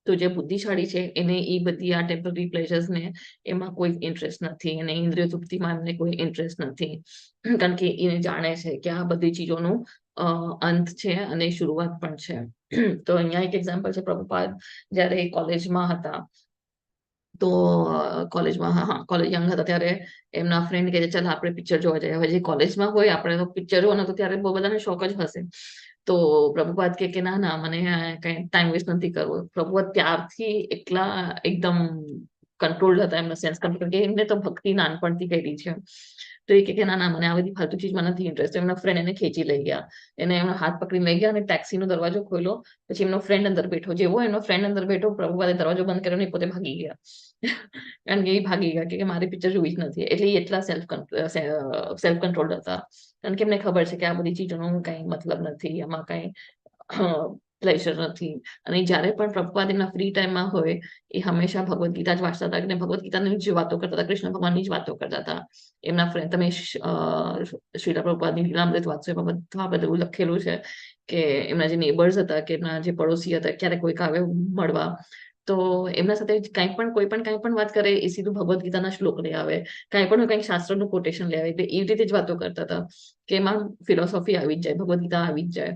તો જે બુદ્ધિશાળી છે એને એ બધી આ ટેમ્પરરી પ્લેઝર્સ ને એમાં કોઈ ઇન્ટરેસ્ટ નથી. અને ઇન્દ્રિય તૃપ્તિમાં એમને કોઈ ઇન્ટરેસ્ટ નથી, કારણ કે એને જાણે છે કે આ બધી ચીજોનું અંત છે અને શરૂઆત પણ છે. તો અહીંયા એક એક્ઝામ્પલ છે. પ્રભુપાદ જયારે કોલેજમાં હતા, તો કોલેજ યંગ હતા ત્યારે એમના ફ્રેન્ડ કહે છે ચાલ આપણે પિક્ચર જોવા જઈએ. હવે જે કોલેજમાં હોય આપણે તો પિક્ચર જોવાનો તો ત્યારે બહુ બધાને શોખ જ હશે. તો પ્રભુપાદ કે ના ના મને કઈ ટાઈમ વેસ્ટ નથી કરવો. પ્રભુપાદ ત્યારથી એટલા એકદમ કંટ્રોલ્ડ હતા, એમના સેન્સ કંટ્રોલ, કે એમને તો ભક્તિ નાનપણથી કરી છે. તો એ કે ના ના મને આ બધી ફાલતુ ચીજમાં નથી ઇન્ટરેસ્ટ. એમના ફ્રેન્ડ એને ખેંચી લઈ ગયા, એને એમનો હાથ પકડીને લઈ ગયા અને ટેક્સીનો દરવાજો ખોલ્યો. પછી એમનો ફ્રેન્ડ અંદર બેઠો. જેવો એનો ફ્રેન્ડ અંદર બેઠો, પ્રભુપાદે દરવાજો બંધ કર્યો ને પોતે ભાગી ગયા. કારણ કે એ ભાગી ગયા કે મારે પિક્ચર જોવી જ નથી. એટલે એ એટલા સેલ્ફ કંટ્રોલ હતા, કારણ કે એમને ખબર છે કે આ બધી ચીજોનો કઈ મતલબ નથી, એમાં કઈ પ્લેઝર નથી. અને જયારે પણ પ્રભુપાદ એમના ફ્રી ટાઈમમાં હોય એ હંમેશા ભગવદ્ ગીતા જ વાંચતા હતા અને ભગવદ્ ગીતાની જ વાતો કરતા હતા, કૃષ્ણ ભગવાનની જ વાતો કરતા હતા. એમના ફ્રેન્ડ, તમે શ્રીલા પ્રભુપાદની લીલામૃત વાંચો, એમાં બધા બધું લખેલું છે કે એમના જે નેબર્સ હતા, કે એમના જે પડોશી હતા, ક્યારે કોઈક આવે મળવા તો એમના સાથે કોઈ પણ વાત કરે એ સીધું ભગવદ્ ગીતાના શ્લોક લઈ આવે, કંઈક શાસ્ત્રનું કોટેશન લઈ આવે. એટલે એવી રીતે જ વાતો કરતા હતા કે એમાં ફિલોસોફી આવી જ જાય, ભગવદ્ ગીતા આવી જ જાય.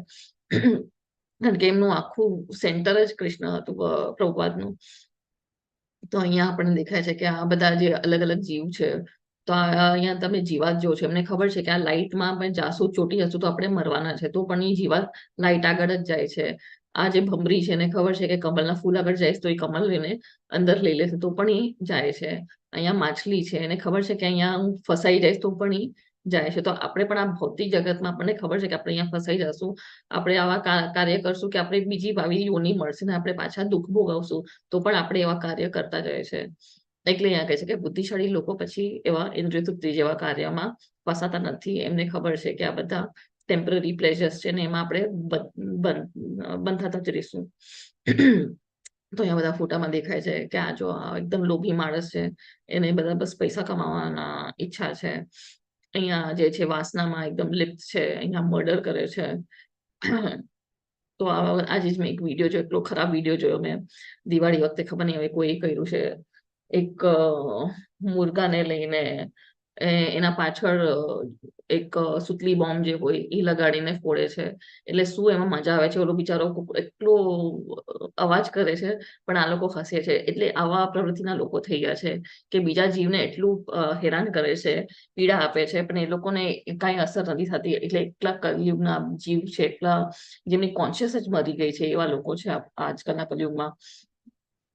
કારણ કે એમનું આખું સેન્ટર જ કૃષ્ણ હતું પ્રભુપાદનું. તો અહીંયા આપણને દેખાય છે કે આ બધા જે અલગ અલગ જીવ છે, તો અહીંયા તમે જીવાત જો છો, એમને ખબર છે કે આ લાઇટમાં આપણે જાસુ ચોટી જશું તો આપણે મરવાના છે, તો પણ એ જીવાત લાઇટ આગળ જ જાય છે. આ જે ભમરી છે એને ખબર છે કે કમલના ફૂલ આગળ જાય તો એ કમલ લઈને અંદર લઈ લેશે, તો પણ એ જાય છે. અહીંયા માછલી છે, એને ખબર છે કે અહીંયા હું ફસાઈ જઈશ તો પણ એ જાય છે. તો આપણે પણ આ ભૌતિક જગતમાં આપણને ખબર છે કે આપણે અહીંયા ફસાઈ જશું, આપણે આવા કાર્ય કરશું કે આપણે બીજી આવી યોની મળશે ને આપણે પાછા દુઃખ ભોગવશું, તો પણ આપણે એવા કાર્ય કરતા જાય છે. એટલે અહીંયા કહે છે કે બુદ્ધિશાળી લોકો પછી એવા ઇન્દ્રિય તૃપ્તિ જેવા કાર્યમાં ફસાતા નથી. એમને ખબર છે કે આ બધા ટેમ્પરરી પ્લેઝર્સ છે ને એમાં આપણે બંધાતા જ રહીશું. તો અહીંયા બધા ફોટામાં દેખાય છે કે આ જો એકદમ લોભી માણસ છે, એને બધા બસ પૈસા કમાવાના ઈચ્છા છે. અહીંયા જે છે વાસનામાં એકદમ લિપ્ત છે, અહીંયા મર્ડર કરે છે. તો આજે જ મેં એક વિડીયો જોયો, એટલો ખરાબ વિડીયો જોયો મેં દિવાળી વખતે, ખબર નહીં હવે કોઈ કર્યું છે. એક મુર્ગાને લઈને એના પાછળ એક સુતલી બોમ્બ જે હોય એ લગાડીને ફોડે છે. એટલે શું એમાં મજા આવે છે? ઓલો બિચારો એટલો અવાજ કરે છે પણ આ લોકો હસે છે. એટલે આવા પ્રવૃત્તિના લોકો થઈ ગયા છે કે બીજા જીવને એટલું હેરાન કરે છે, પીડા આપે છે, પણ એ લોકોને કાંઈ અસર નથી થતી. એટલે એટલા કલયુગના જીવ છે, એટલા જેમની કોન્શિયસ જ મરી ગઈ છે, એવા લોકો છે આજકાલના કલયુગમાં.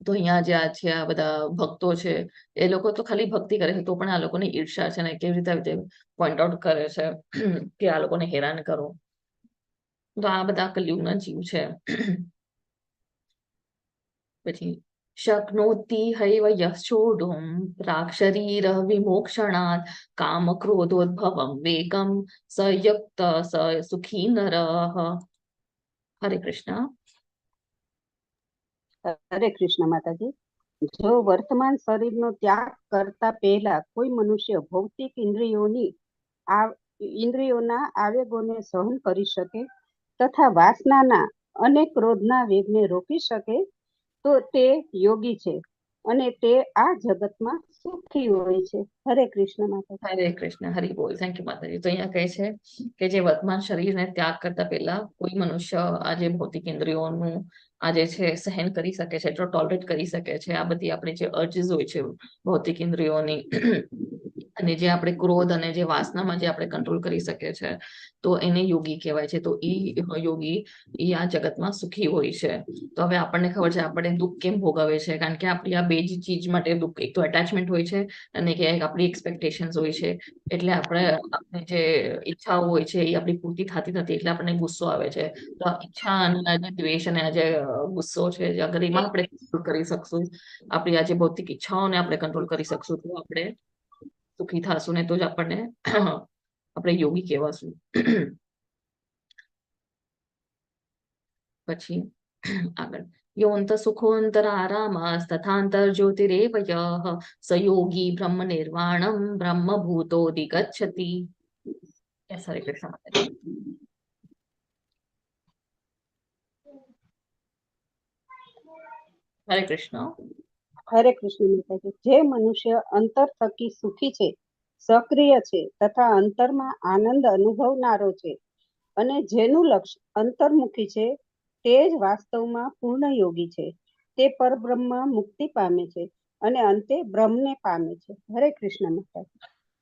તો અહીંયા જે છે આ બધા ભક્તો છે, એ લોકો તો ખાલી ભક્તિ કરે છે તો પણ આ લોકોને ઈર્ષા છે ને કેવી રીતે પોઈન્ટ આઉટ કરે છે કે આ લોકોને હેરાન કરો. તો આ બધા કલયુગના જીવ છે. પછી शक्नोति हैव यः सोढुं प्राक्शरीर विमोक्षणात् कामक्रोधोद्भवं वेगं स युक्त स सुखी नरः। हरे कृष्ण। હરે કૃષ્ણ માતાજી. જો વર્તમાન શરીરનો ત્યાગ કરતા પહેલા કોઈ મનુષ્ય ભૌતિક ઇન્દ્રિયોના આવેગોને સહન કરી શકે તથા વાસનાના અને ક્રોધના વેગને રોકી શકે તો તે યોગી છે અને તે આ જગતમાં સુખી હોય છે. હરે કૃષ્ણ માતાજી. હરે કૃષ્ણ, હરિ બોલ. થેન્ક યુ માતાજી. તો અહીંયા કહે છે કે જે વર્તમાન શરીરને ત્યાગ કરતા પહેલા કોઈ મનુષ્ય આજે ભૌતિક ઇન્દ્રિયોનું આજે છે સહન કરી શકે છે, એટલો ટોલરેટ કરી શકે છે આ બધી આપણી જે અર્જીસ હોય છે ભૌતિક ઇન્દ્રિયોની અને જે આપણે ક્રોધ અને જે વાસનામાં જે આપણે કંટ્રોલ કરી શકે છે તો એને યોગી કહેવાય છે. તો ઈ યોગી એ આ જગતમાં સુખી હોય છે. તો હવે આપણને ખબર છે આપણે દુઃખ કેમ ભોગવે છે, કારણ કે આપણી આ બે જ ચીજ માટે દુઃખ, એક તો એટેચમેન્ટ હોય છે અને કે આપણી એક્સપેક્ટેશન્સ હોય છે. એટલે આપણી જે ઈચ્છાઓ હોય છે એ આપણી પૂર્તિ થતી નથી, એટલે આપણને ગુસ્સો આવે છે. તો આ ઈચ્છા અને આજે દ્વેષ અને આજે ગુસ્સો છે, અગર એમાં આપણે કંટ્રોલ કરી શકશું, આપણી આજે ભૌતિક ઈચ્છાઓને આપણે કંટ્રોલ કરી શકશું તો આપણે સુખી થશું ને તો જ આપણને આપણે યોગી કહેવાશું. પછી આગળ યોંત સુખોંતર આરામસ તથાંતર જ્યોતિરેવ યઃ સ યોગી બ્રહ્મ નિર્વાણમ બ્રહ્મ ભૂતોધિગચ્છતિ. યસ, હરે કૃષ્ણ માતાજી. હરે કૃષ્ણ. હરે કૃષ્ણ માતાજી. જે મનુષ્ય અંતર થકી સુખી છે, સક્રિય છે તથા અંતરમાં આનંદ અનુભવનારો છે અને જેનું લક્ષ્ય અંતર્મુખી છે તે જ વાસ્તવમાં પૂર્ણ યોગી છે. તે પરબ્રહ્મ મુક્તિ પામે છે અને અંતે બ્રહ્મને પામે છે. હરે કૃષ્ણ માતાજી.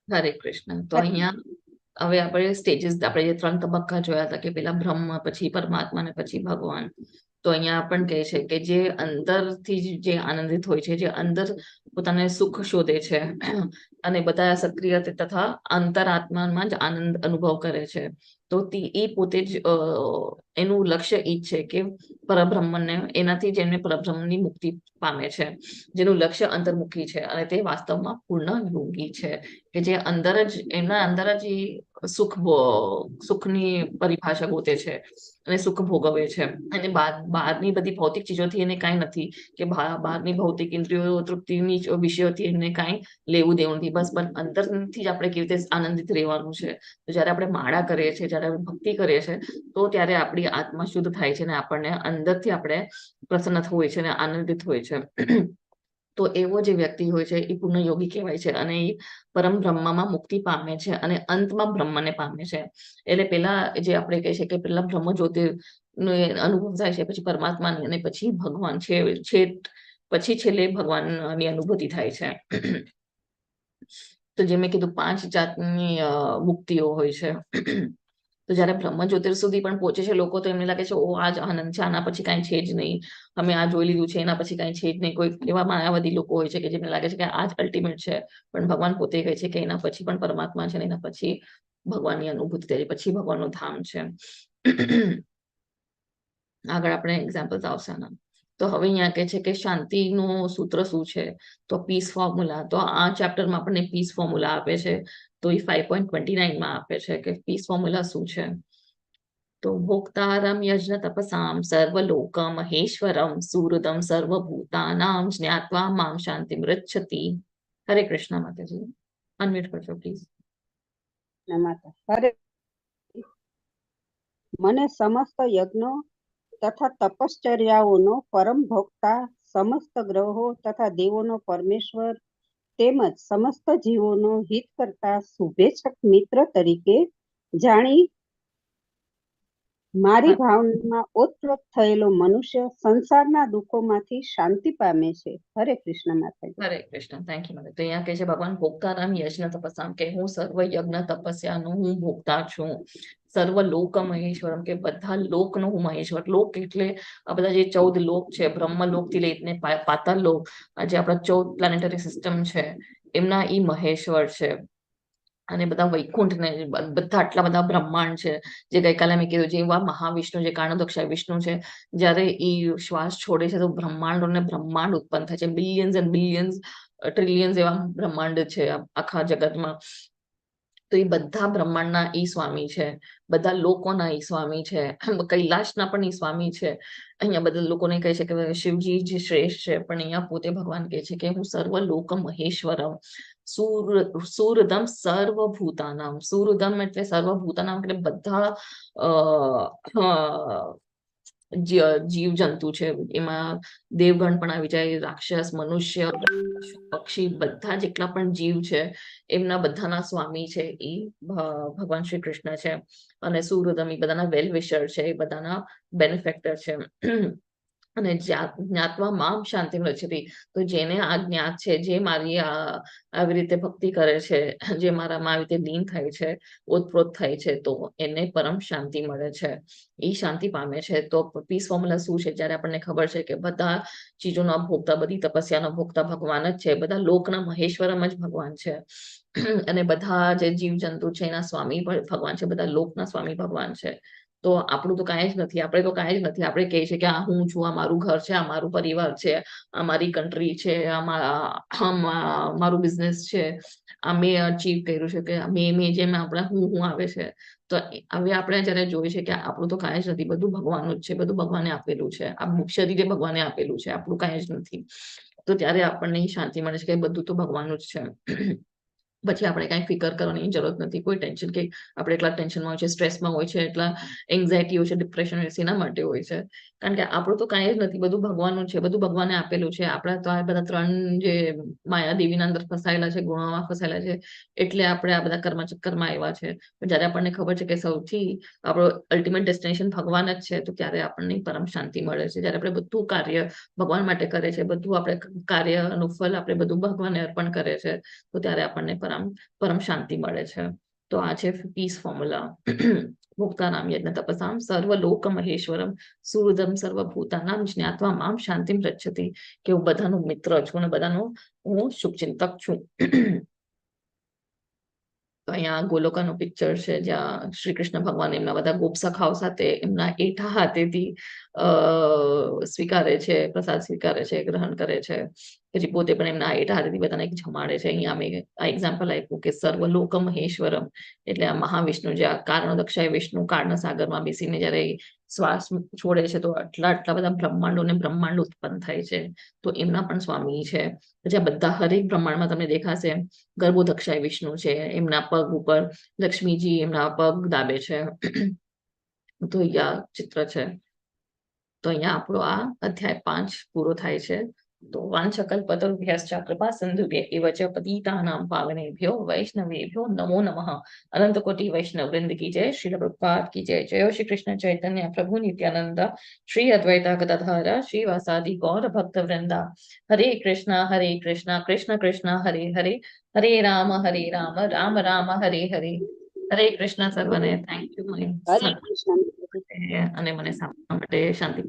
હરે કૃષ્ણ. તો અહીંયા હવે આપણે સ્ટેજીસ, આપણે જે 3 તબક્કા જોયા હતા કે પેલા બ્રહ્મ, પછી પરમાત્મા ને પછી ભગવાન. તો અહીંયા પણ કહે છે કે જે અંદરથી જે આનંદિત હોય છે, જે અંદર પોતાને સુખ શોધે છે અને બધા સક્રિય તથા અંતરાત્મામાં જ આનંદ અનુભવ કરે છે, તો એ પોતે જ એનું લક્ષ્ય એ જ છે કે પરબ્રહ્મને, એનાથી જેમને પરબ્રહ્મની મુક્તિ પામે છે, જેનું લક્ષ્ય અંતર્મુખી છે અને તે વાસ્તવમાં પૂર્ણ યોગી છે, કે જે અંદર જ એમના અંદર જ સુખની પરિભાષા ગોતે છે અને સુખ ભોગવે છે. અને બહારની બધી ભૌતિક ચીજોથી એને કાંઈ નથી, કે બહારની ભૌતિક ઇન્દ્રિયો તૃપ્તિની વિષયોથી એને કાંઈ લેવું દેવું નથી. બસ અંદરથી જ આપણે કેવી રીતે આનંદિત રહેવાનું છે. તો જયારે આપણે માળા કરીએ છીએ, જયારે આપણે ભક્તિ કરીએ છીએ, તો ત્યારે આપણી આત્મા શુદ્ધ થાય છે અને આપણને અંદરથી આપણે પ્રસન્ન હોય છે અને આનંદિત હોય છે. તો એવો જે વ્યક્તિ હોય છે એ પૂર્ણ યોગી કહેવાય છે અને એ પરમ બ્રહ્મમાં મુક્તિ પામે છે અને અંતમાં બ્રહ્મને પામે છે. એટલે પેલા જે આપણે કહે છે કે પેલા બ્રહ્મ જ્યોતિર નો અનુભવ થાય છે, પછી પરમાત્માની અને પછી ભગવાન છે, પછી છેલ્લે ભગવાનની અનુભૂતિ થાય છે. તો જે મેં કીધું 5 જાતની મુક્તિઓ હોય છે. તો જયારે બ્રહ્મ જ્યોતિર સુધી પણ પહોંચે છે લોકો, તો એમને લાગે છે ઓ આ જ આનંદ છે, આના પછી કાંઈ છે જ નહીં, અમે આ જોઈ લીધું છે, એના પછી કાંઈ છે જ નહીં. કોઈ એવા માયાવાદી લોકો હોય છે કે જેમને લાગે છે કે આ જ અલ્ટિમેટ છે, પણ ભગવાન પોતે કહે છે કે એના પછી પણ પરમાત્મા છે, એના પછી ભગવાનની અનુભૂતિ થાય, પછી ભગવાનનું ધામ છે. આગળ આપણે એક્ઝામ્પલ્સ આવશે આના. તો હવે અહીંયા કહે છે કે શાંતિનું સૂત્ર શું છે, તો પીસ ફોર્મ્યુલા. તો આ ચેપ્ટરમાં આપણને પીસ ફોર્મ્યુલા આપે છે. તો એ 5.29 આપે છે કે પીસ ફોર્મ્યુલા શું છે. તો ભોક્તારમ યજ્ઞ તપસામ સર્વલોક મહેશ્વરમ સુહૃદમ સર્વભૂતાનામ જ્ઞાત્વા મામ શાંતિ મૃચ્છતિ. હરે કૃષ્ણ માતાજી. અનમ્યુટ કરજો પ્લીઝ. માતા હરે. મને સમસ્ત યજ્ઞો તથા તપશ્ચર્યાઓનો પરમ ભોક્તા, સમસ્ત ગ્રહો તથા દેવોનો પરમેશ્વર તેમજ સમસ્ત જીવોનો હિત કરતા શુભેચ્છક મિત્ર તરીકે જાણી મારી ભાવનામાં ઓતપ્રોત થયેલો મનુષ્ય સંસારના દુઃખોમાંથી શાંતિ પામે છે. હરે કૃષ્ણ માતાજી. હરે કૃષ્ણ. થેન્ક યુ માતા. તો અહીંયા કહે છે ભગવાન ભોક્તારામ યજ્ઞ તપસ્યામ, કે હું સર્વ યજ્ઞ તપસ્યાનો હું ભોગતા છું. સર્વ લોક મહેશ્વરમ, કે બધા લોકનો હું મહેશ્વર. લોક એટલે આ બધા જે 14 લોક છે, બ્રહ્મલોક થી લઈને પાતાળ લોક, આ જે આપણા 14 પ્લાનેટરી સિસ્ટમ છે, એમના ઈ મહેશ્વર છે. અને બધા વૈકુંઠ ને બધા આટલા બધા બ્રહ્માંડ છે, જે ગઈકાલે મેં કીધું જેવા મહાવિષ્ણુ જે કારણોદક્ષાય વિષ્ણુ છે, જ્યારે એ શ્વાસ છોડે છે તો બ્રહ્માંડો ને બ્રહ્માંડ ઉત્પન્ન થાય છે, બિલિયન્સ એન્ડ બિલિયન્સ ટ્રિલિયન્સ એવા બ્રહ્માંડ છે આખા જગતમાં. તો એ બધા બ્રહ્માંડના ઈ સ્વામી છે, બધા લોકોના ઈ સ્વામી છે, કૈલાશના પણ ઈ સ્વામી છે. અહીંયા બધા લોકોને કહે છે કે શિવજી જે શ્રેષ્ઠ છે, પણ અહીંયા પોતે ભગવાન કહે છે કે હું સર્વ લોક મહેશ્વરમ, સુરદમ સર્વભૂતાનામ. સુરદમ એટલે સર્વભૂતાનામ એટલે બધા જીવ જંતુ છે, એમાં દેવગણ પણ આવી જાય, રાક્ષસ, મનુષ્ય, પક્ષી, બધા જેટલા પણ જીવ છે એમના બધાના સ્વામી છે એ ભગવાન શ્રી કૃષ્ણ છે. અને સુહૃદમ એ બધાના વેલ વિશર છે, એ બધાના બેનિફેક્ટર છે. અને જ્ઞાત્વા મામ શાંતિ રચતી, તો જેને આ જ્ઞાત છે, જે મારી આવી રીતે ભક્તિ કરે છે, જે મારામાં આવી રીતે લીન થાય છે, ઓતપ્રોત થાય છે, તો એને પરમ શાંતિ મળે છે, એ શાંતિ પામે છે. તો પીસ ફોર્મ્યુલા શું છે? જ્યારે આપણને ખબર છે કે બધા ચીજોના ભોગતા, બધી તપસ્યાનો ભોગતા ભગવાન જ છે, બધા લોકના મહેશ્વરમ જ ભગવાન છે, અને બધા જે જીવ જંતુ છે એના સ્વામી પણ ભગવાન છે, બધા લોકના સ્વામી ભગવાન છે. તો આપણું તો કાંઈ જ નથી, આપણે તો કાંઈ જ નથી. આપણે કહીએ છીએ કે આ હું છું, આ મારું ઘર છે, આ મારું પરિવાર છે, આ મારી કન્ટ્રી છે, આ મારું બિઝનેસ છે, આ મેં અચીવ કર્યું છે, કે મેં જેમ આપણે હું આવે છે. તો હવે આપણે જયારે જોઈએ છે કે આપણું તો કાંઈ જ નથી, બધું ભગવાનનું જ છે, બધું ભગવાને આપેલું છે, આ શરીરે ભગવાને આપેલું છે, આપણું કાંઈ જ નથી. તો ત્યારે આપણને શાંતિ મળે છે કે બધું તો ભગવાનનું જ છે. પછી આપણે કાંઈ ફિકર કરવાની જરૂરત નથી, કોઈ ટેન્શન, કે આપણે એટલા ટેન્શનમાં હોય છે, સ્ટ્રેસમાં હોય છે, એટલા એન્ઝાયટી હોય છે, ડિપ્રેશન હોય છે, એના માટે હોય છે. કારણ કે આપણું તો કાંઈ જ નથી, બધું ભગવાનનું છે, બધું ભગવાને આપેલું છે. આપણા તો આ બધા ત્રણ જે માયા દેવીના અંદર ફસાયેલા છે, ગુણોમાં ફસાયેલા છે, એટલે આપણે આ બધા કર્મ ચક્કરમાં આવ્યા છે. પણ જયારે આપણને ખબર છે કે સૌથી આપણો અલ્ટિમેટ ડેસ્ટિનેશન ભગવાન જ છે, તો ત્યારે આપણને પરમ શાંતિ મળે છે. જયારે આપણે બધું કાર્ય ભગવાન માટે કરે છે, બધું આપણે કાર્યનું ફલ આપણે બધું ભગવાનને અર્પણ કરે છે, તો ત્યારે આપણને પરમ શાંતિ મળે છે. તો આ છે પીસ ફોર્મ્યુલા. મુક્તાનામ યજ્ઞ તપસામ સર્વલોક મહેશ્વરમ સુહૃદમ સર્વભૂતાનામ જ્ઞાત્વા મામ શાંતિમ રચ્છતિ, કે હું બધાનો મિત્ર છું અને બધાનો હું શુભચિંતક છું. તો અહીંયા ગોલોકાનું પિક્ચર છે, જ્યાં શ્રી કૃષ્ણ ભગવાન એમના બધા ગોપ સખાઓ સાથે એમના એઠા હાથેથી સ્વીકારે છે, પ્રસાદ સ્વીકારે છે, ગ્રહણ કરે છે, પછી પોતે પણ એમના એઠા હાથેથી બધાને જમાડે છે. અહીંયા અમે આ એક્ઝામ્પલ આપ્યું કે સર્વલોક મહેશ્વરમ એટલે આ મહાવિષ્ણુ, જે આ કારણોદક્ષાય વિષ્ણુ કાળના સાગરમાં બેસીને જયારે શ્વાસ છોડે છે, તો આટલા બધા બ્રહ્માંડો ને બ્રહ્માંડ ઉત્પન્ન થાય છે, તો એમના પણ સ્વામી છે. પછી આ બધા હરેક બ્રહ્માંડમાં તમને દેખાશે ગર્ભોદક્ષાય વિષ્ણુ છે, એમના પગ ઉપર લક્ષ્મીજી એમના પગ દાબે છે. તો અહીંયા ચિત્ર છે. તો અહીંયા આપણો આ અધ્યાય 5 પૂરો થાય છે. તો વાંછકલ્પતરુભ્યશ્ચ કૃપા સિંધુભ્ય એવ ચ પતિતાનાં પાવનેભ્યો વૈષ્ણવેભ્યો નમો નમઃ. અનંત કોટિ વૈષ્ણવ વૃંદ કી જય. શ્રીલ પ્રભુપાદ કી જય. જય શ્રી કૃષ્ણ ચૈતન્ય પ્રભુ નિત્યાનંદ, શ્રી અદ્વૈતા ગદાધર શ્રીવાસાદિ ગૌર ભક્ત વૃંદા. હરે કૃષ્ણ કૃષ્ણ કૃષ્ણ હરે હરે, હરે રામ રામ રામ હરે હરે. હરે કૃષ્ણ સર્વને. થેન્ક યુ હરે કૃષ્ણ. અને મને સાંભળવા માટે શાંતિ